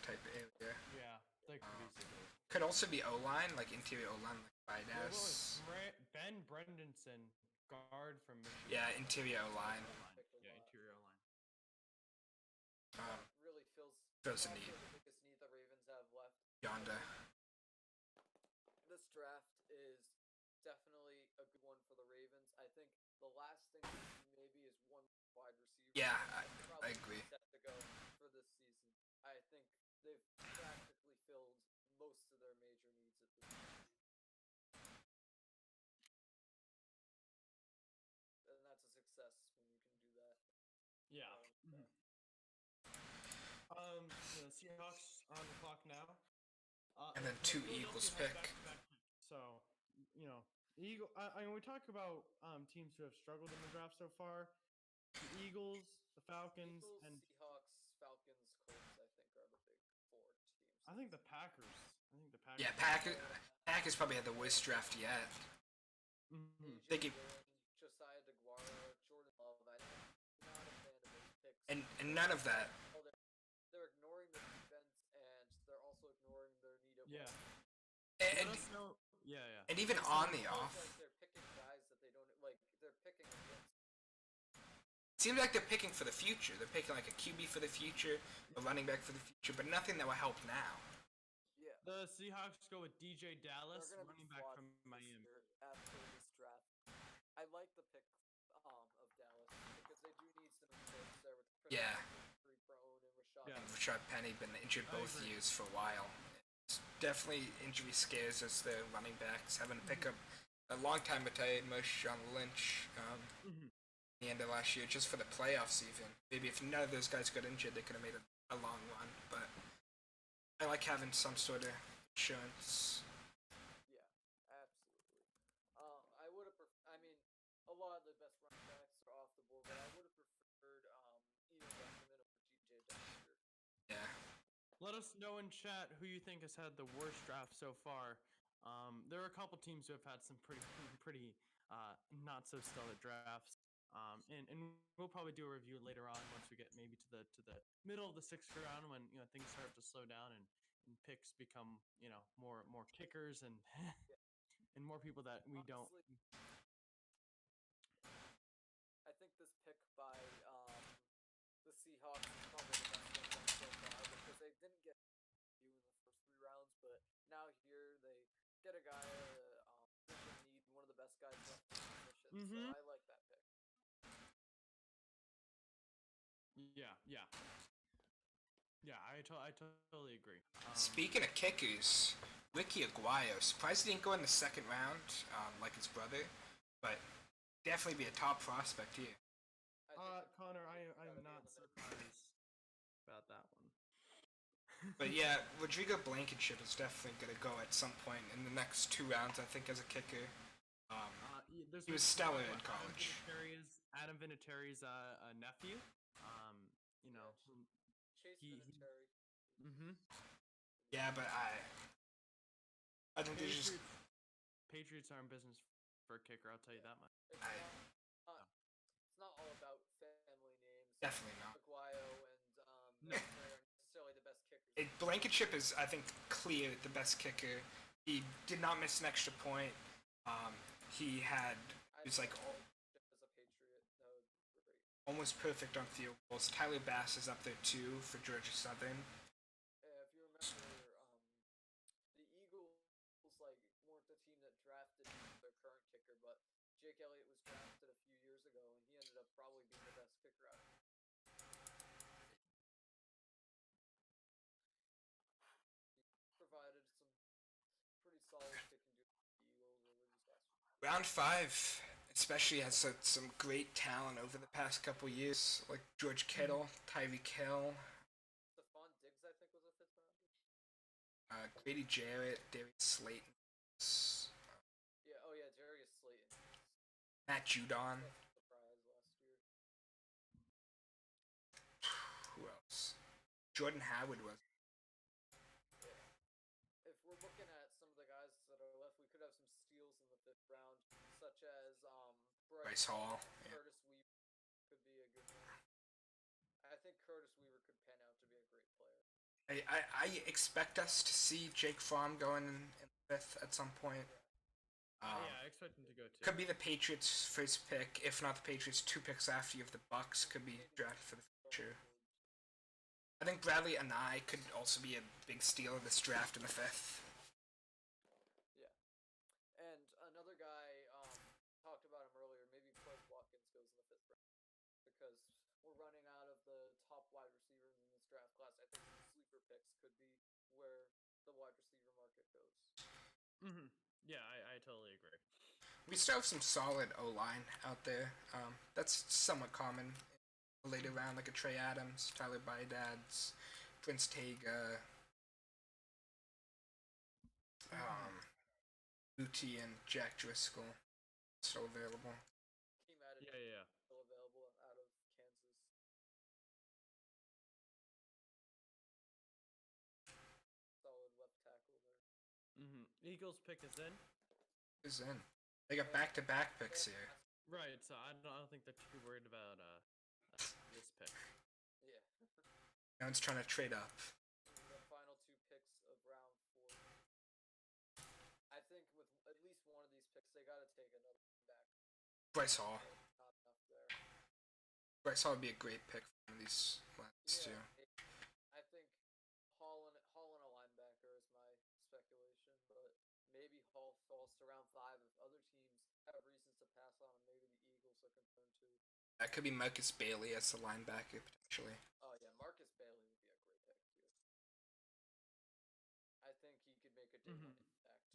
type of area. Yeah, that could easily. Could also be O line, like interior O line, like Bidas. Ben Brendanson, guard from Michigan. Yeah, interior O line. Yeah, interior line. That really fills Fills a probably need. the biggest need the Ravens have left. Yonda. This draft is definitely a good one for the Ravens. I think the last thing we see maybe is one wide receiver. Yeah, Probably I agree. set to go for this season. I think they've practically filled most of their major needs at this point. And that's a success when you can do that. Yeah. The Seahawks on the clock now. And then 2 Philadelphia Eagles has pick. back-to-back picks. So, I mean, we talk about teams who have struggled in the draft so far. The Eagles, the Falcons, Eagles, and Seahawks, Falcons, Colts, I think, are the big 4 teams. I think the Packers. Yeah, Packers probably had the worst draft yet. AJ They gave, Dillon, Josiah DeGuara, Jordan Love. I'm not a fan of those picks. and none of that. Oh, they're ignoring the defense, and they're also ignoring their need of yeah. And, Let us know. Yeah. and even on the off, Like they're picking guys that they don't like. They're picking against. it seems like they're picking for the future. They're picking like a QB for the future, a running back for the future, but nothing that will help now. Yeah. The Seahawks go with DJ Dallas, They're gonna be running back flawed from this Miami. year after this draft. I like the pick of Dallas because they do need some insurance there with Chris Yeah. injury prone and Rashad. Yeah. Rashad Penny been injured I both agree. years for a while. It's definitely injury scares as the running backs. Having to pick up a long time retired Marshawn Lynch the end of last year just for the playoffs even. Maybe if none of those guys got injured, they could have made a long run. But I like having some sort of insurance. Yeah, absolutely. I would have. I mean, a lot of the best running backs are off the board, but I would have preferred Ian Beckerman over G.J. Dexter. Yeah. Let us know in chat who you think has had the worst draft so far. There are a couple teams who have had some pretty not so stellar drafts. And we'll probably do a review later on once we get maybe to the middle of the 6th round when things start to slow down and picks become more kickers and and more people that we don't. Honestly, I think this pick by the Seahawks is probably the best one done so far because they didn't get you in the first 3 rounds, but now here they get a guy position need, one of the best guys left in the position. So I like that pick. Yeah, I totally agree. Speaking of kickers, Ricky Aguayo. Surprised he didn't go in the 2nd round, like his brother, but definitely be a top prospect here. Connor, I'm not surprised about that one. But yeah, Rodrigo Blankenship is definitely going to go at some point in the next 2 rounds, I think, as a kicker. He was stellar in college. Adam Vinatieri's nephew. Chase Vinatieri. Yeah, but I think there's just Patriots are in business for a kicker. I'll tell you that much. It's not all about family names. Definitely not. Aguayo and Vinatieri aren't necessarily the best kickers. Blankenship is, I think, clear the best kicker. He did not miss an extra point. He was like as a Patriot, that would be great. almost perfect on field goals. Tyler Bass is up there too for Georgia Southern. If you remember, the Eagles weren't the team that drafted their current kicker, but Jake Elliott was drafted a few years ago, and he ended up probably being the best kicker out of it. He provided some pretty solid kicking duty for the Eagles over these last few years. Round 5, especially, has some great talent over the past couple years, like George Kittle, Tyreek Hill, Stephon Diggs, I think, was a 5th rounder. Grady Jarrett, Darius Slayton, Yeah, Darius Slayton. Matt Judon. That's a surprise last year. Who else? Jordan Howard was. Yeah. If we're looking at some of the guys that are left, we could have some steals in the 5th round, such as Bryce Hall. Yeah. Curtis Weaver could be a good one. I think Curtis Weaver could pan out to be a great player. I expect us to see Jake Fromm going in the 5th at some point. Yeah. Yeah, I expect him to go too. Could be the Patriots' first pick, if not the Patriots' 2 picks after you have the Bucks. Could be drafted for the future. I think Bradley Anai could also be a big steal of this draft in the 5th. Yeah. And another guy, talked about him earlier, maybe Quez Watkins goes in the 5th round. Because we're running out of the top wide receivers in this draft class. I think some sleeper picks could be where the wide receiver market goes. Yeah, I totally agree. We still have some solid O-line out there. That's somewhat common in the later round, like a Trey Adams, Tyler Baidads, Prince Tega, Booty, and Jack Driscoll still available. Yeah. Still available out of Kansas. Solid left tackle there. Eagles pick is in. Is in. They got back-to-back picks here. Right, so I don't think they're too worried about this pick. Yeah. No one's trying to trade up. The final 2 picks of round 4. I think with at least one of these picks, they got to take another back. Bryce Hall. Not enough there. Bryce Hall would be a great pick for one of these last two. I think Hall and a linebacker is my speculation, but maybe Hall falls to round 5 if other teams have reasons to pass on him. Maybe the Eagles are concerned too. That could be Marcus Bailey as the linebacker, potentially. Oh yeah, Marcus Bailey would be a great pick too. I think he could make a day one impact.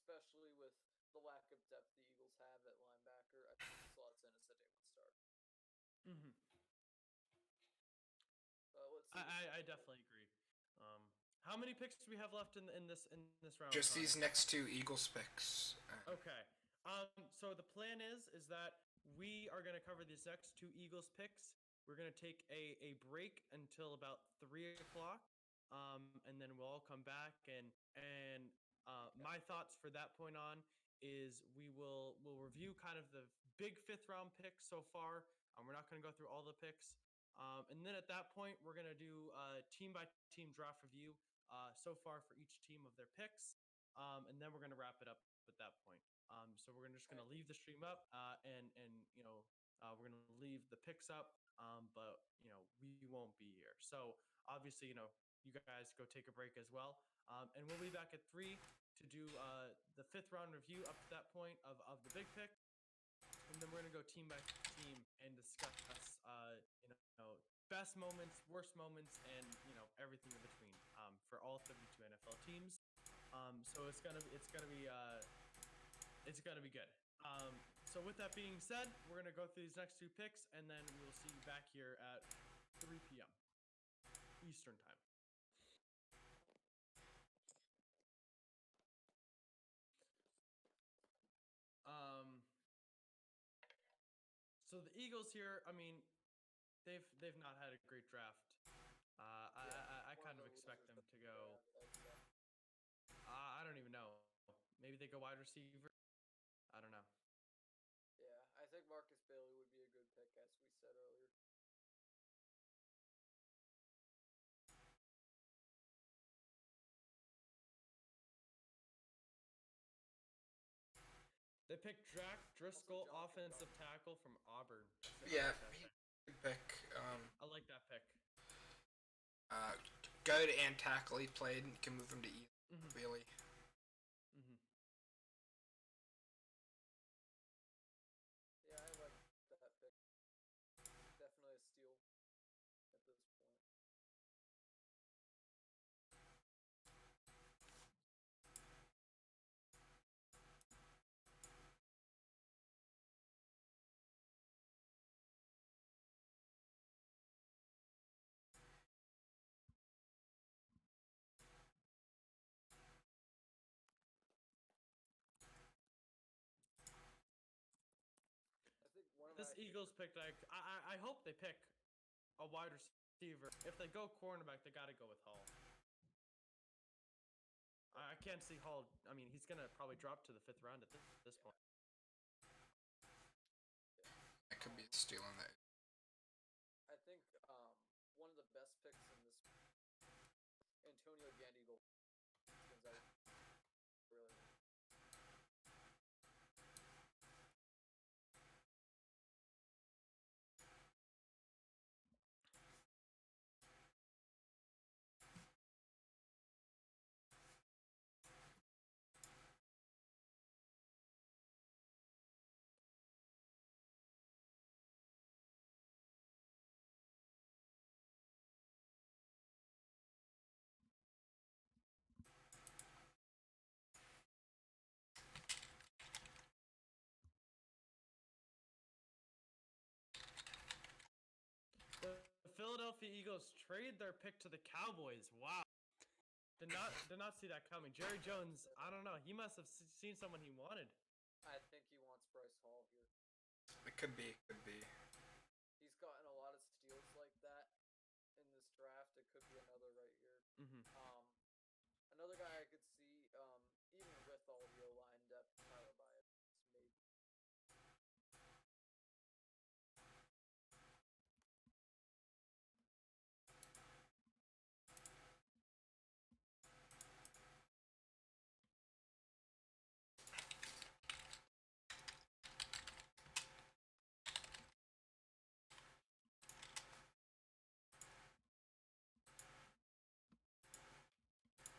Especially with the lack of depth the Eagles have at linebacker, I think he slots in as a day 1 starter. Let's see. I definitely agree. How many picks do we have left in this round? Just Connor? these next 2 Eagles picks. Okay. So the plan is that we are going to cover these next 2 Eagles picks. We're going to take a break until about 3 o'clock, and then we'll all come back. And my thoughts for that point on is we'll review kind of the big 5th round picks so far. We're not going to go through all the picks. And then at that point, we're going to do a team-by-team draft review so far for each team of their picks. And then we're going to wrap it up at that point. So we're just going to leave the stream up and we're going to leave the picks up, but, we won't be here. So obviously, you guys go take a break as well. And we'll be back at 3 to do the 5th round review up to that point of the big pick. And then we're going to go team by team and discuss, best moments, worst moments, and, everything in between for all 32 NFL teams. So it's gonna be good. So with that being said, we're gonna go through these next 2 picks, and then we'll see you back here at 3 p.m. Eastern time. So the Eagles here, I mean, they've not had a great draft. I kind of expect them to go. I don't even know. Maybe they go wide receiver. I don't know. Yeah, I think Marcus Bailey would be a good pick, as we said earlier. They picked Jack Driscoll, offensive tackle from Auburn. Yeah, good pick. I like that pick. Good and tackle he played. You can move him to either, really. Yeah, I like that pick. Definitely a steal at this point. I think one of This my Eagles pick, I hope they pick a wide receiver. If they go cornerback, they got to go with Hall. I can't see Hall. I mean, he's gonna probably drop to the 5th round at this point. That could be a steal on that. I think one of the best picks in this Antonio Gandy stands out really. The Philadelphia Eagles trade their pick to the Cowboys. Wow. Did not see that coming. Jerry Jones, I don't know. He must have seen someone he wanted. I think he wants Bryce Hall here. It could be. He's gotten a lot of steals like that in this draft. It could be another right here. Mm-hmm. Another guy I could see, even with all the O-line depth, Tyler Byas, maybe.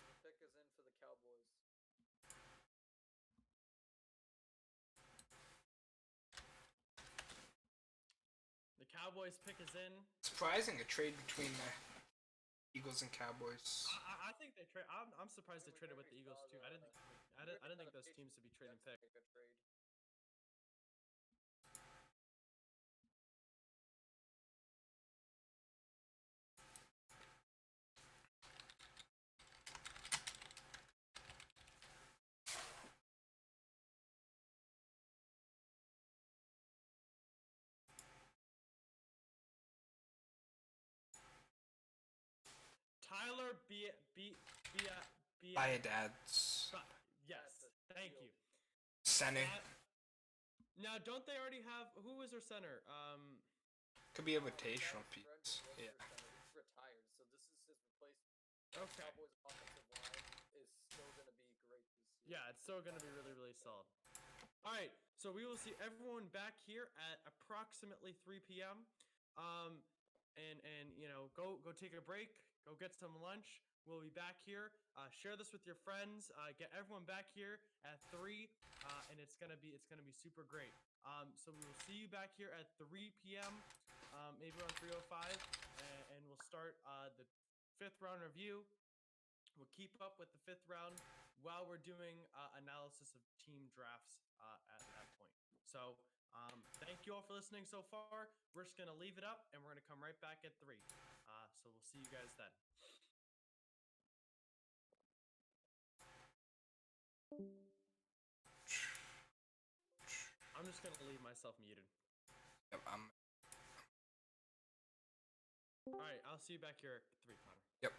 The pick is in for the Cowboys. The Cowboys pick is in. Surprising, a trade between the Eagles and Cowboys. I think they trade. I'm surprised they traded with the Eagles too. I didn't think those teams would be trading picks. Make a trade. Tyler Biadads. Yes, thank you. Center. Now, don't they already have? Who was their center? Could be a rotational piece. Yeah. He's retired, so this is his replacement. Okay. Cowboys' offensive line is still going to be great this year. Yeah, it's still going to be really solid. All right, so we will see everyone back here at approximately 3 p.m. And you know, go take a break, go get some lunch. We'll be back here. Share this with your friends. Get everyone back here at 3, and it's gonna be super great. So we will see you back here at 3 p.m. Maybe around 3:05, and we'll start the 5th round review. We'll keep up with the 5th round while we're doing analysis of team drafts at that point. So thank you all for listening so far. We're just going to leave it up, and we're going to come right back at 3. So we'll see you guys then. I'm just going to leave myself muted. Yep, All right, I'll see you back here at 3, Connor. Yep.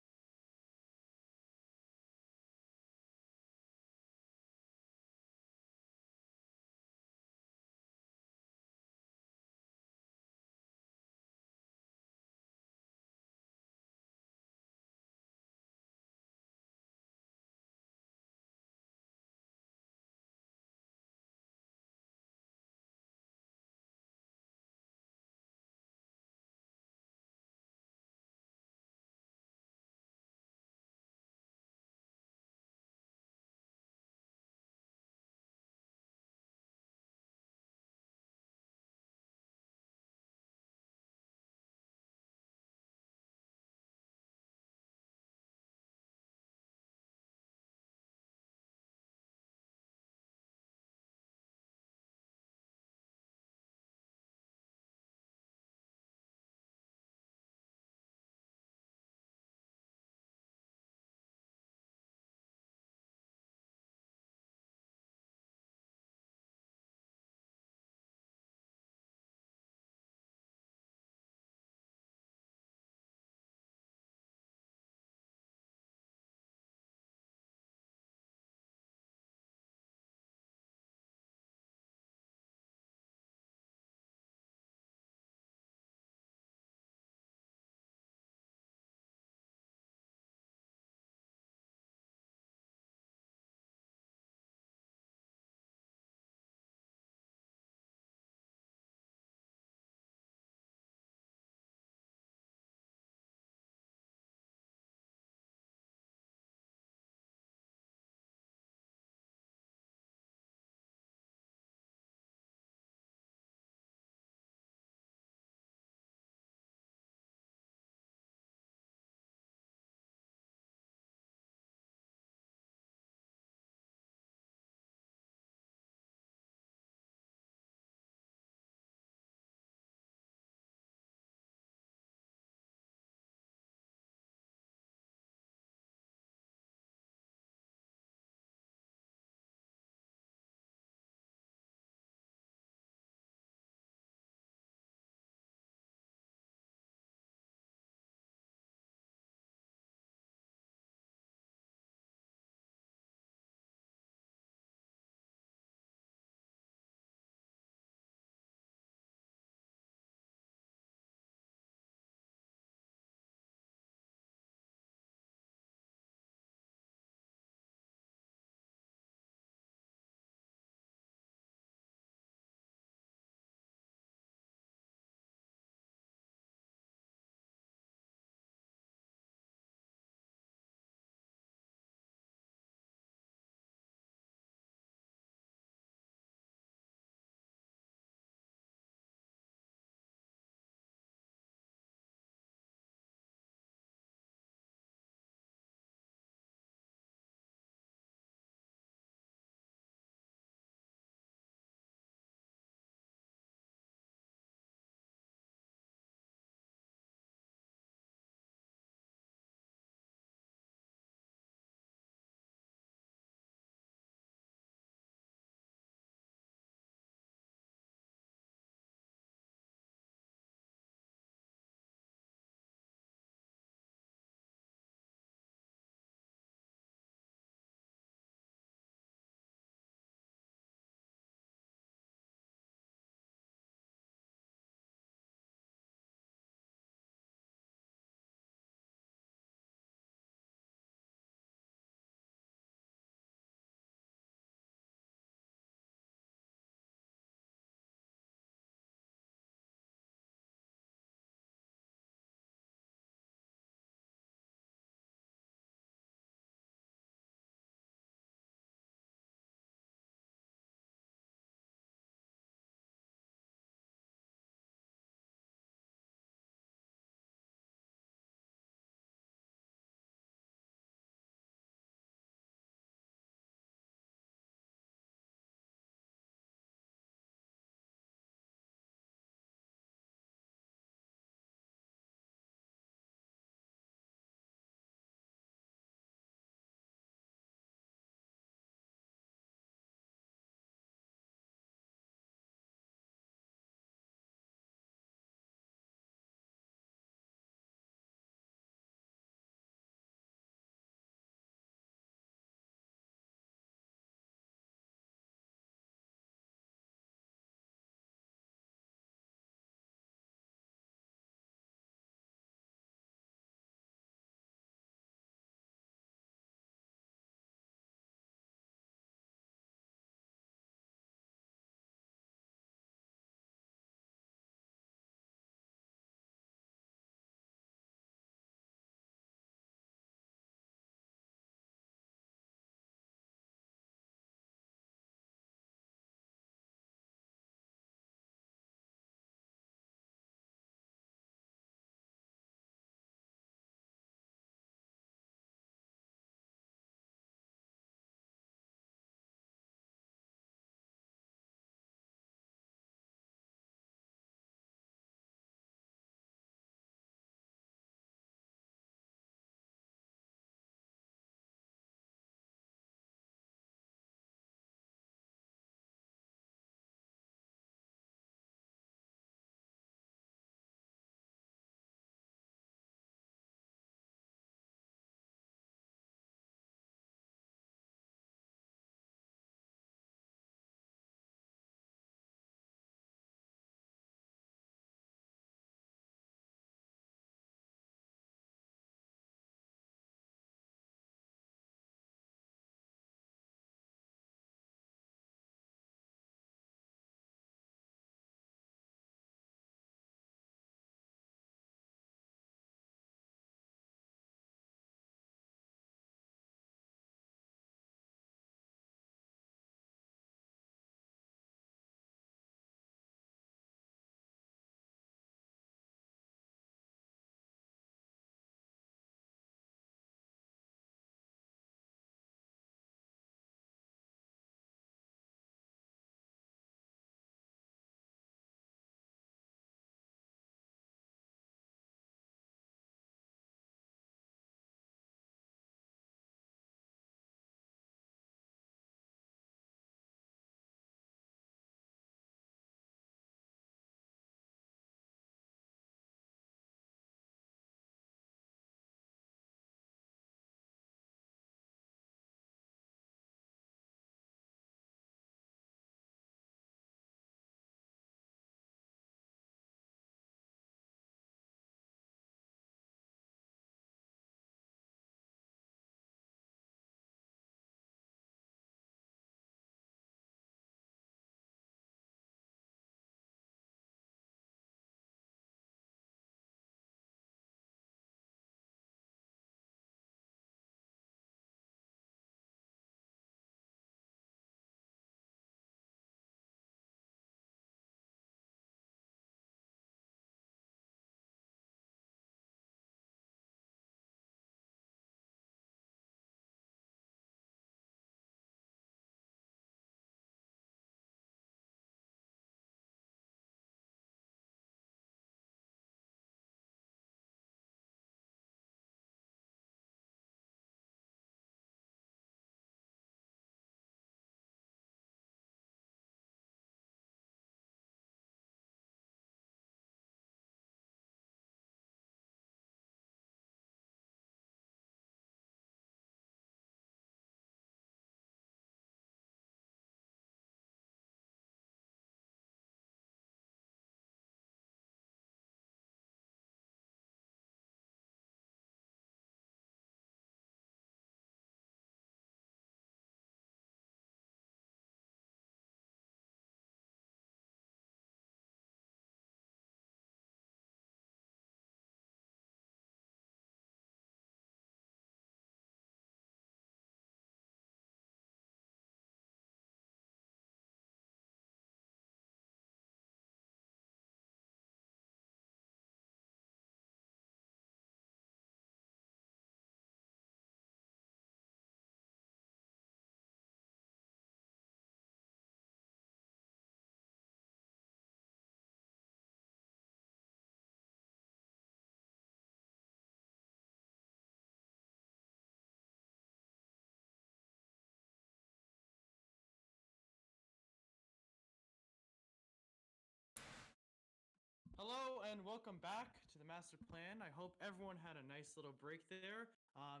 and welcome back to the master plan. I hope everyone had a nice little break there. And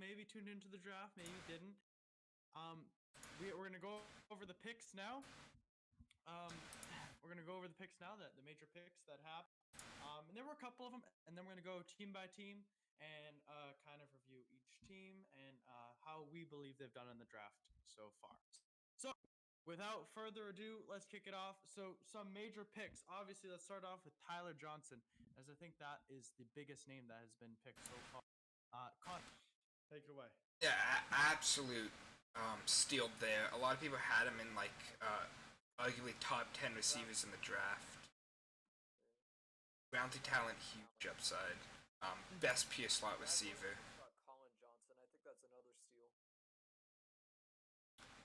maybe tuned into the draft, maybe didn't. We're gonna go over the picks now. Um, we're gonna go over the picks now, the major picks that happened. And there were a couple of them, and then we're gonna go team by team and kind of review each team and how we believe they've done in the draft so far. So, without further ado, let's kick it off. So, some major picks. Obviously, let's start off with Tyler Johnson, as I think that is the biggest name that has been picked so far. Connor, take it away. Yeah, absolute steal there. A lot of people had him in arguably top 10 receivers in the draft. Bounty talent, huge upside. Best pure slot receiver. Colin Johnson, I think that's another steal.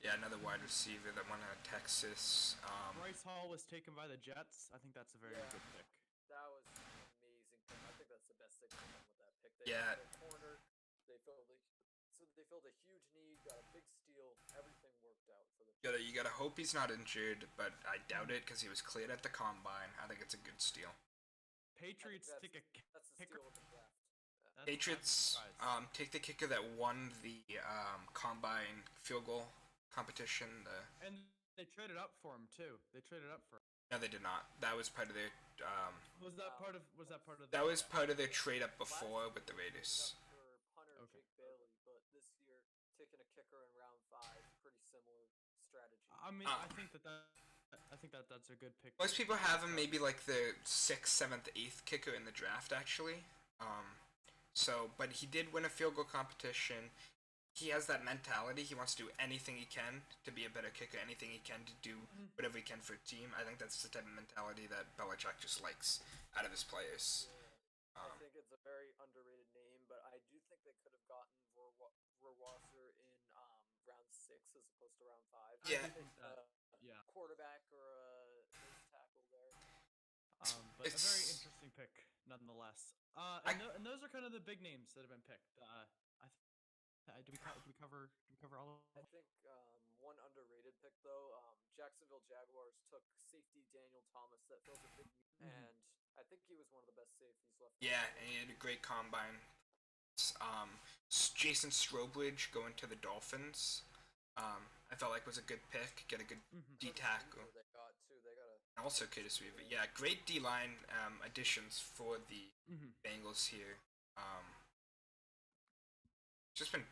Yeah, another wide receiver that went out of Texas. Bryce Hall was taken by the Jets. I think that's a very good pick. That was an amazing pick. I think that's the best thing they've done with that pick. They Yeah. got a corner. They filled a huge need. Got a big steal. Everything worked out for the. You gotta hope he's not injured, but I doubt it because he was cleared at the combine. I think it's a good steal. Patriots take a That's the kicker. steal of the draft. Patriots take the kicker that won the combine field goal competition. And they traded up for him too. They traded up for him. No, they did not. That was part of their. Was that part of? Was that part of? That was part of their trade up before with the Raiders. For punter Jake Bailey, but this year taking a kicker in round 5, pretty similar strategy. I mean, I think that's a good pick. Most people have him maybe like the 6th, 7th, 8th kicker in the draft actually. But he did win a field goal competition. He has that mentality. He wants to do anything he can to be a better kicker, anything he can to do whatever he can for a team. I think that's the type of mentality that Belichick just likes out of his players. I think it's a very underrated name, but I do think they could have gotten Verwasser in round 6 as opposed to round 5. Yeah. I think that, quarterback or a nose tackle there. But a very interesting pick nonetheless. And those are kind of the big names that have been picked. Did we cover all of them? I think one underrated pick though, Jacksonville Jaguars took safety Daniel Thomas that fills a big need, and I think he was one of the best safeties left. Yeah, and he had a great combine. Jason Strobridge going to the Dolphins. I felt like was a good pick. Get a good D tackle. They got Also Curtis Weaver. Yeah, great D line additions for the Bengals here. Just been.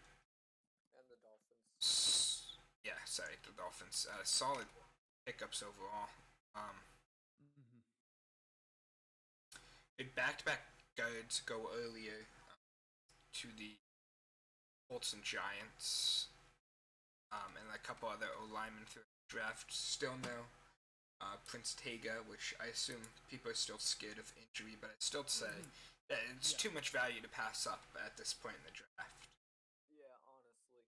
And the Dolphins. Yeah, sorry, the Dolphins. Solid pickups overall. Back-to-back guards go earlier to the Colts and Giants. And a couple other O-linemen through the draft still no. Prince Tega, which I assume people are still scared of injury, but I'd still say that it's too much value to pass up at this point in the draft. Yeah, honestly.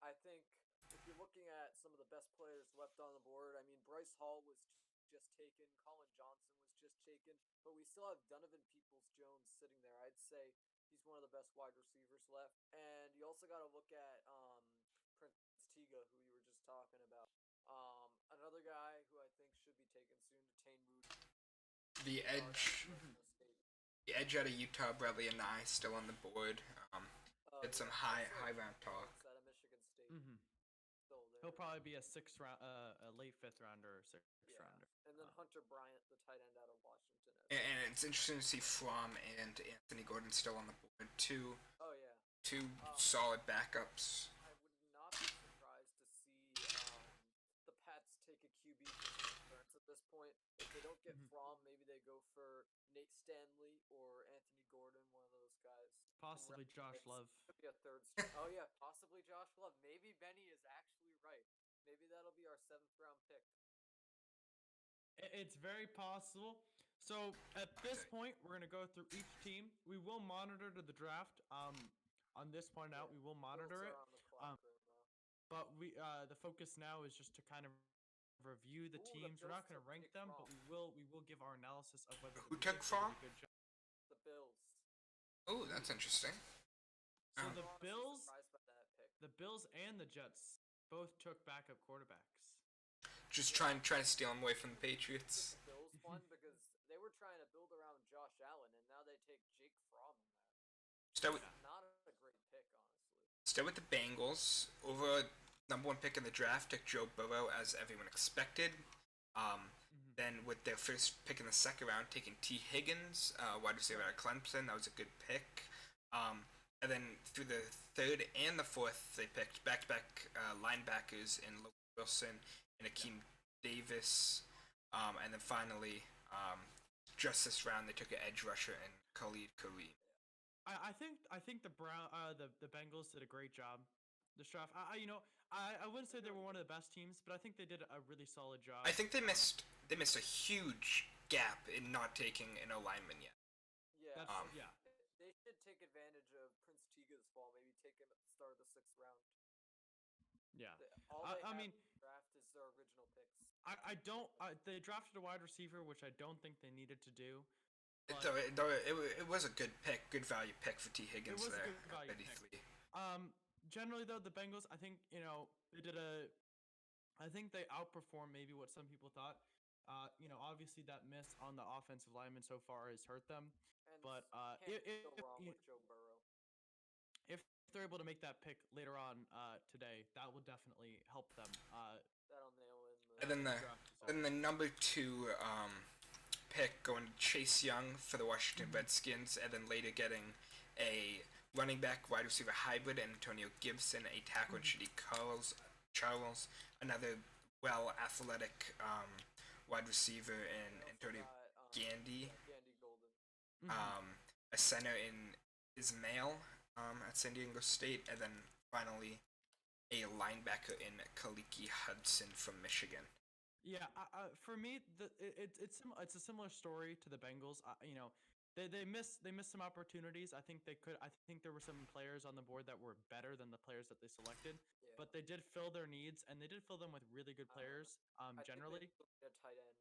I think if you're looking at some of the best players left on the board, I mean, Bryce Hall was just taken, Colin Johnson was just taken, but we still have Donovan Peoples-Jones sitting there. I'd say he's one of the best wide receivers left. And you also got to look at Prince Tega, who you were just talking about. Another guy who I think should be taken soon, Tane Moody. The edge out of Utah, Bradley and I still on the board. Had some high round talk. Out of Michigan State. Still there. He'll probably be a a late 5th rounder or 6th rounder. And then Hunter Bryant, the tight end out of Washington. And it's interesting to see Fromm and Anthony Gordon still on the board. Two solid backups. I would not be surprised to see the Pats take a QB for at this point. If they don't get Fromm, maybe they go for Nate Stanley or Anthony Gordon, one of those guys. Possibly Josh Love. Could be a third. Oh yeah, possibly Josh Love. Maybe Benny is actually right. Maybe that'll be our 7th round pick. It's very possible. So at this point, we're gonna go through each team. We will monitor the draft. On this point out, we will monitor it. But the focus now is just to kind of review the teams. We're not gonna rank them, but we will give our analysis of whether Who took Fromm? The Bills. Oh, that's interesting. So the Bills, Surprised by that pick. the Bills and the Jets both took backup quarterbacks. Just trying to steal him away from the Patriots. The Bills one because they were trying to build around Josh Allen, and now they take Jake Fromm in there. Start with, Not a great pick, honestly. start with the Bengals. Over number one pick in the draft, took Joe Burrow as everyone expected. Then with their first pick in the second round, taking T. Higgins, wide receiver out of Clemson. That was a good pick. And then through the third and the fourth, they picked back-to-back linebackers in Logan Wilson and Akeem Davis. And then finally, just this round, they took an edge rusher in Khalid Kareem. I think the Bengals did a great job this draft. I wouldn't say they were one of the best teams, but I think they did a really solid job. I think they missed a huge gap in not taking an O lineman yet. Yeah, yeah. They should take advantage of Prince Tiga's fall. Maybe take him at the start of the 6th round. Yeah. All they I have mean, in the draft is their original picks. I don't. They drafted a wide receiver, which I don't think they needed to do. It was a good pick, good value pick for T. Higgins It was there. a good value pick. Generally though, the Bengals, I think I think they outperformed maybe what some people thought. Obviously that miss on the offensive lineman so far has hurt them. And But can't go wrong with Joe Burrow. If they're able to make that pick later on today, that will definitely help them. That'll nail in. And then the number 2 pick going to Chase Young for the Washington Redskins, and then later getting a running back wide receiver hybrid, Antonio Gibson, a tackle, Shady Charles, another athletic wide receiver in Antonio Gandy, Gandy Golden, a center in Ismail at San Diego State, and then finally a linebacker in Kaliki Hudson from Michigan. Yeah, for me, it's a similar story to the Bengals. They missed some opportunities. I think there were some players on the board that were better than the players that they selected, but they did fill their needs, and they did fill them with really good players. Generally, a tight end.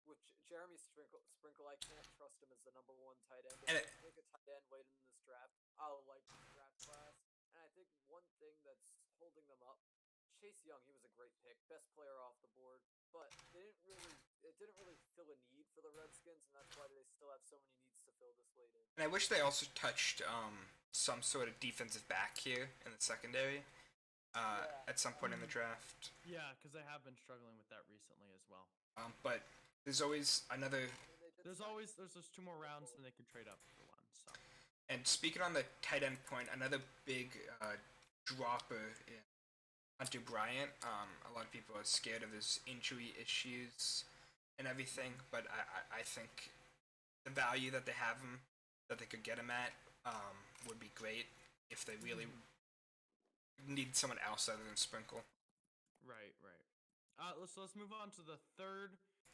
Which Jeremy Sprinkle, I can't trust him as the number 1 tight end. If I take a tight end late in this draft, I'll like the draft class. And I think one thing that's holding them up, Chase Young, he was a great pick, best player off the board, but it didn't really fill a need for the Redskins, and that's why they still have so many needs to fill this late in. And I wish they also touched some sort of defensive back here in the secondary at some point in the draft. Yeah, because they have been struggling with that recently as well. But there's always another. There's just 2 more rounds, and they can trade up for one. So. And speaking on the tight end point, another big dropper in Hunter Bryant. A lot of people are scared of his injury issues and everything, but I think the value that they have him, that they could get him at, would be great if they really need someone else other than Sprinkle. Right. Let's move on to the third.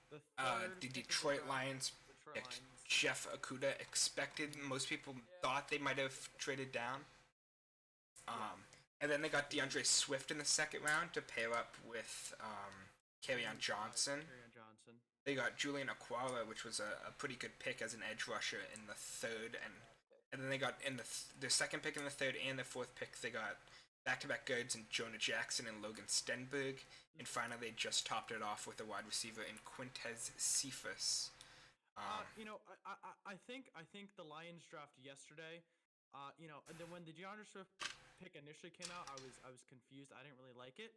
The Detroit Lions picked Jeff Okudah. Expected. Most people thought they might have traded down. And then they got DeAndre Swift in the second round to pair up with Kerryon Johnson. They got Julian Okwara, which was a pretty good pick as an edge rusher in the third, and then they got in the second pick in the third and the fourth pick they got back-to-back guards in Jonah Jackson and Logan Stenberg, and finally they just topped it off with a wide receiver in Quintez Cephas. I think the Lions draft yesterday. And then when the DeAndre Swift pick initially came out, I was confused. I didn't really like it.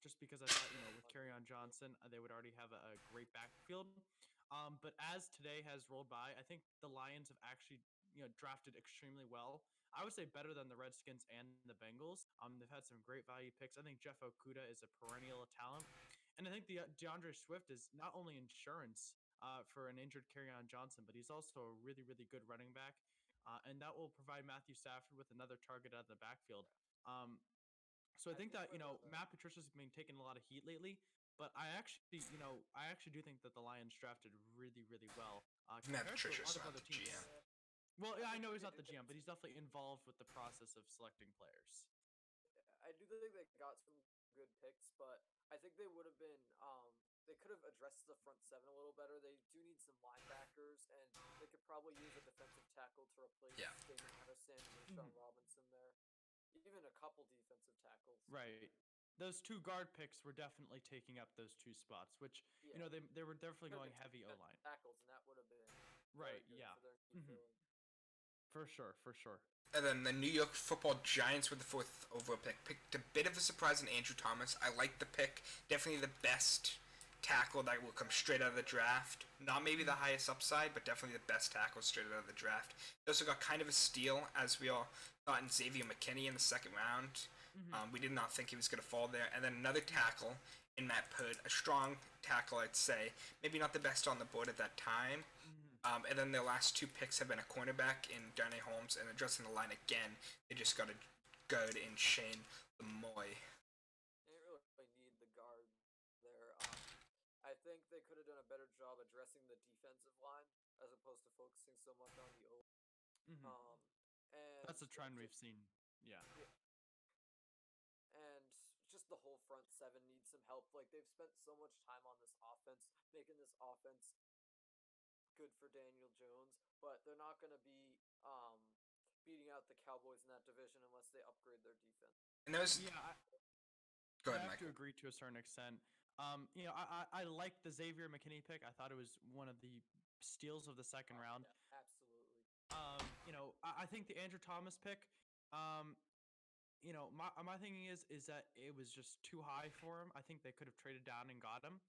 Just because I thought, with Kerryon Johnson, they would already have a great backfield. But as today has rolled by, I think the Lions have actually, drafted extremely well. I would say better than the Redskins and the Bengals. They've had some great value picks. I think Jeff Okudah is a perennial talent. And I think the DeAndre Swift is not only insurance for an injured Kerryon Johnson, but he's also a really, really good running back. And that will provide Matthew Stafford with another target out of the backfield. So I think that Matt Patricia's been taking a lot of heat lately, but I actually do think that the Lions drafted really, really well Matt compared to a Patricia's lot of not other the teams. GM. Well, yeah, I know he's not the GM, but he's definitely involved with the process of selecting players. I do think they got some good picks, but I think they would have been they could have addressed the front 7 a little better. They do need some linebackers, and they could probably use a defensive tackle to replace Damon Harrison and Sean Robinson there. Even a couple defensive tackles. Right. those two guard picks were definitely taking up those two spots, which Yeah. they were definitely Could've going been heavy O two line. tackles, and that would have been Right. very good Yeah. for their need Mhm. filling. For sure. For sure. And then the New York Football Giants with the 4th overall pick picked a bit of a surprise in Andrew Thomas. I like the pick. Definitely the best tackle that will come straight out of the draft. Not maybe the highest upside, but definitely the best tackle straight out of the draft. He also got kind of a steal, as we all thought, in Xavier McKinney in the 2nd round. We did not think he was going to fall there. And then another tackle in Matt Purd, a strong tackle, I'd say. Maybe not the best on the board at that time. And then their last 2 picks have been a cornerback in Darnay Holmes and addressing the line again. They just got a guard in Shane Lemoy. They didn't really need the guard there. I think they could have done a better job addressing the defensive line as opposed to focusing so much on the O. And That's a trend just, we've seen. Yeah. and just the whole front 7 needs some help. Like they've spent so much time on this offense, making this offense good for Daniel Jones, but they're not going to be beating out the Cowboys in that division unless they upgrade their defense. And those. Yeah. Go I ahead, have to Michael. agree to a certain extent. I like the Xavier McKinney pick. I thought it was one of the steals of the 2nd round. Yeah, absolutely. I think the Andrew Thomas pick. My thinking is that it was just too high for him. I think they could have traded down and got him.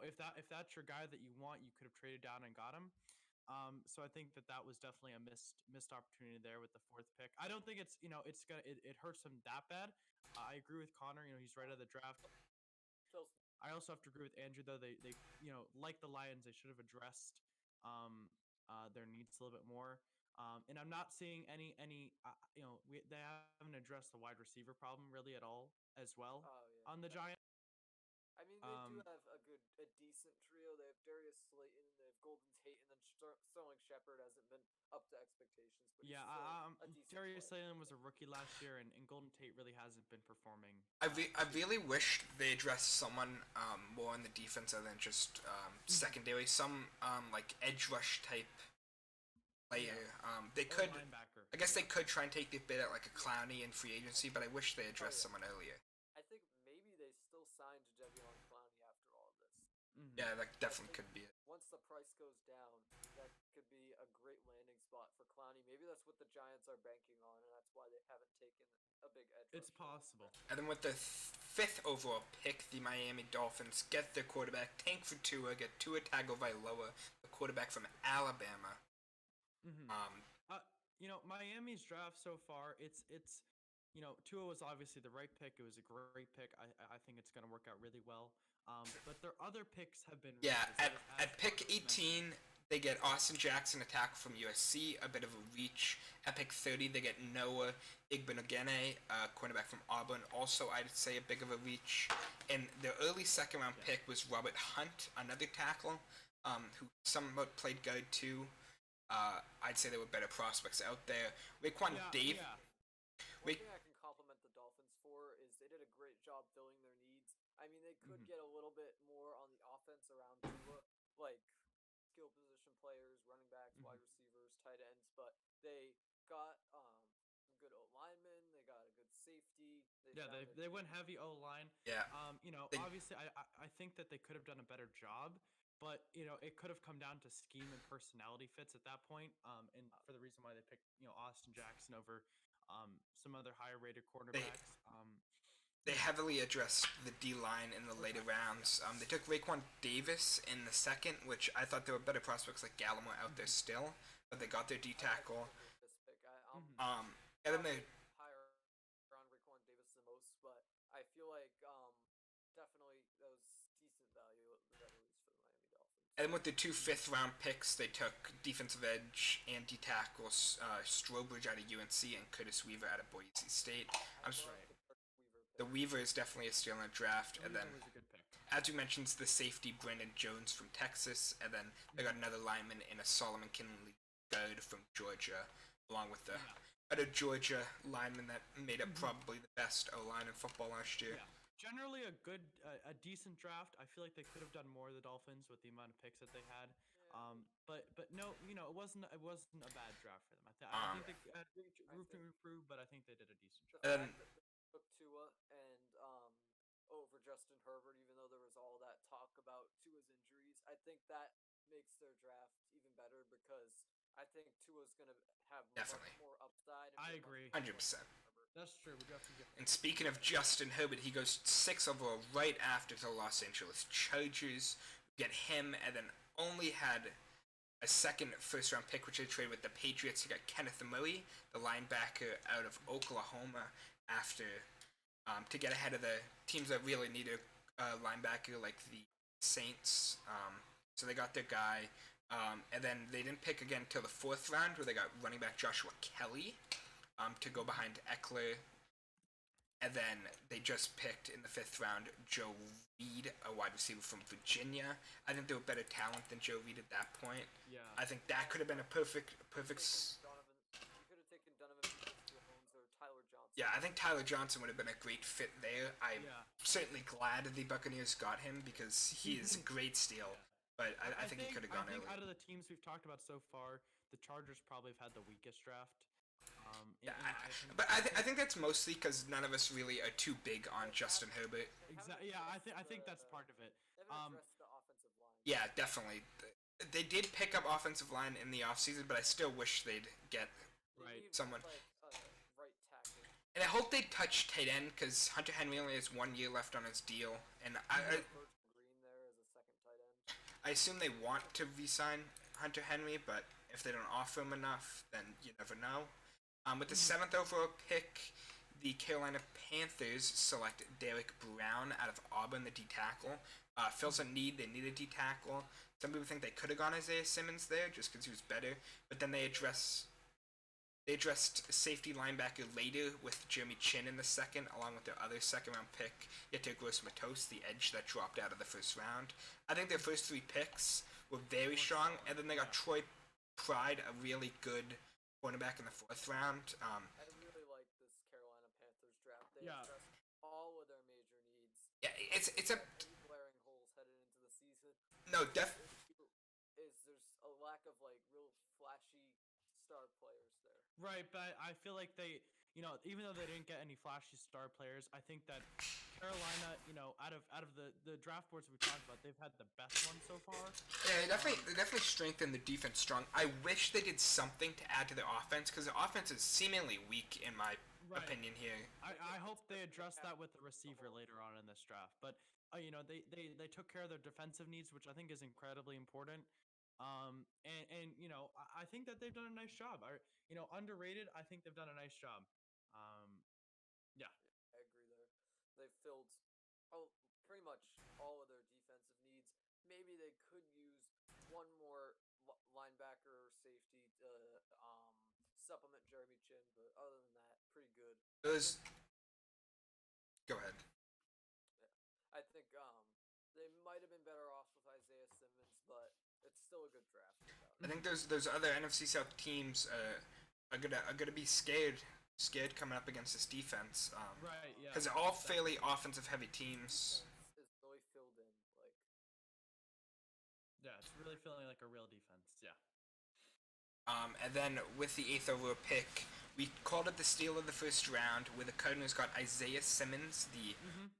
If that's your guy that you want, you could have traded down and got him. So I think that was definitely a missed opportunity there with the 4th pick. I don't think it hurts him that bad. I agree with Connor. He's right out of the draft. I also have to agree with Andrew though. They like the Lions, they should have addressed their needs a little bit more. And I'm not seeing any they haven't addressed the wide receiver problem really at all as well on the Giants. I mean, they do have a decent trio. They have Darius Slayton, they have Golden Tate, and then Sterling Shepard hasn't been up to expectations. But Yeah, he's still a decent Darius player. Slayton was a rookie last year, and Golden Tate really hasn't been performing. I really wished they addressed someone more on the defense other than just secondary. Some like edge rush type player. They could. Linebacker. I guess they could try and take the bit at like a Clowney in free agency, but I wish they addressed someone earlier. I think maybe they still signed Jadeveon Clowney after all of this. Yeah, that definitely could be it. Once the price goes down, that could be a great landing spot for Clowney. Maybe that's what the Giants are banking on, and that's why they haven't taken a big edge. It's possible. And then with the 5th overall pick, the Miami Dolphins get their quarterback, tank for Tua, get Tua Tagovailoa, the quarterback from Alabama. Miami's draft so far, it's Tua was obviously the right pick. It was a great pick. I think it's going to work out really well. But their other picks have been at pick 18, they get Austin Jackson, a tackle from USC, a bit of a reach. At pick 30, they get Noah Igbenogene, a cornerback from Auburn, also I'd say a big of a reach. And their early 2nd round pick was Robert Hunt, another tackle, who somewhat played good too. I'd say there were better prospects out there. Raekwon Davis. One thing I can compliment the Dolphins for is they did a great job filling their needs. I mean, they could get a little bit more on the offense around Tua, like skill position players, running backs, wide receivers, tight ends, but they got good O linemen. They got a good safety. They went heavy O line. Yeah. Obviously, I think that they could have done a better job. But it could have come down to scheme and personality fits at that point. And for the reason why they picked Austin Jackson over some other higher rated cornerbacks. They heavily addressed the D line in the later rounds. They took Raekwon Davis in the 2nd, which I thought there were better prospects like Gallimore out there still, but they got their D tackle. And then they higher around Raekwon Davis the most, but I feel like definitely that was decent value at the very least for the Miami Dolphins. And with the 2 5th round picks, they took defensive edge and D tackles Strobridge out of UNC and Curtis Weaver out of Boise State. The Weaver is definitely a steal in the draft. And then, as you mentioned, the safety Brandon Jones from Texas, and then they got another lineman in a Solomon Kinley guard from Georgia, along with the other Georgia lineman that made up probably the best O-line in football last year. Yeah. Generally a decent draft. I feel like they could have done more, the Dolphins, with the amount of picks that they had. But no, it wasn't a bad draft for them. I think they had room to improve, but I think they did a decent job. The fact that they took Tua and for Justin Herbert, even though there was all that talk about Tua's injuries. I think that makes their draft even better because I think Tua's going to have Definitely. much more upside. And I be a much agree. better 100%. player than Herbert. That's true. We do have to give. And speaking of Justin Herbert, he goes 6 overall right after the Los Angeles Chargers. Get him, and then only had a second first-round pick, which they traded with the Patriots. He got Kenneth Murray, the linebacker out of Oklahoma, after to get ahead of the teams that really needed a linebacker, like the Saints. So they got their guy, and then they didn't pick again until the 4th round, where they got running back Joshua Kelly to go behind Eckler. And then they just picked in the 5th round Joe Reed, a wide receiver from Virginia. I think they were better talent than Joe Reed at that point. Yeah. I think that could have been a perfect. You could have taken Donovan Jones or Tyler Johnson. Yeah, I think Tyler Johnson would have been a great fit there. I'm certainly glad the Buccaneers got him because he is a great steal. But I think he could have gone I think early. out of the teams we've talked about so far, the Chargers probably have had the weakest draft. But I think that's mostly because none of us really are too big on Justin Herbert. Exactly. Yeah, I think that's part of it. They haven't addressed the offensive line. Yeah, definitely. They did pick up offensive line in the offseason, but I still wish they'd get someone. Right tackle. And I hope they touch tight end because Hunter Henry only has 1 year left on his deal, and Green there as a second tight end. I assume they want to re-sign Hunter Henry, but if they don't offer him enough, then you never know. With the 7th overall pick, the Carolina Panthers select Derek Brown out of Auburn, the D-tackle. Fills a need. They need a D-tackle. Some people think they could have gone Isaiah Simmons there just because he was better, but then they addressed safety linebacker later with Jeremy Chin in the 2nd, along with their other 2nd-round pick, Yetur Gross-Matos, the edge that dropped out of the 1st round. I think their first 3 picks were very strong, and then they got Troy Pride, a really good cornerback in the 4th round. I really like this Carolina Panthers draft. They addressed all of their major needs. Yeah, it's a glaring holes headed into the season. No, there's a lack of real flashy star players there. Right, but I feel like they, even though they didn't get any flashy star players, I think that Carolina, out of the draft boards we talked about, they've had the best one so far. Yeah, they definitely strengthened the defense strong. I wish they did something to add to their offense because their offense is seemingly weak in my opinion here. I hope they address that with the receiver later on in this draft. But they took care of their defensive needs, which I think is incredibly important. I think that they've done a nice job. Underrated. I think they've done a nice job. Yeah. I agree there. They've filled pretty much all of their defensive needs. Maybe they could use one more linebacker or safety to supplement Jeremy Chin, but other than that, pretty good. Go ahead. Yeah. I think they might have been better off with Isaiah Simmons, but it's still a good draft. I think those other NFC South teams are gonna be scared coming up against this defense. Right. Yeah. Because they're all fairly offensive heavy teams. It's really filled in, like. Yeah, it's really feeling like a real defense. Yeah. And then with the 8th overall pick, we called it the steal of the 1st round, where the Cardinals got Isaiah Simmons, the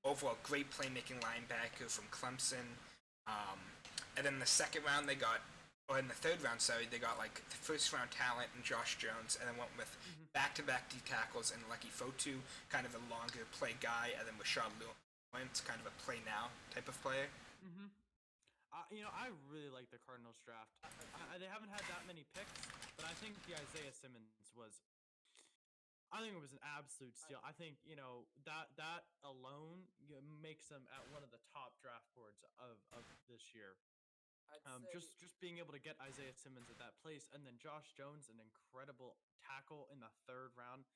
overall great playmaking linebacker from Clemson. And then in the 2nd round, in the 3rd round, they got the 1st round talent in Josh Jones, and then went with back-to-back D tackles and Lucky Fotu, kind of a longer play guy, and then Rashad Lawrence, kind of a play now type of player. I really like the Cardinals draft. They haven't had that many picks, but I think the Isaiah Simmons was. I think it was an absolute steal. I think that alone makes them at one of the top draft boards of this year. Just being able to get Isaiah Simmons at that place, and then Josh Jones, an incredible tackle in the 3rd round.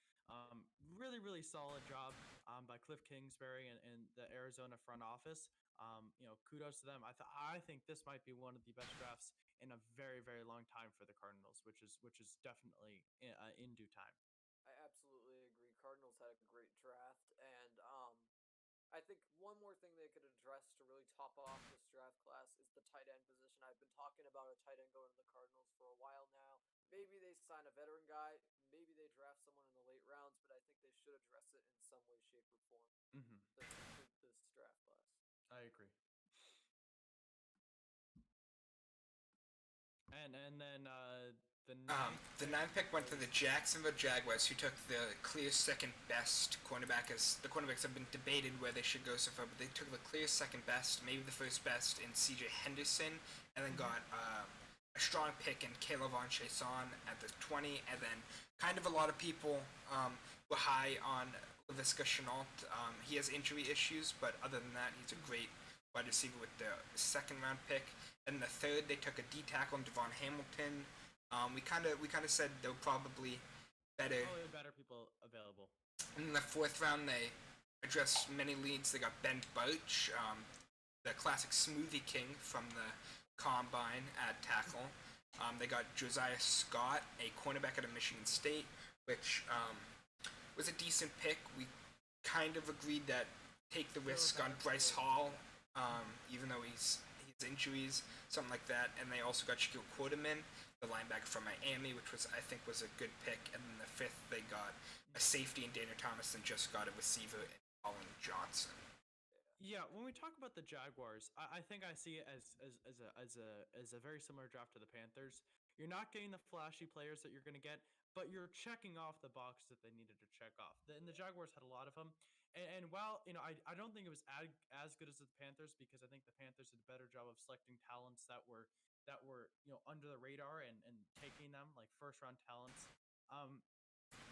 Really, really solid job by Cliff Kingsbury and the Arizona front office. Kudos to them. I think this might be one of the best drafts in a very, very long time for the Cardinals, which is definitely in due time. I absolutely agree. Cardinals had a great draft, and I think one more thing they could address to really top off this draft class is the tight end position. I've been talking about a tight end going to the Cardinals for a while now. Maybe they sign a veteran guy. Maybe they draft someone in the late rounds, but I think they should address it in some way, shape, or form. This draft class. And then the The ninth pick went to the Jacksonville Jaguars, who took the clear second best cornerback. As the cornerbacks have been debated where they should go so far, but they took the clear second best, maybe the first best, in C.J. Henderson, and then got a strong pick in Kayvon Chaisson at the 20, and then kind of a lot of people were high on Laviska Shenault. He has injury issues, but other than that, he's a great wide receiver with the second round pick. And the third, they took a D tackle in Devon Hamilton. We kind of said they'll probably better. Probably better people available. In the fourth round, they addressed many leads. They got Ben Birch, the classic smoothie king from the combine at tackle. They got Josiah Scott, a cornerback out of Michigan State, which was a decent pick. We kind of agreed that take the risk on Bryce Hall, even though he's injuries, something like that. And they also got Shaquille Quarterman, the linebacker from Miami, which I think was a good pick. And then the fifth, they got a safety in Dana Thomas and just got a receiver in Colin Johnson. Yeah, when we talk about the Jaguars, I think I see it as a very similar draft to the Panthers. You're not getting the flashy players that you're going to get, but you're checking off the box that they needed to check off. And the Jaguars had a lot of them. And while I don't think it was as good as the Panthers, because I think the Panthers did a better job of selecting talents that were under the radar and taking them like first round talents.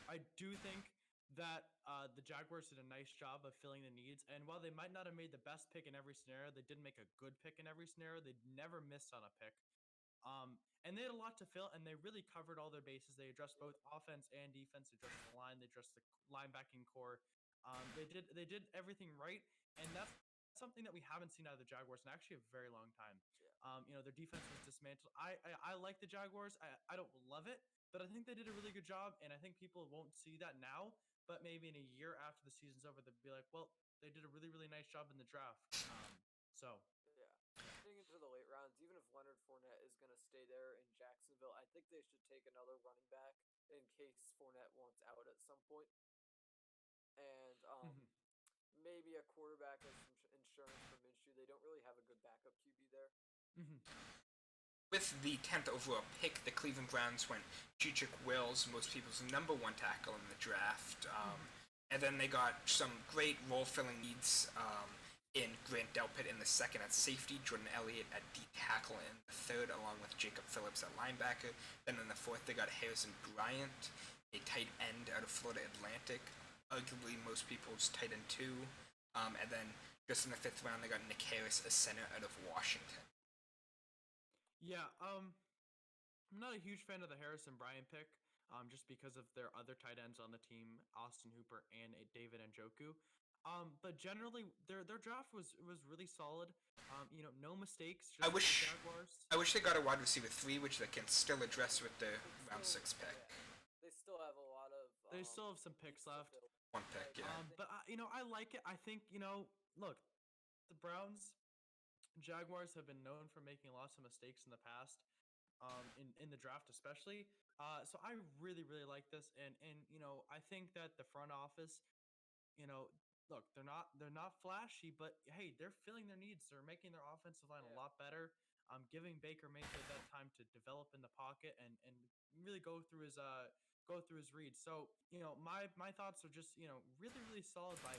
I do think that the Jaguars did a nice job of filling the needs. And while they might not have made the best pick in every scenario, they did make a good pick in every scenario. They never missed on a pick. And they had a lot to fill, and they really covered all their bases. They addressed both offense and defense. They addressed the line. They addressed the linebacking core. They did everything right, and that's something that we haven't seen out of the Jaguars in actually a very long time. Their defense was dismantled. I like the Jaguars. I don't love it, but I think they did a really good job, and I think people won't see that now. But maybe in a year after the season's over, they'll be like, well, they did a really, really nice job in the draft. So. Yeah. Getting into the late rounds, even if Leonard Fournette is going to stay there in Jacksonville, I think they should take another running back in case Fournette wants out at some point. And maybe a quarterback as some insurance for Minshew. They don't really have a good backup QB there. With the 10th overall pick, the Cleveland Browns went Jedrick Wills, most people's number one tackle in the draft. And then they got some great role-filling needs in Grant Delpit in the second at safety, Jordan Elliott at D tackle in the third, along with Jacob Phillips at linebacker. Then in the fourth, they got Harrison Bryant, a tight end out of Florida Atlantic, arguably most people's tight end too. And then just in the fifth round, they got Nick Harris, a center out of Washington. Yeah, I'm not a huge fan of the Harrison Bryant pick, just because of their other tight ends on the team, Austin Hooper and David Njoku. But generally, their draft was really solid. No mistakes. Just I wish they got a wide receiver 3, which they can still address with the round 6 pick. Yeah. They still have a lot of. They still have some picks left. One pick, yeah. But I like it. I think look, the Browns, Jaguars have been known for making lots of mistakes in the past, in the draft especially. So I really like this, and I think that the front office, look, they're not flashy, but hey, they're filling their needs. They're making their offensive line a lot better. Giving Baker Mayfield that time to develop in the pocket and really go through his reads. So my thoughts are just really solid by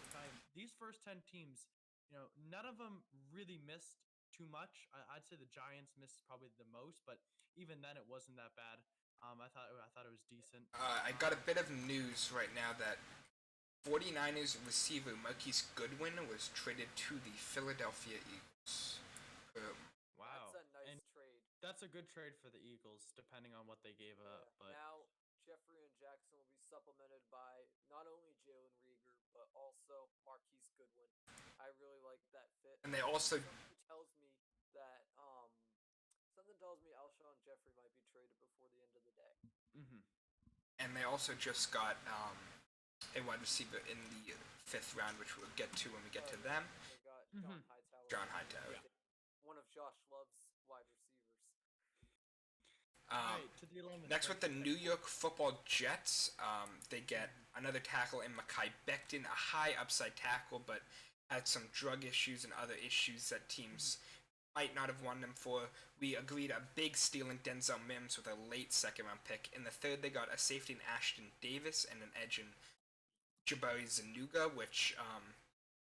these first 10 teams. None of them really missed too much. I'd say the Giants missed probably the most, but even then it wasn't that bad. I thought it was decent. I got a bit of news right now that 49ers receiver Marquise Goodwin was traded to the Philadelphia Eagles. Wow. That's a nice trade. That's a good trade for the Eagles, depending on what they gave up. But now Jeffrey and Jackson will be supplemented by not only Jalen Reagor, but also Marquise Goodwin. I really like that fit. And they also something tells me Alshon Jeffrey might be traded before the end of the day. And they also just got a wide receiver in the 5th round, which we'll get to when we get to them. They got John Hightower. Yeah. One of Josh Love's wide receivers. Next with the New York Football Jets, they get another tackle in Mekhi Becton, a high upside tackle, but had some drug issues and other issues that teams might not have won them for. We agreed a big steal in Denzel Mims with a late second-round pick. In the third, they got a safety in Ashton Davis and an edge in Jabari Zanuga, which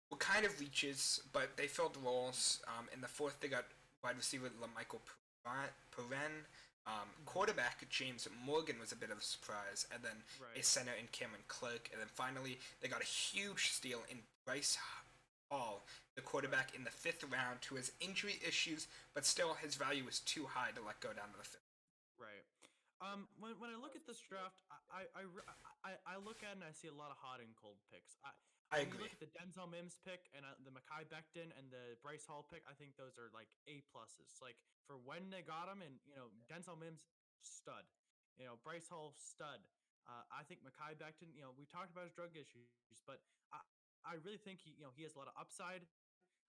were kind of reaches, but they filled roles. In the fourth, they got wide receiver LaMichael Perrin. Quarterback James Morgan was a bit of a surprise, and then a center in Cameron Clark, and then finally they got a huge steal in Bryce Hall, the quarterback in the fifth round, who has injury issues, but still his value is too high to let go down to the fifth. Right. When I look at this draft, I look at it and I see a lot of hot and cold picks. I When you agree. look at the Denzel Mims pick and the Mekhi Becton and the Bryce Hall pick, I think those are like A pluses. Like for when they got him, and Denzel Mims stud, Bryce Hall stud. I think Mekhi Becton, we talked about his drug issues, but I really think he has a lot of upside,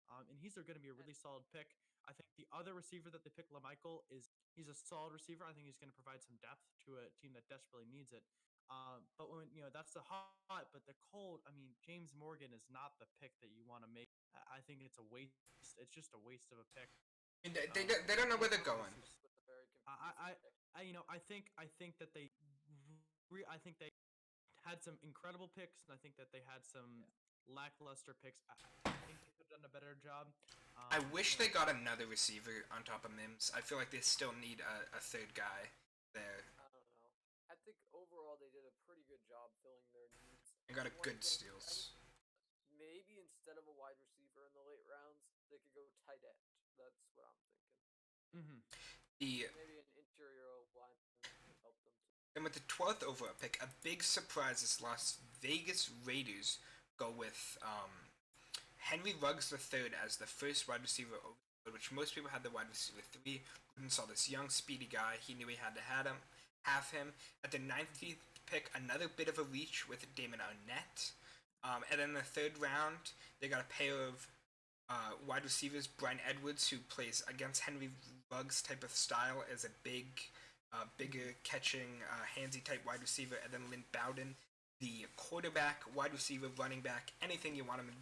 and he's going to be a really solid pick. I think the other receiver that they picked, LaMichael, he's a solid receiver. I think he's going to provide some depth to a team that desperately needs it. But when that's the hot, but the cold. I mean, James Morgan is not the pick that you want to make. I think it's a waste. It's just a waste of a pick. And they don't know where they're going. With a very I, confusing pick. I think that I think they had some incredible picks, and I think that they had some lackluster picks. I think they could have done a better job. I wish they got another receiver on top of Mims. I feel like they still need a third guy there. I don't know. I think overall they did a pretty good job filling their needs. They got a One good thing- steals. Maybe instead of a wide receiver in the late rounds, they could go tight end. That's what I'm thinking. Mm-hmm. Maybe an interior lineman could help them too. And with the 12th overall pick, a big surprise is Las Vegas Raiders go with Henry Ruggs III as the first wide receiver over, which most people had the wide receiver 3. Gruden saw this young, speedy guy. He knew he had to have him. At the 19th pick, another bit of a reach with Damon Arnett. And then in the third round, they got a pair of wide receivers. Brian Edwards, who plays against Henry Ruggs type of style, as a bigger catching, handsy type wide receiver. And then Lynn Bowden, the quarterback, wide receiver, running back, anything you want him to do,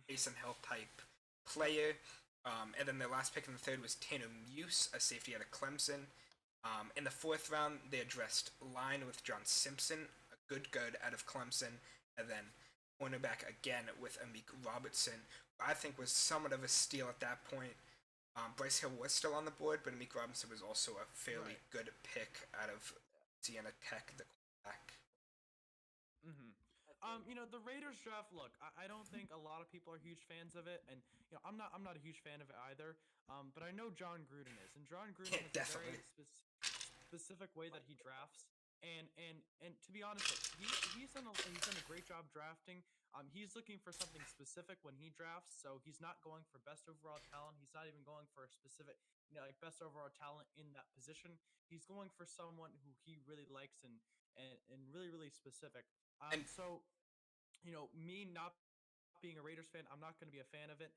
Jason Hill type player. And then the last pick in the third was Tanner Muse, a safety out of Clemson. In the fourth round, they addressed line with John Simpson, a good guard out of Clemson, and then cornerback again with Amik Robertson, who I think was somewhat of a steal at that point. Bryce Hill was still on the board, but Amik Robinson was also a fairly good pick out of Louisiana Tech, the quarterback. Mm-hmm. The Raiders draft. Look, I don't think a lot of people are huge fans of it, and I'm not a huge fan of it either. But I know John Gruden is, and John Gruden has Definitely. a very specific way that he drafts. And to be honest, look, he's done a great job drafting. He's looking for something specific when he drafts, so he's not going for best overall talent. He's not even going for a specific, like best overall talent in that position. He's going for someone who he really likes and really specific. And- So, me not being a Raiders fan, I'm not going to be a fan of it.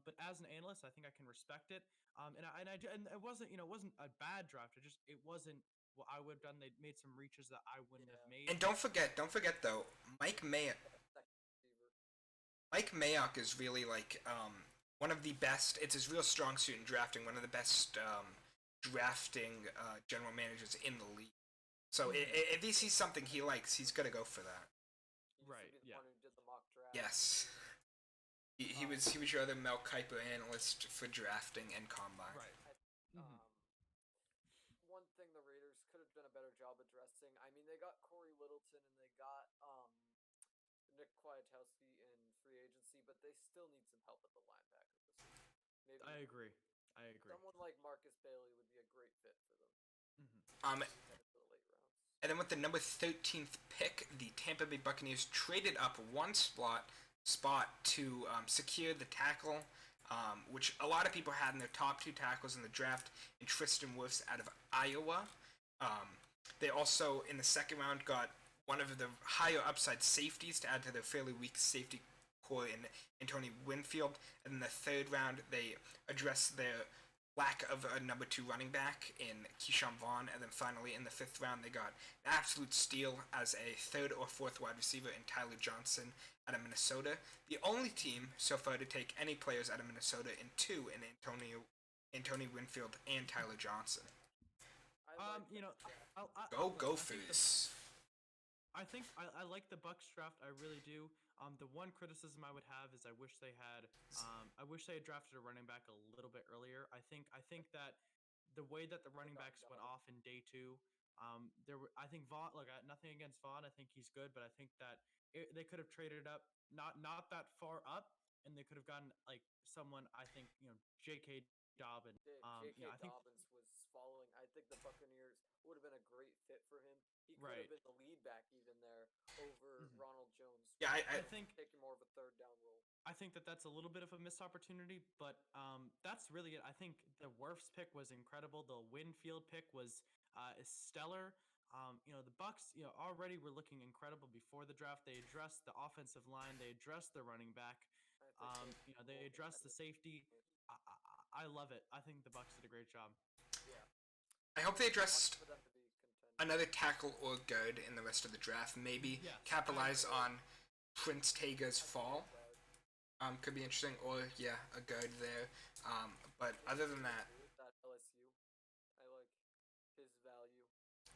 But as an analyst, I think I can respect it. And it wasn't, it wasn't a bad draft. It wasn't what I would have done. They made some reaches that I wouldn't have made. And don't forget though, Mike Mayock. Second receiver. Mike Mayock is really like one of the best. It's his real strong suit in drafting. One of the best drafting general managers in the league. So if he sees something he likes, he's gonna go for that. He used Right, to be the yeah. one who did the mock draft. Yes. He was your other Mel Kiper analyst for drafting and combine. Right. Mhm. One thing the Raiders could have done a better job addressing. I mean, they got Corey Littleton and they got Nick Kwiatkowski in free agency, but they still need some help at the linebacker position. Maybe I agree. someone like Marcus Bailey would be a great fit for them. Um, Headed to the late rounds. And then with the number 13th pick, the Tampa Bay Buccaneers traded up one spot to secure the tackle, which a lot of people had in their top 2 tackles in the draft, in Tristan Wirfs out of Iowa. They also, in the second round, got one of the higher upside safeties to add to their fairly weak safety core in Tony Winfield. And in the third round, they addressed their lack of a number 2 running back in Keyshawn Vaughn. And then finally, in the 5th round, they got an absolute steal as a 3rd or 4th wide receiver in Tyler Johnson out of Minnesota. The only team so far to take any players out of Minnesota in 2 in Antonio Antonio Winfield and Tyler Johnson. I like You know, that draft. Go look, Gophers! I like the Bucks draft. I really do. The one criticism I would have is I wish they had drafted a running back a little bit earlier. I think that the way that the running backs went off in day two, I think Vaughn. Look, nothing against Vaughn. I think he's good, but I think that they could have traded up, not that far up, and they could have gotten like someone. I think J.K. Dobbin. J.K. I think Dobbins was following. I think the Buccaneers would have been a great fit for him. He could right. have been the lead back even there over Mhm. Ronald Jones. Yeah, I think taking more of a third down role. I think that that's a little bit of a missed opportunity, but that's really it. I think the Wirfs pick was incredible. The Winfield pick was stellar. The Bucks, already were looking incredible before the draft. They addressed the offensive line. They addressed the running back. I think They addressed the safety. I love it. I think the Bucks did a great job. Yeah. I hope they addressed For them to be contenders. another tackle or guard in the rest of the draft. Maybe Yes, capitalize I agree. on Prince Taga's fall. Guard. Could be interesting. Or yeah, a guard there. But other than that, That LSU, I like his value.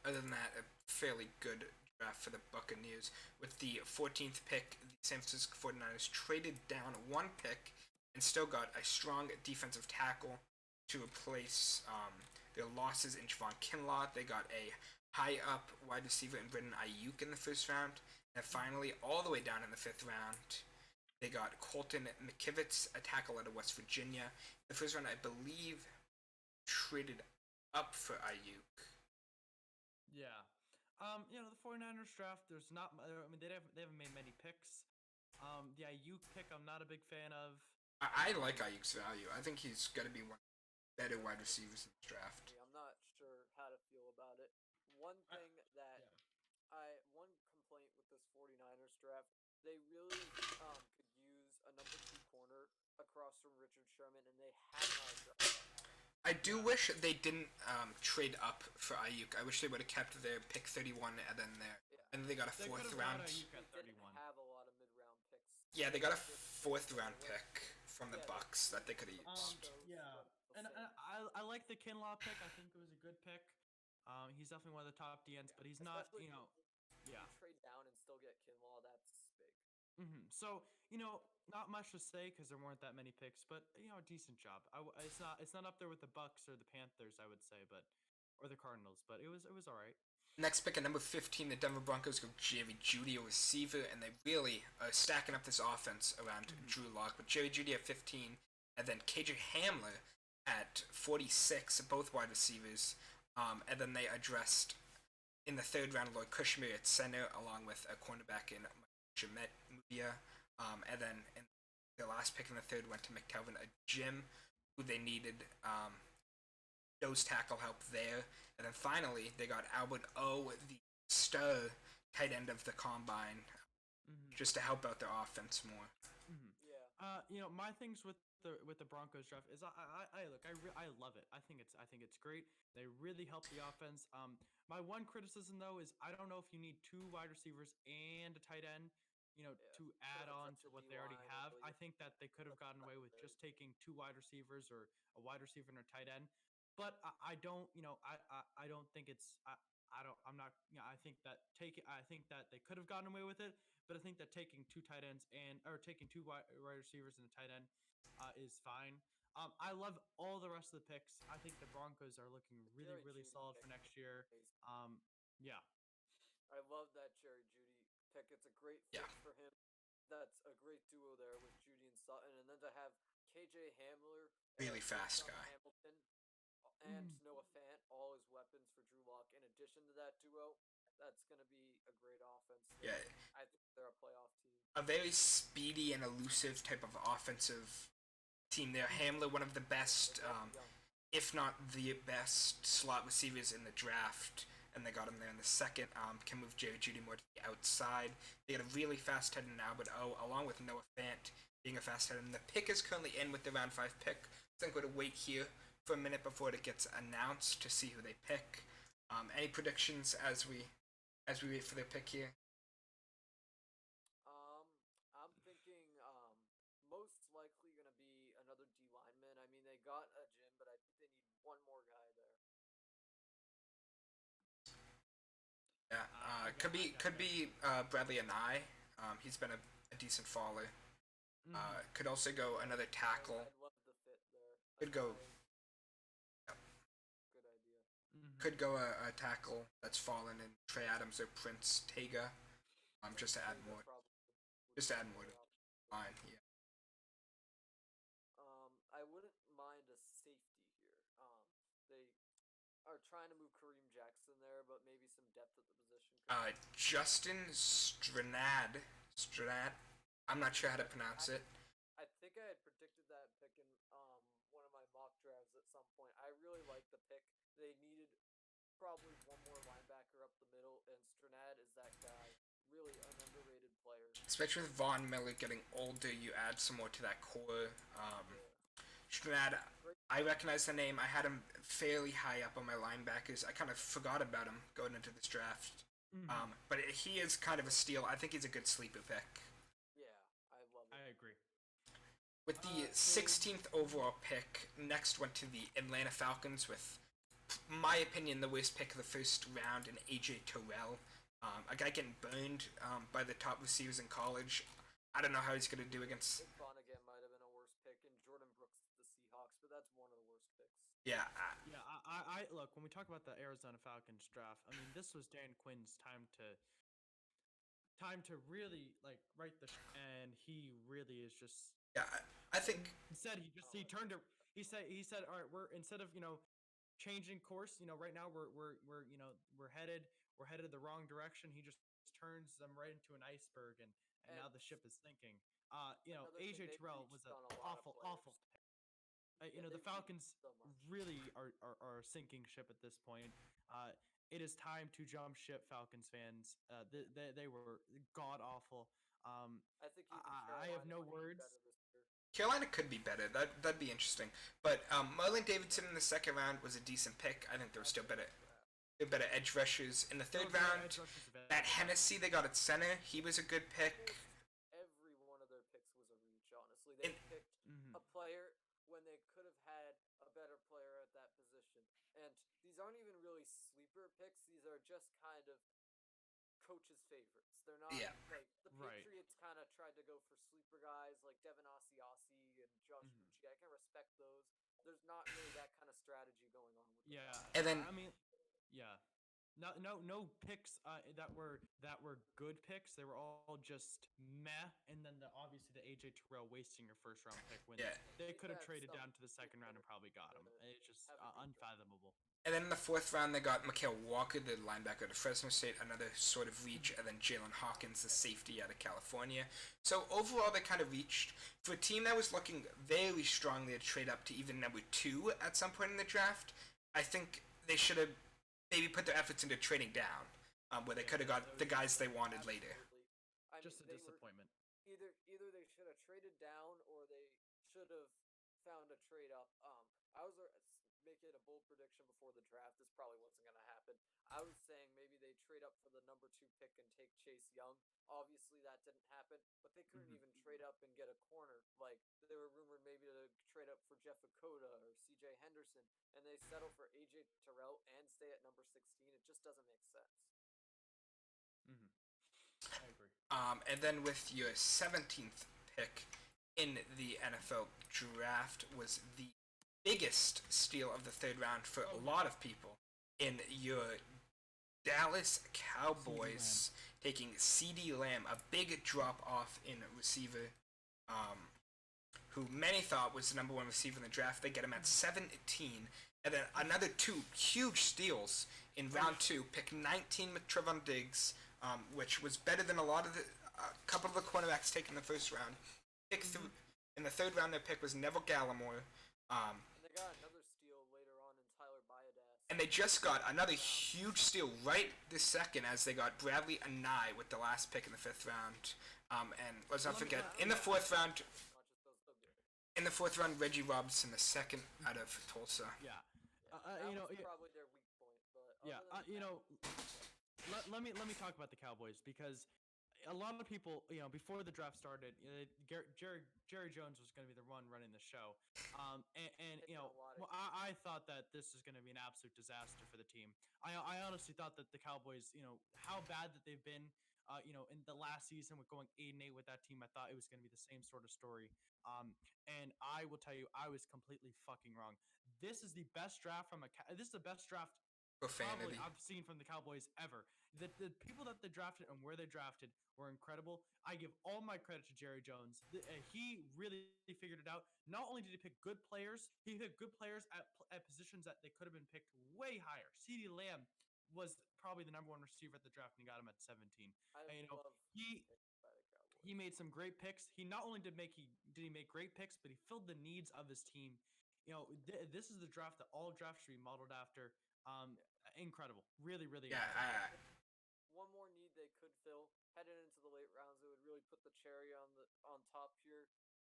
a fairly good draft for the Buccaneers. With the 14th pick, the San Francisco 49ers traded down one pick and still got a strong defensive tackle to replace their losses in Javon Kinlaw. They got a high up wide receiver in Brendan Ayuk in the first round. And finally, all the way down in the 5th round, they got Colton McKivitz, a tackle out of West Virginia. The first round, I believe, traded up for Ayuk. Yeah. The 49ers draft, there's not I mean they haven't made many picks. The Ayuk pick I'm not a big fan of. I like Ayuk's value. I think he's going to be one of the better wide receivers in this draft. I'm not sure how to feel about it. One thing that one complaint with this 49ers draft, they really could use a number 2 corner across from Richard Sherman, and they have not addressed that. I do wish they didn't trade up for Ayuk. I wish they would have kept their pick 31 and then there. Yeah. And they got a They fourth could have round. got Ayuk at They didn't 31. have a lot of mid-round picks. Yeah, they got a fourth round pick from the Bucks that they could have used. And I like the Kinlaw pick. I think it was a good pick. He's definitely one of the top DNs, but he's not. Especially Yeah. trade down and still get Kinlaw. That's big. So not much to say because there weren't that many picks, but a decent job. It's not up there with the Bucks or the Panthers, I would say, or the Cardinals, but it was all right. Next pick at number 15, the Denver Broncos go Jerry Jeudy, a receiver, and they really are stacking up this offense around Drew Lock. With Jerry Jeudy at 15, and then KJ Hamler at 46, both wide receivers. And then they addressed in the 3rd round Lloyd Kushmer at center, along with a cornerback in Jamet Mudia. And then in the last pick in the 3rd went to McTelvin, a Jim, who they needed nose tackle help there. And then finally, they got Albert O, the star tight end of the combine, just to help out their offense more. Yeah. My things with the Broncos draft is I love it. I think it's great. They really help the offense. My one criticism though is I don't know if you need 2 wide receivers and a tight end, to add on to what they already have. I think that they could have gotten away with just taking 2 wide receivers or a wide receiver and a tight end. But I don't, I don't think it's I don't I'm not I think that they could have gotten away with it, but I think that taking 2 tight ends or taking 2 wide receivers and a tight end is fine. I love all the rest of the picks. I think the Broncos are looking really, really solid for next year. Yeah. I love that Jerry Jeudy pick. It's a great fit for him. That's a great duo there with Jeudy and Sutton, and then to have KJ Hamler, really fast guy, Hamilton, and Noah Fant, all his weapons for Drew Lock. In addition to that duo, that's going to be a great offense. Yeah, I think they're a playoff team. A very speedy and elusive type of offensive team there. Hamler, one of the best, if not the best, slot receivers in the draft. And they got him there in the 2nd. Can move Jerry Jeudy more to the outside. They got a really fast head in Albert O, along with Noah Fant being a fast head. And the pick is currently in with the round 5 pick. So I'm going to wait here for a minute before it gets announced to see who they pick. Any predictions as we wait for their pick here? I'm thinking most likely going to be another D lineman. I mean, they got a Jim, but I think one more guy there. Yeah, could be Bradley Anai. He's been a decent faller. Could also go another tackle. I love the fit there. Could go Good idea. could go a tackle that's fallen in Trey Adams or Prince Tega. Just to add more. Just to add more to the line. Yeah. I wouldn't mind a safety here. They are trying to move Kareem Jackson there, but maybe some depth at the position. Justin Stranad. I'm not sure how to pronounce it. I think I had predicted that pick in one of my mock drafts at some point. I really like the pick. They needed probably one more linebacker up the middle, and Stranad is that guy. Really an underrated player. Especially with Von Miller getting older, you add some more to that core. Stranad, I recognize the name. I had him fairly high up on my linebackers. I kind of forgot about him going into this draft. But he is kind of a steal. I think he's a good sleeper pick. Yeah, I love it. I agree. With the 16th overall pick, next went to the Atlanta Falcons with, my opinion, the worst pick of the first round in AJ Terrell. A guy getting burned by the top receivers in college. I don't know how he's going to do against... Nick Vonnegut might have been a worse pick, and Jordan Brooks the Seahawks, but that's one of the worst picks. Yeah. I look, when we talk about the Arizona Falcons draft, I mean, this was Dan Quinn's time to really like right and he really is just. Yeah, I think instead he turned it. He said, all right, we're instead of changing course, right now we're headed the wrong direction. He just turns them right into an iceberg, and now the ship is sinking. AJ Terrell was an awful pick. The Falcons really are a sinking ship at this point. It is time to jump ship, Falcons fans. They were god awful. I think I have no words. Carolina could be better. That'd be interesting. But Marlon Davidson in the second round was a decent pick. I think there were still better edge rushers in the third round. Matt Hennessy they got at center. He was a good pick. Every one of their picks was a reach. Honestly, they picked a player when they could have had a better player at that position. And these aren't even really sleeper picks. These are just kind of coaches' favorites. They're not like the Patriots kind of tried to go for sleeper guys like Devin Asiasi and Josh Uche. I can respect those. There's not really that kind of strategy going on with them. And then no picks that were good picks. They were all just meh. And then obviously the AJ Terrell wasting your first round pick when they could have traded down to the second round and probably got him. It's just unfathomable. And then in the fourth round, they got Mikael Walker, the linebacker of Fresno State, another sort of reach, and then Jalen Hawkins, the safety out of California. So overall, they kind of reached. For a team that was looking very strongly to trade up to even number 2 at some point in the draft, I think they should have maybe put their efforts into trading down, where they could have got the guys they wanted later. Just a disappointment. Either they should have traded down, or they should have found a trade up. I was making a bold prediction before the draft. This probably wasn't going to happen. I was saying maybe they trade up for the number 2 pick and take Chase Young. Obviously, that didn't happen, but they couldn't even trade up and get a corner. Like, they were rumored maybe to trade up for Jeff Okota or C.J. Henderson, and they settle for A.J. Terrell and stay at number 16. It just doesn't make sense. I agree. And then with your 17th pick in the NFL draft was the biggest steal of the third round for a lot of people in your Dallas Cowboys taking CeeDee Lamb, a big drop off in receiver, who many thought was the number 1 receiver in the draft. They get him at 17, and then another 2 huge steals in round 2. Pick 19 with Trevon Diggs, which was better than a couple of the cornerbacks taken in the first round. Pick 3 in the third round. Their pick was Neville Gallimore. And they got another steal later on in Tyler Biadasz. And they just got another huge steal right this second as they got Bradley Anai with the last pick in the 5th round. And let's not forget, in the 4th round, Reggie Robinson, the second out of Tulsa. Yeah. That was probably their weak point, but let me talk about the Cowboys because a lot of people, before the draft started, Jerry Jones was going to be the one running the show. And well, I thought that this is going to be an absolute disaster for the team. I honestly thought that the Cowboys, how bad that they've been, in the last season with going 8-8 with that team, I thought it was going to be the same sort of story. And I will tell you, I was completely fucking wrong. This is the best draft this is the best draft probably Profanity. I've seen from the Cowboys ever. The people that they drafted and where they drafted were incredible. I give all my credit to Jerry Jones. He really figured it out. Not only did he pick good players, he picked good players at positions that they could have been picked way higher. CeeDee Lamb was probably the number one receiver at the draft, and he got him at 17. I And, love he by the Cowboys. he made some great picks. He not only did he make great picks, but he filled the needs of his team. This is the draft that all drafts should be modeled after. Incredible, really, really. Yeah, incredible. One more need they could fill headed into the late rounds. It would really put the cherry on top here.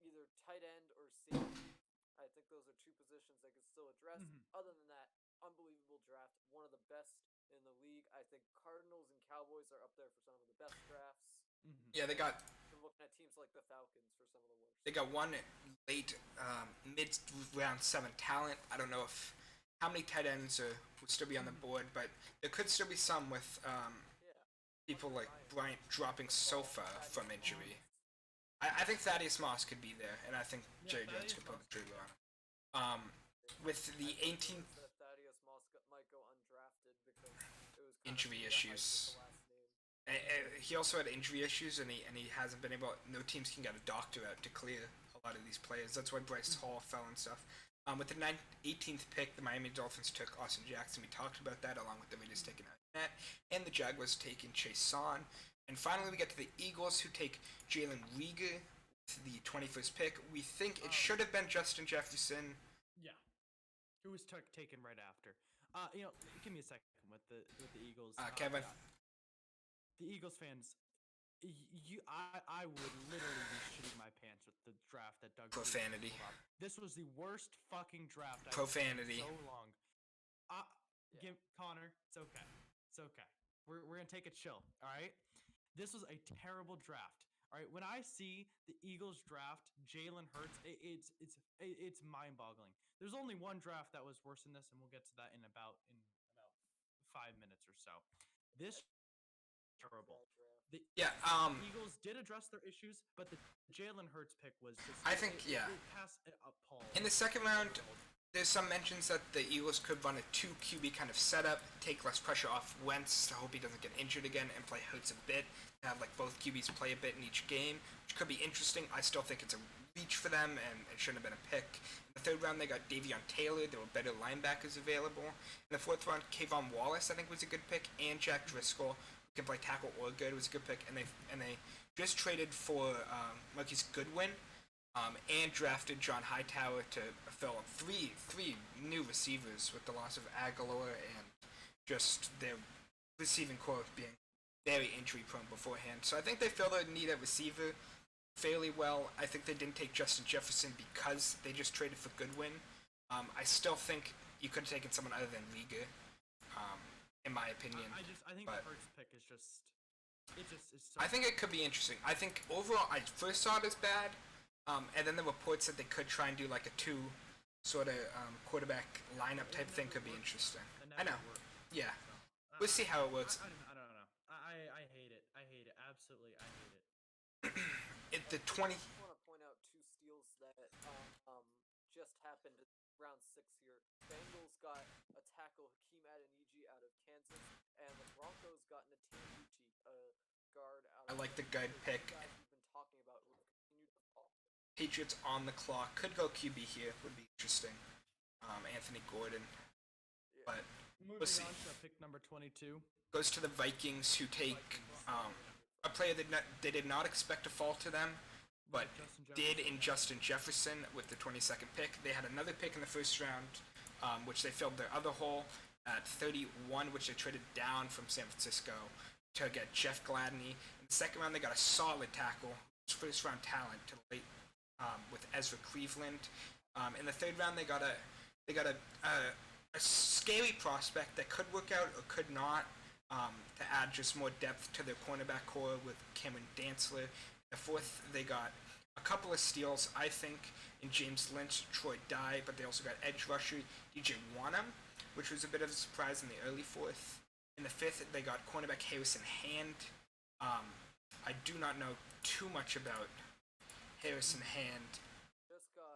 Either tight end or safety. I think those are two positions they could still address. Other than that, unbelievable draft. One of the best in the league. I think Cardinals and Cowboys are up there for some of the best drafts. Yeah, they got. I'm looking at teams like the Falcons for some of the worst. They got one late mid round 7 talent. I don't know if how many tight ends would still be on the board, but there could still be some with people like Bryant dropping so far from injury. I think Thaddeus Moss could be there, and I think Jerry Jones could pull the trigger on him. With the 18th Thaddeus Moss might go undrafted because it was injury issues. He also had injury issues, and he hasn't been able. No teams can get a doctor out to clear a lot of these players. That's why Bryce Hall fell and stuff. With the 18th pick, the Miami Dolphins took Austin Jackson. We talked about that, along with the Raiders taking Arnett, and the Jaguars taking Chase Son. And finally, we get to the Eagles, who take Jalen Reagor with the 21st pick. We think it should have been Justin Jefferson. Yeah, who was taken right after. Give me a second with the Eagles. Kevin. The Eagles fans, I would literally be shitting my pants with the draft that Doug. Profanity. This was the worst fucking draft Profanity. I've seen in so long. Connor, it's okay. It's okay. We're gonna take a chill. All right. This was a terrible draft. All right. When I see the Eagles draft Jalen Hurts, it's mind-boggling. There's only one draft that was worse than this, and we'll get to that in about 5 minutes or so. This terrible. The Eagles did address their issues, but the Jalen Hurts pick was just. I think it passed Paul. In the second round, there's some mentions that the Eagles could run a 2 QB kind of setup, take less pressure off Wentz to hope he doesn't get injured again, and play Hurts a bit. Have like both QBs play a bit in each game, which could be interesting. I still think it's a reach for them, and it shouldn't have been a pick. In the third round, they got Davion Taylor. There were better linebackers available. In the fourth round, Kayvon Wallace, I think, was a good pick, and Jack Driscoll, can play tackle or good. It was a good pick, and they just traded for Marquise Goodwin, and drafted John Hightower to fill three new receivers with the loss of Aguilar and just their receiving core being very injury prone beforehand. So I think they filled their need at receiver fairly well. I think they didn't take Justin Jefferson because they just traded for Goodwin. I still think you could have taken someone other than Reagor. In my opinion, I think the Hurts pick is just. It's so I think it could be interesting. I think overall, I first saw it as bad, and then the reports that they could try and do like a 2 sort of quarterback lineup type thing could be interesting. I know. Yeah. We'll see how it works. I don't know. I hate it. I hate it. Absolutely, I hate it. The 20. I just want to point out 2 steals that just happened in round 6 here. Bengals got a tackle, Hakeem Adeniji, out of Kansas, and the Broncos got Natanguchi, a guard out of. I like the guard pick. Guys we've been talking about who have continued to fall. Patriots on the clock. Could go QB here. Would be interesting. Anthony Gordon. Yeah. But Moving we'll see. on to pick number 22. Goes to the Vikings, who take a player that they did not expect to fall to them, but did in Justin Jefferson with the 22nd pick. They had another pick in the first round, which they filled their other hole at 31, which they traded down from San Francisco to get Jeff Gladney. In the second round, they got a solid tackle, first round talent to late with Ezra Cleveland. In the third round, they got a scary prospect that could work out or could not. to add just more depth to their cornerback core with Cameron Dantzler. The fourth, they got a couple of steals, I think, in James Lynch, Troy Dye, but they also got edge rusher DJ Wanham, which was a bit of a surprise in the early fourth. In the fifth, they got cornerback Harrison Hand. I do not know too much about Harrison Hand, Just got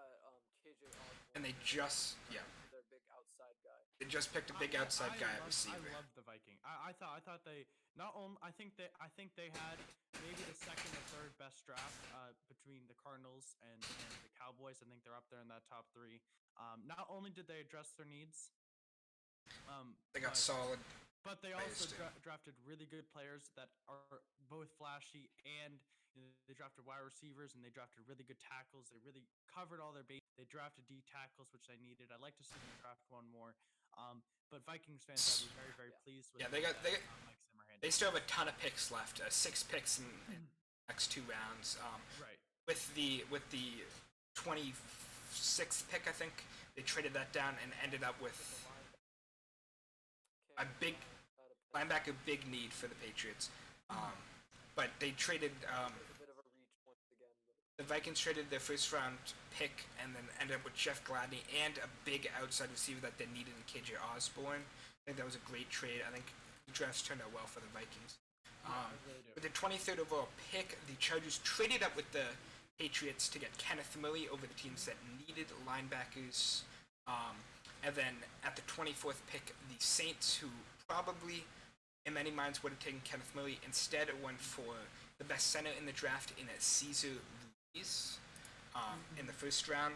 KJ Osborne. and they just their big outside guy. they just picked a big outside guy at I receiver. love the Viking. I thought they not only I think they had maybe the second or third best draft between the Cardinals and the Cowboys. I think they're up there in that top three. Not only did they address their needs, They got but solid. but they players also too. drafted really good players that are both flashy and they drafted wide receivers and they drafted really good tackles. They really covered all their bases. They drafted D tackles, which they needed. I'd like to see them draft one more. But Vikings fans, I'd be very, very pleased with Yeah, they got Mike Zimmerman. they still have a ton of picks left. 6 picks in the next 2 rounds. Right. With the 26th pick, I think they traded that down and ended up with a big linebacker, big need for the Patriots. But they traded. A bit of a reach once again. The Vikings traded their first round pick and then ended up with Jeff Gladney and a big outside receiver that they needed in KJ Osborne. I think that was a great trade. I think the drafts turned out well for the Vikings. I really do. With the 23rd overall pick, the Chargers traded up with the Patriots to get Kenneth Murray over the teams that needed linebackers. And then at the 24th pick, the Saints, who probably in many minds would have taken Kenneth Murray, instead went for the best center in the draft in a Cesar Ruiz in the first round.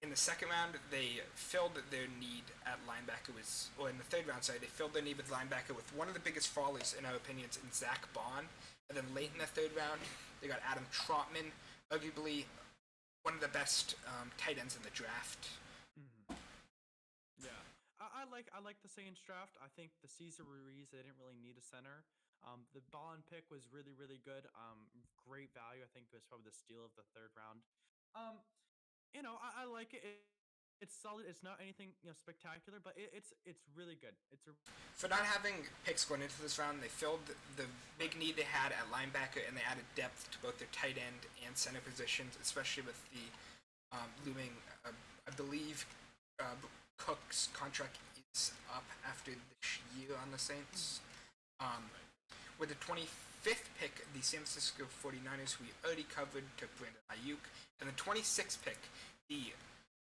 In the second round, they filled their need at linebacker or in the third round, sorry, they filled their need with linebacker with one of the biggest fallers, in our opinions, in Zach Bond. And then late in the third round, they got Adam Trotman, arguably one of the best tight ends in the draft. Yeah, I like the Saints draft. I think the Cesar Ruiz, they didn't really need a center. The Bond pick was really, really good. Great value. I think it was probably the steal of the third round. I like it. It's solid. It's not anything spectacular, but it's really good. For not having picks going into this round, they filled the big need they had at linebacker, and they added depth to both their tight end and center positions, especially with the looming. I believe Cook's contract is up after this year on the Saints. With the 25th pick, the San Francisco 49ers, who we already covered, took Brandon Ayuk. And the 26th pick, the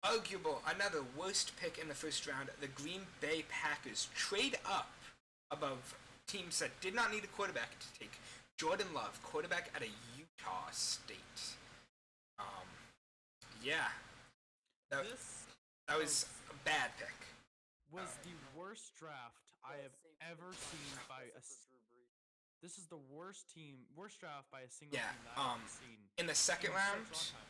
another worst pick in the first round, the Green Bay Packers trade up above teams that did not need a quarterback to take Jordan Love, quarterback at a Utah State. Yeah. That was a bad pick. Was the worst draft I have ever seen by a. This is the worst draft by a single team that I've ever seen. In the second in such a round, long time.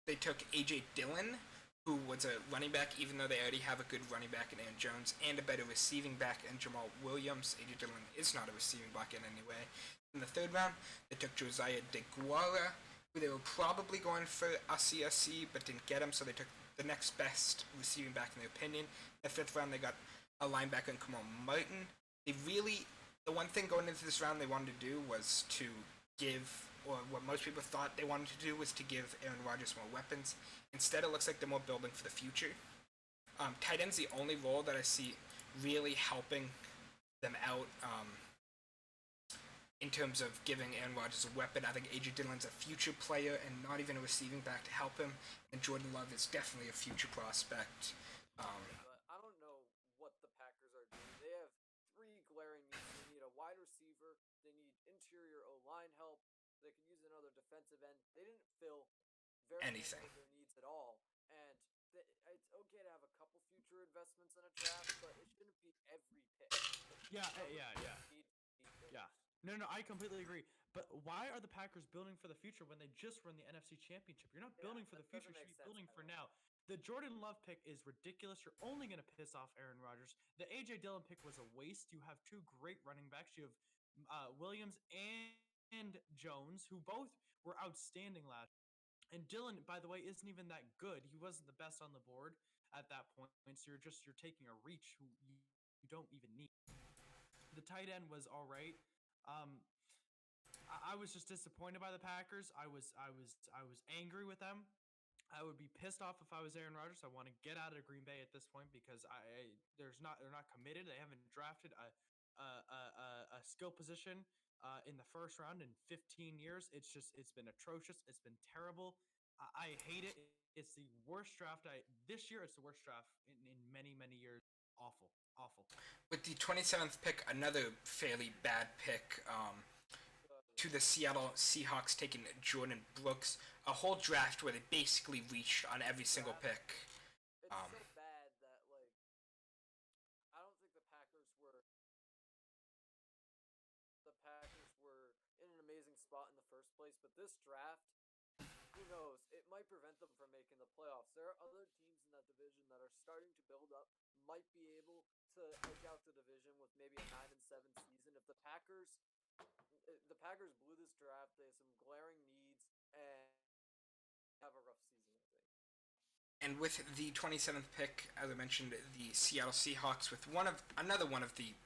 they took A.J. Dillon, who was a running back, even though they already have a good running back in Aaron Jones, and a better receiving back in Jamal Williams. A.J. Dillon is not a receiving back in any way. In the third round, they took Josiah DeGuara, who they were probably going for USC, but didn't get him, so they took the next best receiving back in their opinion. In the fifth round, they got a linebacker in Kamal Martin. The one thing going into this round they wanted to do was to give, or what most people thought they wanted to do was to give Aaron Rodgers more weapons. Instead, it looks like they're more building for the future. Tight end's the only role that I see really helping them out in terms of giving Aaron Rodgers a weapon. I think A.J. Dillon's a future player and not even a receiving back to help him. And Jordan Love is definitely a future prospect. But I don't know what the Packers are doing. They have 3 glaring needs. They need a wide receiver. They need interior O-line help. They could use another defensive end. They didn't fill very many Anything. of their needs at all. And it's okay to have a couple future investments in a draft, but it shouldn't be every pick. Yeah. Yeah. No, I completely agree. But why are the Packers building for the future when they just won the NFC Championship? You're not building for the that future. You doesn't should be make sense building for at all. now. The Jordan Love pick is ridiculous. You're only going to piss off Aaron Rodgers. The A.J. Dillon pick was a waste. You have 2 great running backs. You have Williams and Jones, who both were outstanding last year. And Dillon, by the way, isn't even that good. He wasn't the best on the board at that point. So you're taking a reach who you don't even need. the tight end was all right. I was just disappointed by the Packers. I was angry with them. I would be pissed off if I was Aaron Rodgers. I want to get out of Green Bay at this point because they're not committed. They haven't drafted a skill position in the first round in 15 years. It's been atrocious. It's been terrible. I hate it. It's the worst draft. This year it's the worst draft in many years. Awful, awful. With the 27th pick, another fairly bad pick. To the Seattle Seahawks taking Jordan Brooks, a whole draft where they basically reached on every single pick. It's so bad that like I don't think the Packers were in an amazing spot in the first place, but this draft, who knows? It might prevent them from making the playoffs. There are other teams in that division that are starting to build up, might be able to edge out the division with maybe a 9-7 season. If the Packers blew this draft, they have some glaring needs and have a rough season, I think. And with the 27th pick, as I mentioned, the Seattle Seahawks with another one of the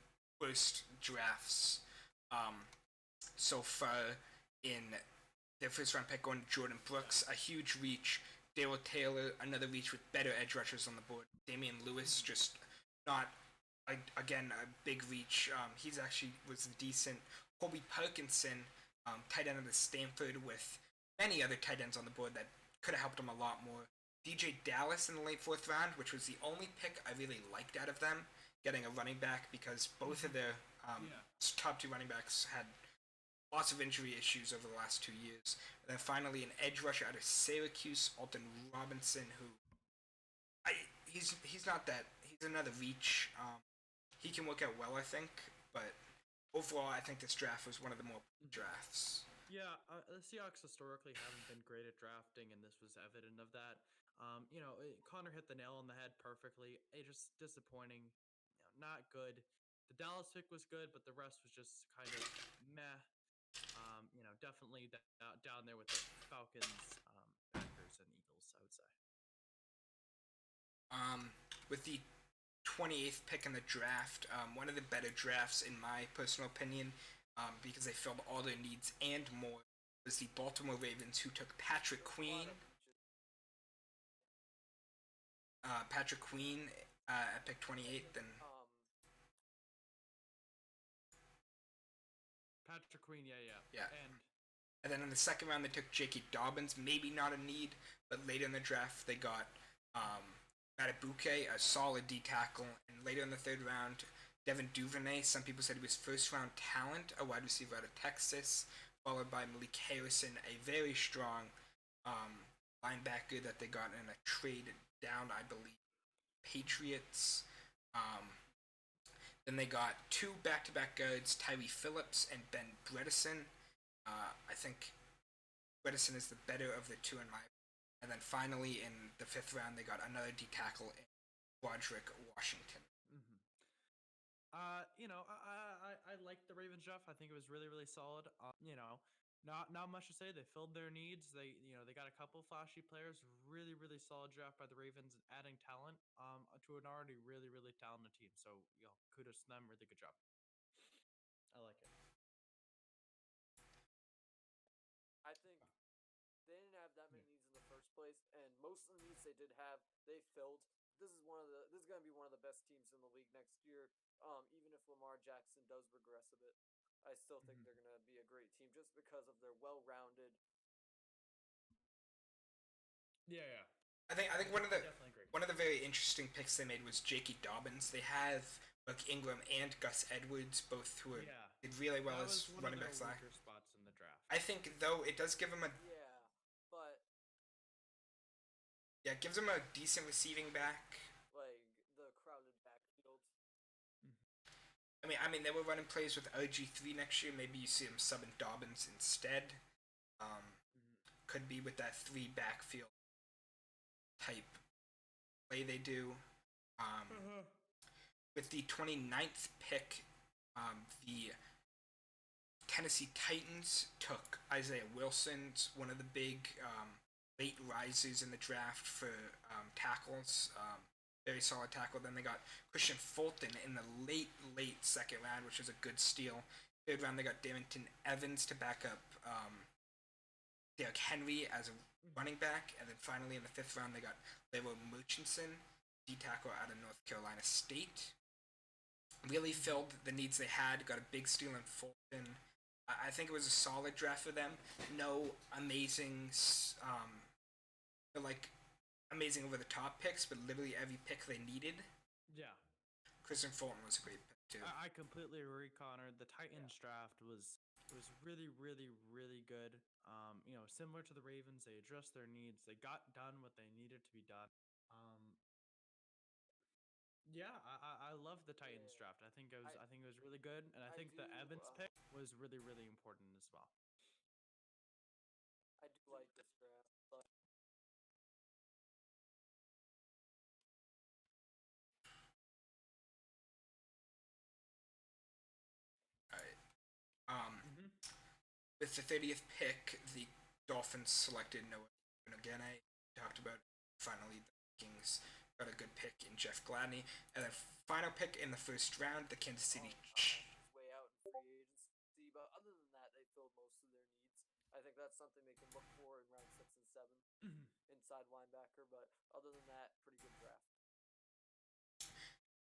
worst drafts so far in their first round pick, going to Jordan Brooks, a huge reach. Darrell Taylor, another reach with better edge rushers on the board. Damian Lewis, just not, again, a big reach. He's actually was decent. Colby Parkinson, tight end of the Stanford, with many other tight ends on the board that could have helped him a lot more. DJ Dallas in the late 4th round, which was the only pick I really liked out of them, getting a running back, because both of their top 2 running backs had lots of injury issues over the last 2 years. And then finally, an edge rusher out of Syracuse, Alton Robinson, who he's not that. He's another reach. He can work out well, I think, but overall, I think this draft was one of the more drafts. Yeah, the Seahawks historically haven't been great at drafting, and this was evident of that. Connor hit the nail on the head perfectly. It just disappointing, not good. The Dallas pick was good, but the rest was just kind of meh. Definitely down there with the Falcons, Packers, and Eagles, I would say. With the 28th pick in the draft, one of the better drafts in my personal opinion, because they filled all their needs and more, was the Baltimore Ravens, who took Patrick Queen. Patrick Queen at pick 28, then. Patrick Queen, yeah. And then in the second round, they took J.K. Dobbins. Maybe not a need, but later in the draft, they got Matabuke, a solid D tackle. And later in the 3rd round, Devin Duvernay. Some people said he was first-round talent, a wide receiver out of Texas, followed by Malik Harrison, a very strong linebacker that they got in a trade down, I believe, Patriots. Then they got 2 back-to-back guards, Tyree Phillips and Ben Bredesen. I think Bredesen is the better of the 2 in my opinion. And then finally, in the 5th round, they got another D tackle in Broderick Washington. I liked the Ravens draft. I think it was really solid. Not much to say. They filled their needs. They got a couple flashy players. Really solid draft by the Ravens, adding talent to an already really talented team. So kudos to them. Really good job. I like it. I think they didn't have that many needs in the first place, and most of the needs they did have, they filled. This is going to be one of the best teams in the league next year. Even if Lamar Jackson does regress a bit, I still think they're going to be a great team just because of their well-rounded. Yeah. I think one of the very interesting picks they made was J.K. Dobbins. They have Buck Ingram and Gus Edwards, both who did really well as running backs last. Spots in the draft. I think though it does give him it gives him a decent receiving back. Like the crowded backfield. I mean, they were running plays with RG3 next year. Maybe you see him subbing Dobbins instead. Could be with that 3 backfield type play they do. With the 29th pick, the Tennessee Titans took Isaiah Wilson, one of the big late risers in the draft for tackles. very solid tackle. Then they got Christian Fulton in the late second round, which was a good steal. Third round, they got Darrington Evans to back up Derrick Henry as a running back. And then finally, in the fifth round, they got Lero Murchison, D tackle out of North Carolina State. Really filled the needs they had. Got a big steal in Fulton. I think it was a solid draft for them. No amazing, amazing over the top picks, but literally every pick they needed. Yeah. Christian Fulton was a great pick too. I completely agree, Connor. The Titans draft was really, really, really good. Similar to the Ravens, they addressed their needs. They got done what they needed to be done. I love the Titans draft. I think it was really good, and I think the Evans pick was really, really important as well. I do like this draft, but With the 30th pick, the Dolphins selected Noah Nogene. Talked about finally the Kings got a good pick in Jeff Gladney, and then final pick in the first round, the Kansas City. He's way out in free agency, but other than that, they filled most of their needs. I think that's something they can look for in round 6 and 7, inside linebacker. But other than that, pretty good draft.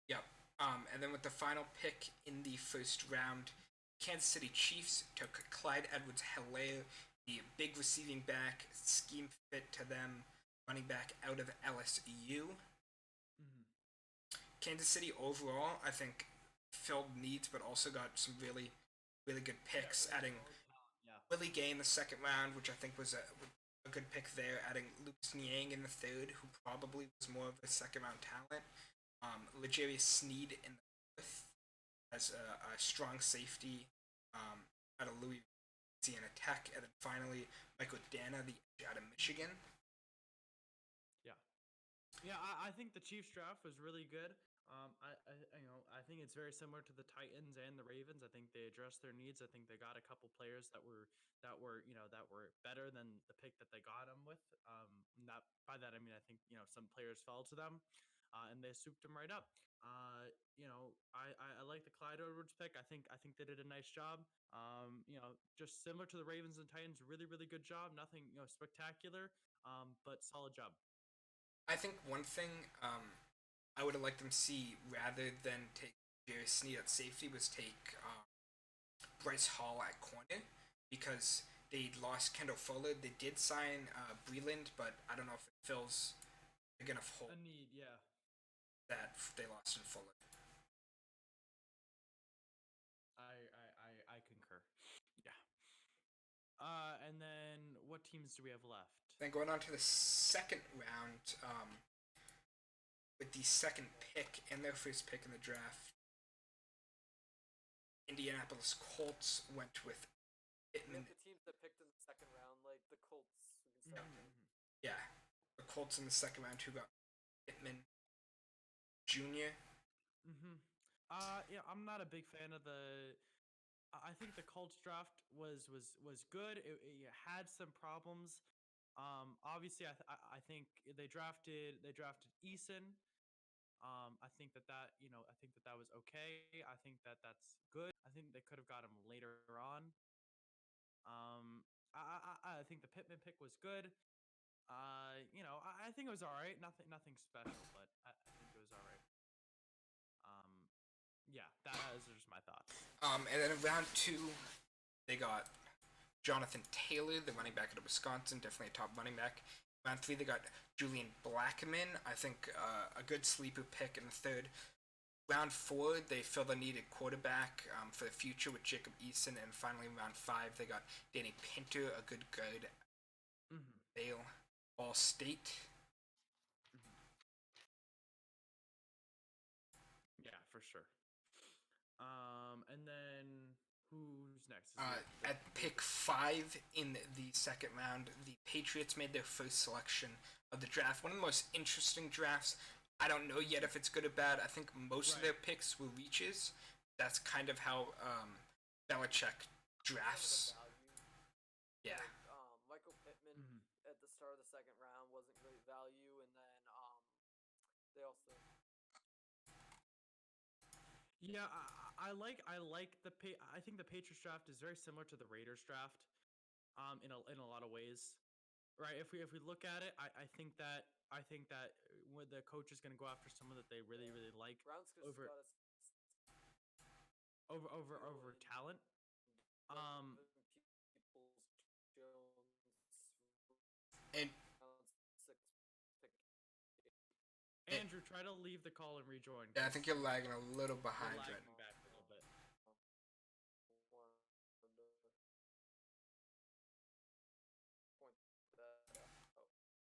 Yep. And then with the final pick in the first round, Kansas City Chiefs took Clyde Edwards-Helaire, the big receiving back, scheme fit to them, running back out of LSU. Kansas City overall, I think, filled needs, but also got some really, really good picks, adding Willie Gay in the second round, which I think was a good pick there, adding Lucas Niang in the third, who probably was more of a second round talent. L'Jarius Sneed in the fourth as a strong safety out of Louisiana Tech, and then finally Michael Dana, the edge out of Michigan. Yeah, I think the Chiefs draft was really good. I think it's very similar to the Titans and the Ravens. I think they addressed their needs. I think they got a couple players that were better than the pick that they got them with. Not by that I mean I think some players fell to them, and they souped them right up. I like the Clyde Edwards pick. I think they did a nice job. Just similar to the Ravens and Titans, really, really good job. Nothing spectacular, but solid job. I think one thing I would have liked them see rather than take Jerry Sneed at safety was take Bryce Hall at corner, because they lost Kendall Fuller. They did sign Breland, but I don't know if it fills a big enough hole. A need, yeah. That they lost in Fuller. I concur. Yeah. And then what teams do we have left? Then going on to the second round, with the second pick and their first pick in the draft, Indianapolis Colts went with Pittman. The teams that picked in the second round, like the Colts, we can say. Yeah, the Colts in the second round who got Pittman Jr. I'm not a big fan of the. I think the Colts draft was good. It had some problems. Obviously, I think they drafted Eason. I think that was okay. I think that that's good. I think they could have got him later on. I think the Pittman pick was good. I think it was all right. Nothing special, but I think it was all right. Those are just my thoughts. And then in round 2, they got Jonathan Taylor, the running back out of Wisconsin, definitely a top running back. Round 3, they got Julian Blackman, I think a good sleeper pick in the third. Round 4, they filled a needed quarterback for the future with Jacob Eason, and finally round 5, they got Danny Pinter, a good guard. Dale Ball State. Yeah, for sure. And then who's next? At pick 5 in the second round, the Patriots made their first selection of the draft. One of the most interesting drafts. I don't know yet if it's good or bad. I think most of their picks were reaches. That's kind of how Belichick drafts. Yeah. Like, Michael Pittman at the start of the second round wasn't great value, and then they also Yeah, I like I think the Patriots draft is very similar to the Raiders draft, in a lot of ways, right? If we look at it, I think that when the coach is going to go after someone that they really really like Browns just over got us over in talent. Um, Devin Peoples Jones And round 6 pick. it, Andrew, try to leave the call and rejoin yeah, I because think you're lagging a little you're behind right lagging now. back a little bit. Wanted to point that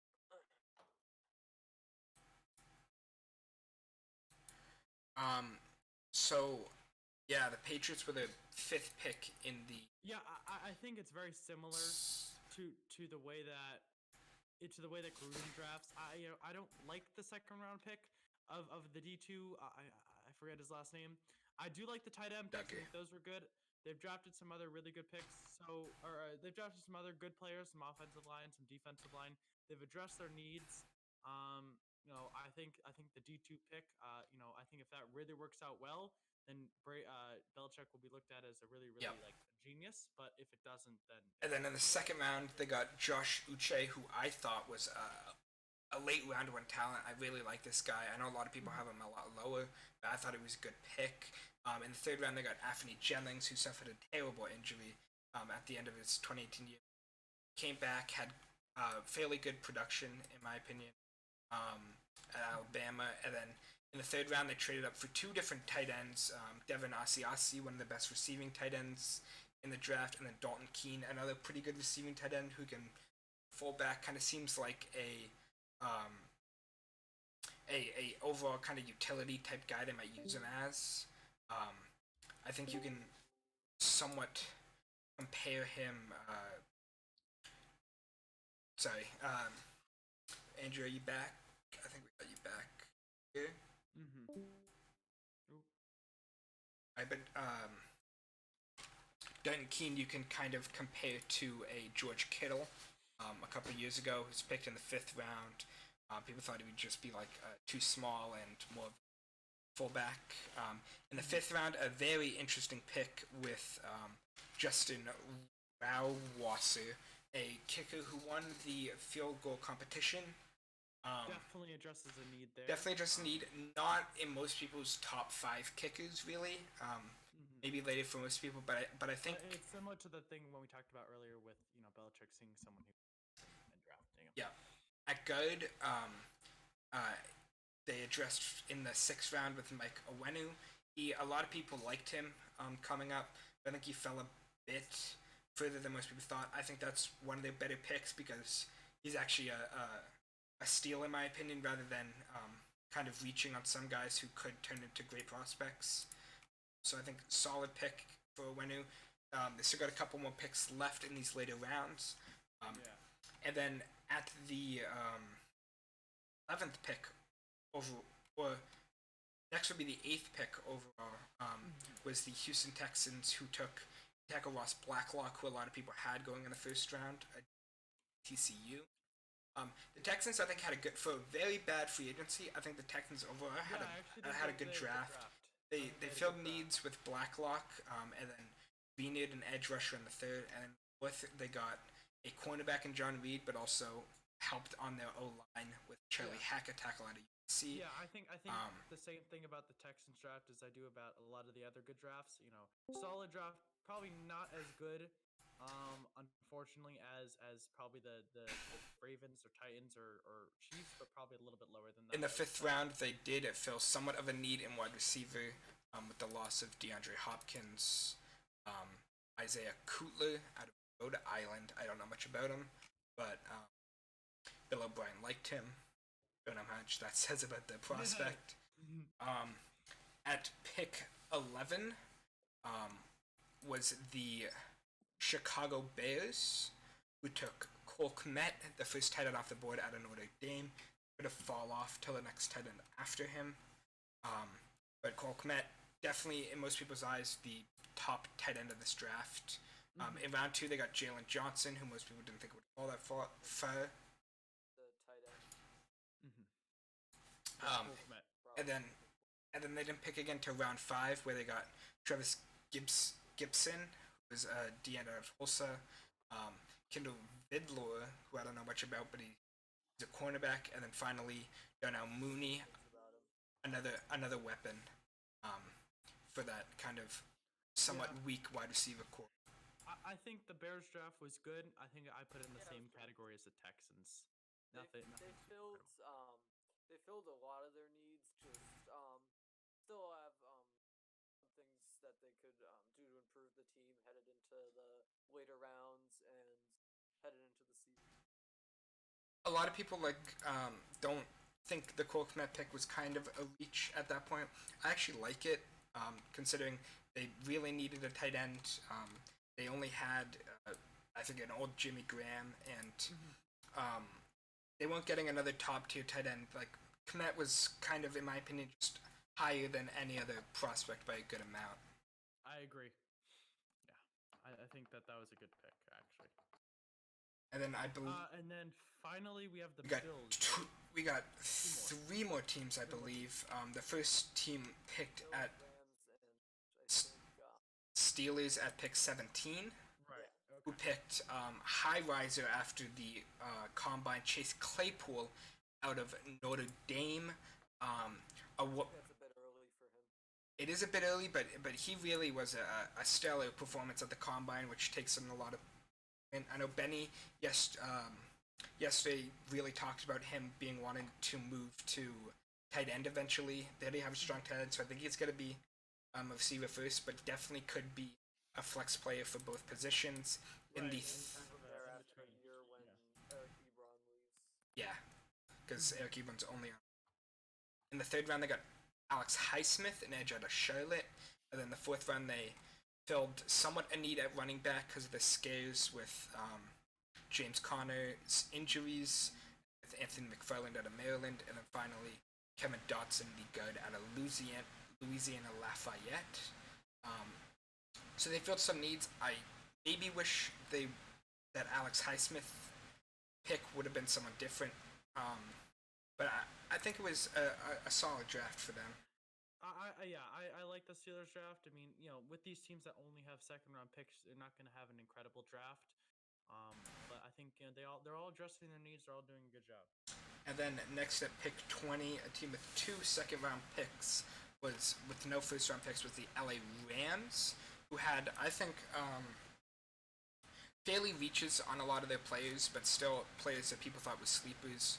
out. So yeah, the Patriots were the 5th pick in the. Yeah, I think it's very similar to the way that Gruden drafts. I don't like the second round pick of the D2. I forget his last name. I do like the tight end picks. I Duggar. think those were good. They've drafted some other really good picks. They've drafted some other good players, some offensive line, some defensive line. They've addressed their needs. I think the D2 pick. I think if that really works out well, then Belichick will be looked at as a really Yep. really like genius. But if it doesn't, then And then in the second round, they got Josh Uche, who I thought was a late round one talent. I really like this guy. I know a lot of people have him a lot lower, but I thought he was a good pick. In the third round, they got Anthony Jennings, who suffered a terrible injury at the end of his 2018 year. Came back, had fairly good production, in my opinion, at Alabama. And then in the third round, they traded up for 2 different tight ends. Devin Asiasi, one of the best receiving tight ends in the draft, and then Dalton Keene, another pretty good receiving tight end who can fall back. Kind of seems like a overall kind of utility type guy they might use him as. Um, I think you can somewhat compare him. Sorry, Andrew, are you back? I think we got you back here. Mm-hmm. Right, but Dalton Keene you can kind of compare to a George Kittle. A couple of years ago, he was picked in the 5th round. People thought he would just be like too small and more fullback. In the 5th round, a very interesting pick with Justin Rauwasser, a kicker who won the field goal competition. Definitely addresses a need there. Definitely just need, not in most people's top 5 kickers really. Maybe later for most people, but I think It's similar to the thing when we talked about earlier with Belichick seeing someone who and drafting him. yeah, at good. They addressed in the 6th round with Mike Owenu. A lot of people liked him coming up. I think he fell a bit further than most people thought. I think that's one of their better picks because he's actually a steal in my opinion, rather than kind of reaching on some guys who could turn into great prospects. So I think solid pick for Owenu. They still got a couple more picks left in these later rounds. And then at the 11th pick over, or next would be the 8th pick overall, was the Houston Texans, who took tackle Ross Blacklock, who a lot of people had going in the first round at TCU. The Texans, I think, had a good, for a very bad free agency. I think the Texans overall had a good draft. They filled needs with Blacklock, and then needed an edge rusher in the 3rd, and with they got a cornerback in John Reed, but also helped on their O line with Charlie Hackett, tackle out of USC. Yeah, I think the same thing about the Texans draft as I do about a lot of the other good drafts. Solid draft, probably not as good, unfortunately, as probably the Ravens or Titans or Chiefs, but probably a little bit lower than that. In the 5th round, they did fill somewhat of a need in wide receiver with the loss of DeAndre Hopkins, Isaiah Cutler out of Rhode Island. I don't know much about him, but Bill O'Brien liked him. Don't know how much that says about the prospect. At pick 11 was the Chicago Bears, who took Cole Kmet, the first tight end off the board out of Notre Dame. Could have fall off till the next tight end after him. But Cole Kmet, definitely in most people's eyes, the top tight end of this draft. In round 2, they got Jalen Johnson, who most people didn't think would fall that far. The tight end. And then And then they didn't pick again till round 5, where they got Travis Gibson, who was a D end out of Tulsa, Kendall Vidlor, who I don't know much about, but he's a cornerback, and then finally Darnell Mooney, About him. another weapon for that kind of somewhat Yeah. weak wide receiver core. I think the Bears draft was good. I think I put it in the Yeah, it same was good. category as the Texans. They Nothing. they Nothing too filled incredible. they filled a lot of their needs. Just still have some things that they could do to improve the team headed into the later rounds and headed into the season. A lot of people don't think the Cole Kmet pick was kind of a reach at that point. I actually like it, considering they really needed a tight end. They only had, I think, an old Jimmy Graham, and they weren't getting another top tier tight end. Like Kmet was kind of, in my opinion, just higher than any other prospect by a good amount. I agree. Yeah, I think that was a good pick actually. And then I believe And then finally we have the we got Bills. we got Two more. 3 more teams, I Three more believe. The first team picked Bills, at Rams, and I think Steelers at pick 17, Right. who Okay. picked high riser after the combine, Chase Claypool out of Notre Dame. that's a bit early for him. It is a bit early, but he really was a stellar performance at the combine, which takes in a lot of. And I know Benny, yesterday really talked about him being wanting to move to tight end eventually. They already have a strong tight end, so I think he's going to be a receiver first, but definitely could be a flex player for both positions. In Right, the and kind of There in after a between. year when Yeah. Eric Ebron leaves. yeah, because Eric Ebron's only on. In the 3rd round, they got Alex Highsmith, an edge out of Charlotte, and then the 4th round they filled somewhat a need at running back because of the scares with James Conner's injuries, with Anthony McFarland out of Maryland, and then finally Kevin Dotson, the guard out of Louisiana Lafayette. So they filled some needs. I maybe wish that Alex Highsmith pick would have been someone different, but I think it was a solid draft for them. I like the Steelers draft. I mean, with these teams that only have second round picks, they're not going to have an incredible draft. But I think they're all addressing their needs. They're all doing a good job. And then next at pick 20, a team with 2 second round picks was with no first round picks was the LA Rams, who had I think daily reaches on a lot of their players, but still players that people thought were sleepers.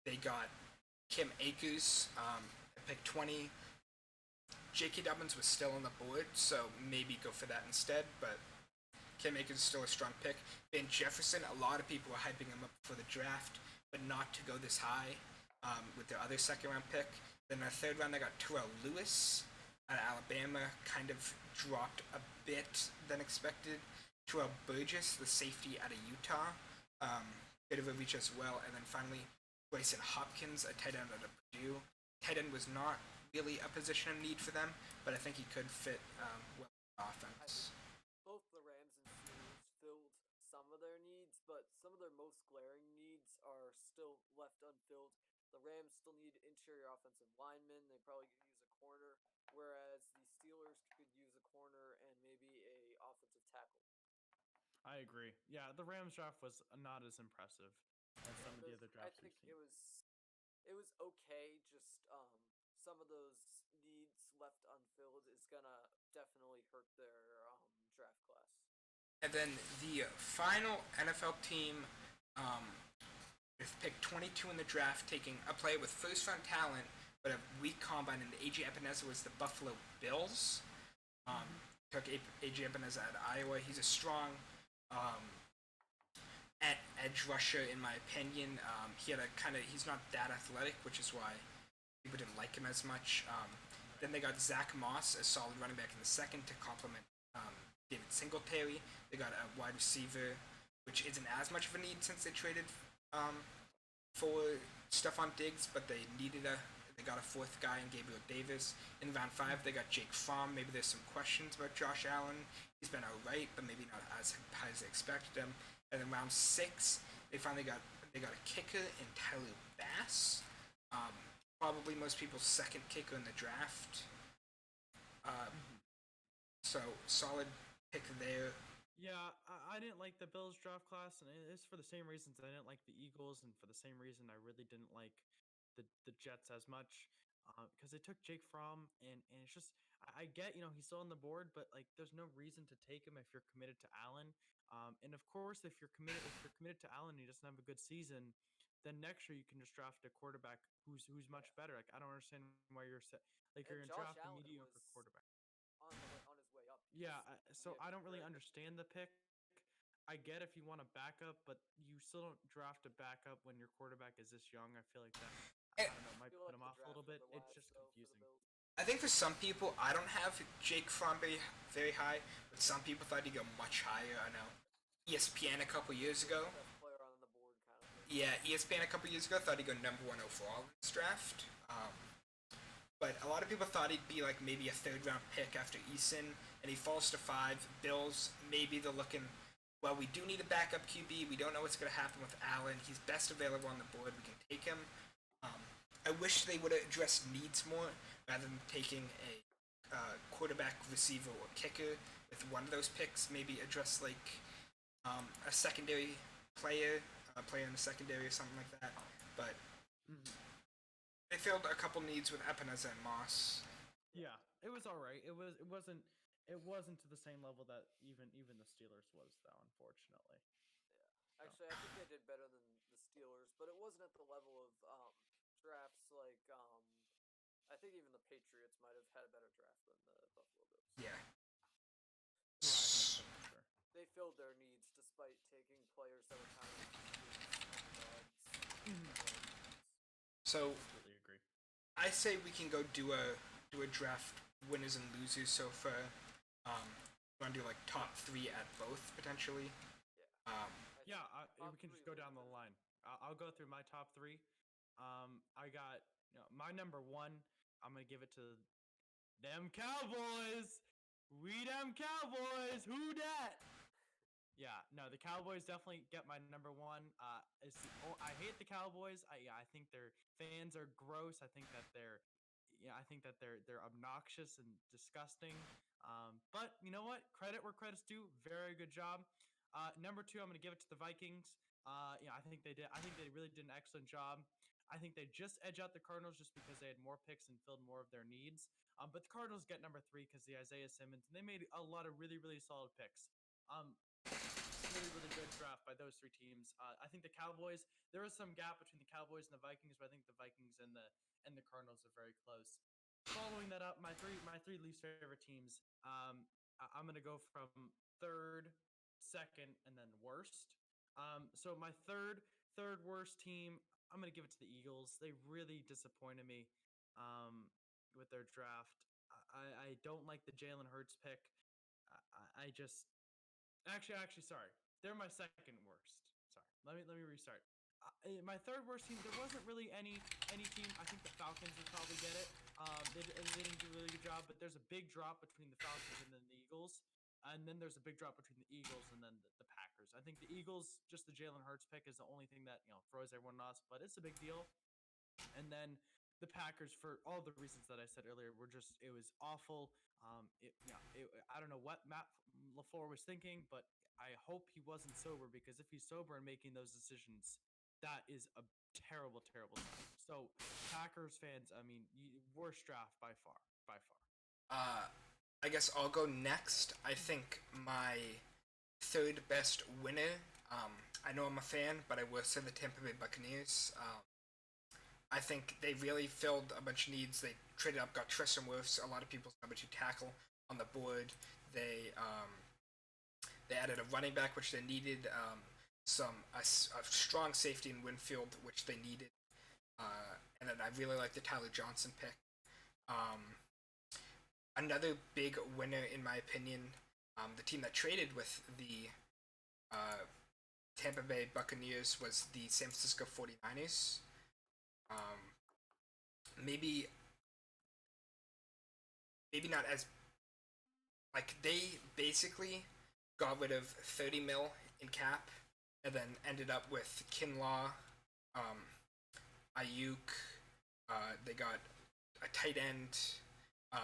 They got Kim Akers at pick 20. J.K. Dobbins was still on the board, so maybe go for that instead, but Kim Akers is still a strong pick. Van Jefferson, a lot of people were hyping him up for the draft, but not to go this high with their other second round pick. Then in the 3rd round, they got Terrell Lewis out of Alabama, kind of dropped a bit than expected. Terrell Burgess, the safety out of Utah, bit of a reach as well. And then finally, Bryson Hopkins, a tight end out of Purdue. Tight end was not really a position of need for them, but I think he could fit well in the offense. Both the Rams and Steelers filled some of their needs, but some of their most glaring needs are still left unfilled. The Rams still need interior offensive linemen. They probably could use a corner, whereas the Steelers could use a corner and maybe a offensive tackle. I agree. Yeah, the Rams draft was not as impressive as some of the other I drafts we've think seen. it was okay. Just some of those needs left unfilled is gonna definitely hurt their draft class. And then the final NFL team with pick 22 in the draft, taking a player with first round talent but a weak combine, and AJ Epineza was the Buffalo Bills. Took AJ Epineza out of Iowa. He's a strong edge rusher, in my opinion. He's not that athletic, which is why people didn't like him as much. Then they got Zach Moss, a solid running back in the 2nd to complement David Singletary. They got a wide receiver, which isn't as much of a need since they traded for Stephon Diggs, but they got a 4th guy in Gabriel Davis. In round 5, they got Jake Fromm. Maybe there's some questions about Josh Allen. He's been alright, but maybe not as high as they expected him. And then round 6, they got a kicker in Tyler Bass. probably most people's second kicker in the draft. So solid pick there. Yeah, I didn't like the Bills draft class, and it's for the same reasons I didn't like the Eagles, and for the same reason I really didn't like the Jets as much, because they took Jake Fromm, and it's just I get he's still on the board, but like there's no reason to take him if you're committed to Allen. And of course, if you're committed to Allen, and he doesn't have a good season, then next year you can just draft a quarterback who's much better. Like I don't understand why you're And gonna Josh draft a Allen mediocre was quarterback. on his way up. He Yeah, was so I don't really very good. understand the pick. I get if you want a backup, but you still don't draft a backup when your quarterback is this young. I feel like that, Eh, I don't know, I might feel put like him the off a little draft bit. otherwise, It's just though, for the confusing. Bills. I think for some people, I don't have Jake Fromm very high, but some people thought he'd go much higher. I know ESPN a couple years He was ago. the best player on the board, kind of thing. Yeah, ESPN a couple years ago thought he'd go number one overall in this draft. But a lot of people thought he'd be like maybe a third round pick after Eason, and he falls to 5. Bills, maybe they're looking, well, we do need a backup QB. We don't know what's going to happen with Allen. He's best available on the board. We can take him. I wish they would have addressed needs more rather than taking a quarterback, receiver, or kicker with one of those picks. Maybe address like a secondary player, a player in the secondary or something like that. But they filled a couple needs with Epineza and Moss. Yeah, it was all right. It wasn't to the same level that even the Steelers was though, unfortunately. Yeah. Actually, I think they did better than the Steelers, but it wasn't at the level of drafts like I think even the Patriots might have had a better draft than the Buffalo Bills. Yeah. Yeah, I think so for sure. They filled their needs despite taking players that were kind of underdogs. So Completely agree. I say we can go do a draft winners and losers so far. Want to do like top 3 at both potentially. Yeah. Um, Yeah, Top we can just three go down the losers. line. I'll go through my top 3. I got my number 1. I'm gonna give it to them Cowboys. We them Cowboys. Who dat? Yeah, no, the Cowboys definitely get my number 1. I hate the Cowboys. I think their fans are gross. I think that they're obnoxious and disgusting. But you know what? Credit where credit's due. Very good job. Number 2, I'm going to give it to the Vikings. I think they did. I think they really did an excellent job. I think they just edge out the Cardinals just because they had more picks and filled more of their needs. But the Cardinals get number 3 because the Isaiah Simmons, and they made a lot of really, really solid picks. Really, really good draft by those 3 teams. I think the Cowboys. There is some gap between the Cowboys and the Vikings, but I think the Vikings and the Cardinals are very close. Following that up, my three least favorite teams. I'm gonna go from third, second, and then worst. So my third worst team. I'm gonna give it to the Eagles. They really disappointed me with their draft. I don't like the Jalen Hurts pick. I just Actually, sorry. They're my second worst. Sorry. Let me restart. My third worst team. There wasn't really any team. I think the Falcons would probably get it. They didn't do a really good job, but there's a big drop between the Falcons and then the Eagles, and then there's a big drop between the Eagles and then the Packers. I think the Eagles, just the Jalen Hurts pick, is the only thing that throws everyone off, but it's a big deal. And then the Packers, for all the reasons that I said earlier, it was awful. I don't know what Matt LaFleur was thinking, but I hope he wasn't sober, because if he's sober and making those decisions, that is a terrible, terrible sign. So Packers fans, I mean, worst draft by far, by far. I guess I'll go next. I think my third best winner. I know I'm a fan, but I will say the Tampa Bay Buccaneers. I think they really filled a bunch of needs. They traded up, got Tristan Wirfs, a lot of people's number 2 tackle on the board. They added a running back, which they needed. A strong safety in Winfield, which they needed. And then I really like the Tyler Johnson pick. Another big winner, in my opinion, the team that traded with the Tampa Bay Buccaneers was the San Francisco 49ers. Maybe not as, like, they basically got rid of 30 mil in cap and then ended up with Kinlaw, Ayuk, They got a tight end.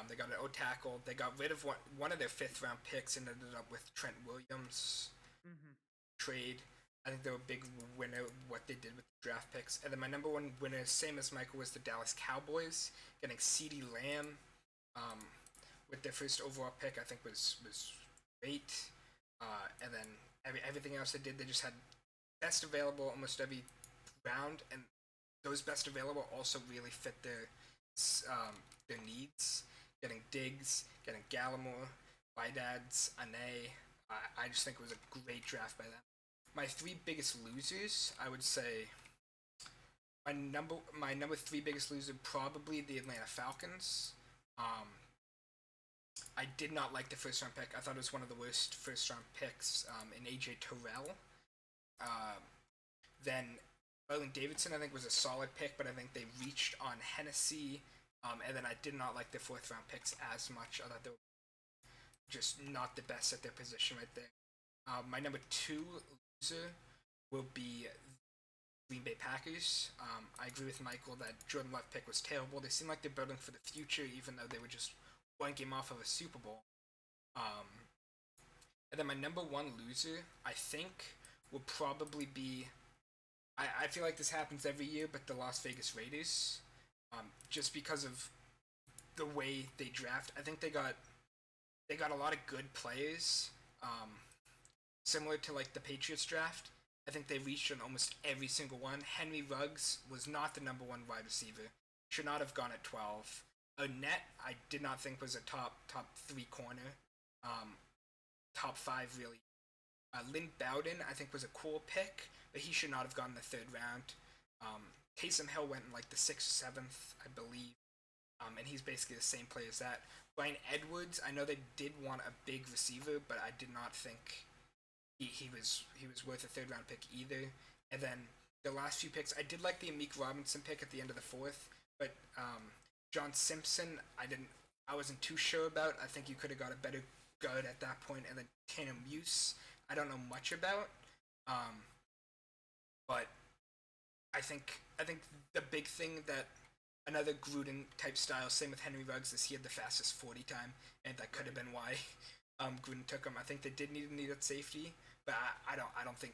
They got an O tackle. They got rid of one of their 5th-round picks and ended up with Trent Williams trade. I think they were a big winner what they did with the draft picks. And then my number one winner, same as Michael, was the Dallas Cowboys, getting CeeDee Lamb with their first overall pick. I think was great. And then everything else they did, they just had best available almost every round, and those best available also really fit their needs. Getting Diggs, getting Gallimore, Wydad's, Ane. I just think it was a great draft by them. My 3 biggest losers, I would say, my number 3 biggest loser, probably the Atlanta Falcons. I did not like the 1st-round pick. I thought it was one of the worst 1st-round picks in AJ Terrell. Then Arlen Davidson, I think, was a solid pick, but I think they reached on Hennessy. And then I did not like the 4th-round picks as much. I thought they were just not the best at their position right there. My number 2 loser will be Green Bay Packers. I agree with Michael that Jordan Love pick was terrible. They seem like they're building for the future, even though they were just one game off of a Super Bowl. And then my number 1 loser, I think, will probably be... I feel like this happens every year, but the Las Vegas Raiders. Just because of the way they draft. I think they got a lot of good players. Similar to like the Patriots draft. I think they reached on almost every single one. Henry Ruggs was not the number 1 wide receiver. Should not have gone at 12. Arnett, I did not think was a top 3 corner. Top 5 really. Lynn Bowden, I think, was a cool pick, but he should not have gone in the 3rd round. Taysom Hill went in like the 6th, 7th, I believe. And he's basically the same player as that. Bryan Edwards, I know they did want a big receiver, but I did not think he was worth a 3rd round pick either. And then the last few picks, I did like the Amik Robinson pick at the end of the 4th, but John Simpson, I wasn't too sure about. I think you could have got a better guard at that point. And then Tanner Muse, I don't know much about. But I think the big thing that another Gruden type style, same with Henry Ruggs, is he had the fastest 40 time, and that could have been why Gruden took him. I think they did need that safety, but I don't think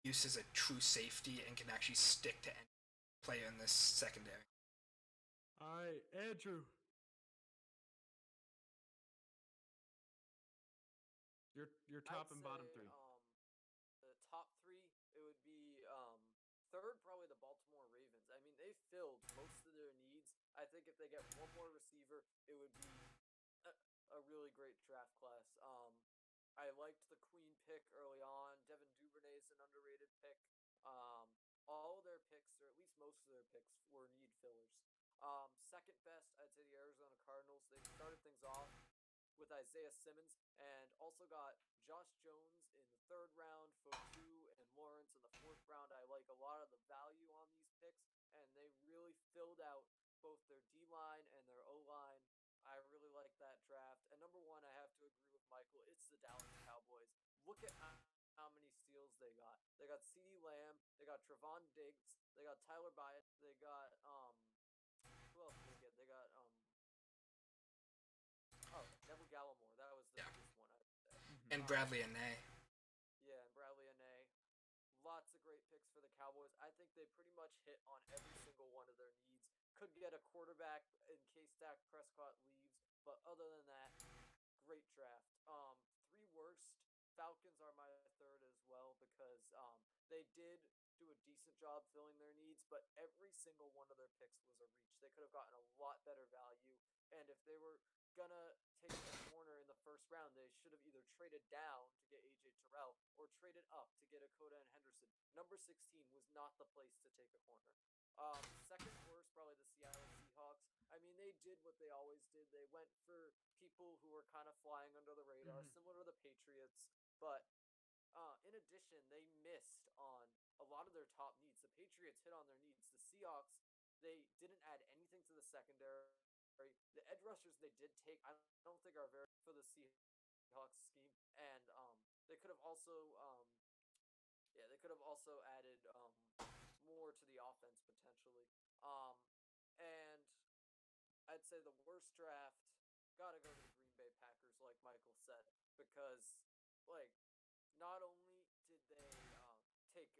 Use is a true safety and can actually stick to any player in this secondary. All right, Andrew. Your top and bottom 3. The top 3, it would be 3rd, probably the Baltimore Ravens. I mean, they filled most of their needs. I think if they get one more receiver, it would be a really great draft class. I liked the Queen pick early on. Devin Duvernay is an underrated pick. All of their picks, or at least most of their picks, were need fillers. Second best, I'd say the Arizona Cardinals. They started things off with Isaiah Simmons, and also got Josh Jones in the 3rd round, Fotu and Lawrence in the 4th round. I like a lot of the value on these picks, and they really filled out both their D-line and their O-line. I really like that draft. And number 1, I have to agree with Michael. It's the Dallas Cowboys. Look at how many steals they got. They got CeeDee Lamb. They got Trevon Diggs. They got Tyler Byatt. They got who else did they get? They got Neville Gallimore. That was the biggest one, I would say. And Bradley Anae. Yeah, and Bradley Anae. Lots of great picks for the Cowboys. I think they pretty much hit on every single one of their needs. Could get a quarterback in case Dak Prescott leaves, but other than that, great draft. 3 worst. Falcons are my 3rd as well because they did do a decent job filling their needs, but every single one of their picks was a reach. They could have gotten a lot better value, and if they were gonna take a corner in the 1st round, they should have either traded down to get AJ Terrell or traded up to get Akota and Henderson. Number 16 was not the place to take a corner. Second worst, probably the Seattle Seahawks. I mean, they did what they always did. They went for people who were kind of flying under the radar, similar to the Patriots. But in addition, they missed on a lot of their top needs. The Patriots hit on their needs. The Seahawks, they didn't add anything to the secondary. The edge rushers they did take, I don't think are very for the Seahawks scheme, and they could have also, added more to the offense potentially. say the worst draft gotta go to the Green Bay Packers, like Michael said, because like not only did they take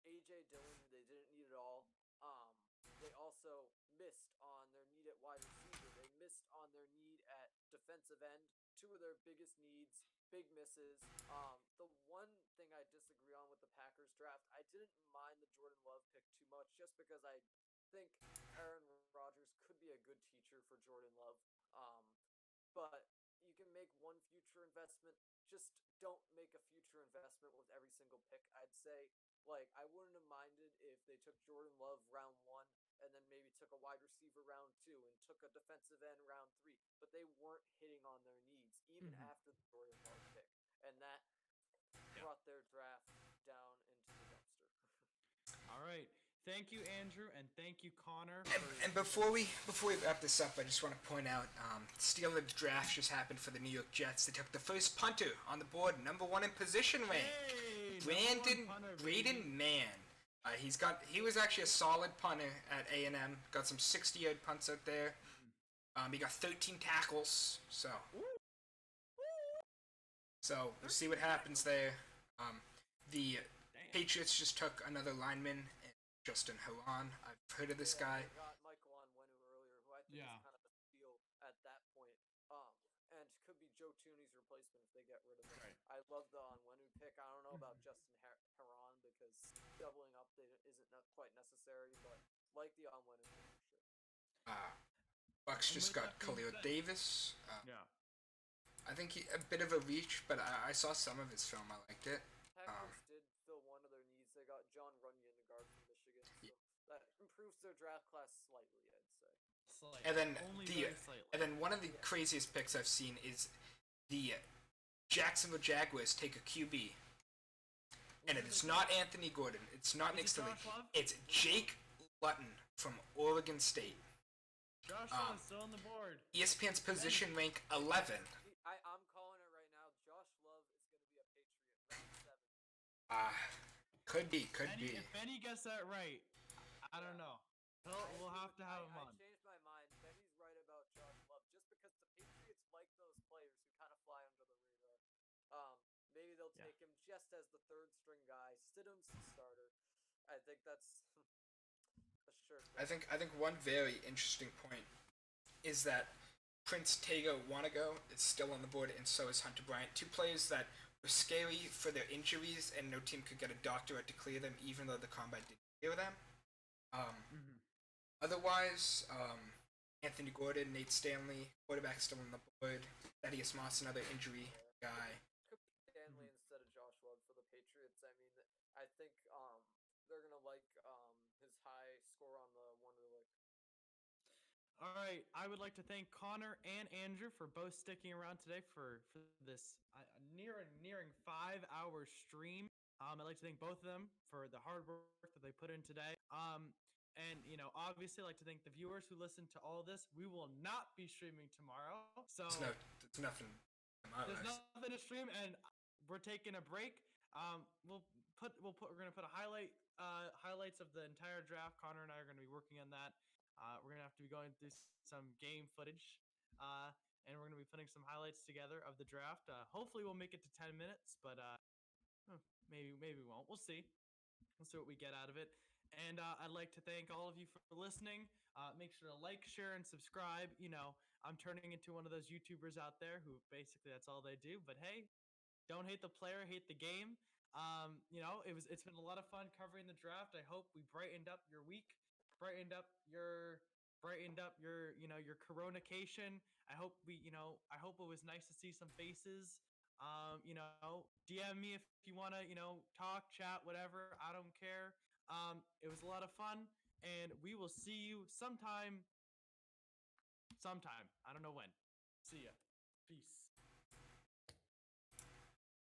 AJ Dillon, who they didn't need at all. Um, they also missed on their need at wide receiver. They missed on their need at defensive end. Two of their biggest needs, big misses. The one thing I disagree on with the Packers draft, I didn't mind the Jordan Love pick too much, just because I think Aaron Rodgers could be a good teacher for Jordan Love. Um, but you can make one future investment. Just don't make a future investment with every single pick. I'd say, like, I wouldn't have minded if they took Jordan Love round one and then maybe took a wide receiver round two and took a defensive end round three. But they weren't hitting on their needs even after the Jordan Love pick. And that brought their draft down into the dumpster. All right. Thank you, Andrew, and thank you, Connor. And before we wrap this up, I just want to point out, steal of the draft just happened for the New York Jets. They took the first punter on the board, number one in position rank, Braden Mann. He was actually a solid punter at A&M. Got some 60-yard punts out there. He got 13 tackles. So we'll see what happens there. The Patriots just took another lineman, Justin Haran. I've heard of this guy. They got Michael Onwenu earlier, who I think is kind of a steal at that point. And could be Joe Tooney's replacement if they get rid of him. Right. I love the Onwenu pick. I don't know about Justin Haran because doubling up isn't quite necessary, but like the Onwenu pick for sure. Bucks just got Khalil Davis. Yeah. I think a bit of a reach, but I saw some of his film. I liked it. Packers did fill one of their needs. They got John Runyon, the guard from Michigan, so that improves their draft class slightly, I'd say. Slightly. And then one of the craziest picks I've seen is the Jacksonville Jaguars take a QB, and it's not Anthony Gordon. It's not Nick Stelly. It's Jake Luton from Oregon State. Josh Love still on the board. ESPN's position rank 11. I'm calling it right now. Josh Love is going to be a Patriot, round 7. Could be. If Benny gets that right, I don't know. We'll have to have him on. I changed my mind. Benny's right about Josh Love, just because the Patriots like those players who kind of fly under the radar. Maybe they'll take him just as the third string guy. Stidham's the starter. I think that's a sure thing. I think one very interesting point is that Prince Tega Wanago is still on the board, and so is Hunter Bryant. Two players that were scary for their injuries, and no team could get a doctorate to clear them, even though the combine didn't clear them. Otherwise, Anthony Gordon, Nate Stanley, quarterback still on the board. Thaddeus Moss, another injury guy. Could be Stanley instead of Josh Love for the Patriots. I mean, I think they're gonna like his high score on the Wonder Lick. All right, I would like to thank Connor and Andrew for both sticking around today for this nearing 5-hour stream. I'd like to thank both of them for the hard work that they put in today. And obviously, I'd like to thank the viewers who listened to all this. We will not be streaming tomorrow, so there's nothing. There's nothing to stream, and we're taking a break. We're gonna put highlights of the entire draft. Connor and I are gonna be working on that. We're gonna have to be going through some game footage, and we're gonna be putting some highlights together of the draft. Hopefully, we'll make it to 10 minutes, but maybe we won't. We'll see. We'll see what we get out of it. And I'd like to thank all of you for listening. Make sure to like, share, and subscribe. I'm turning into one of those YouTubers out there who basically that's all they do. But hey, don't hate the player, hate the game. It's been a lot of fun covering the draft. I hope we brightened up your week, brightened up your your Coronication. I hope it was nice to see some faces. DM me if you want to, talk, chat, whatever. I don't care. It was a lot of fun, and we will see you sometime. I don't know when. See ya. Peace.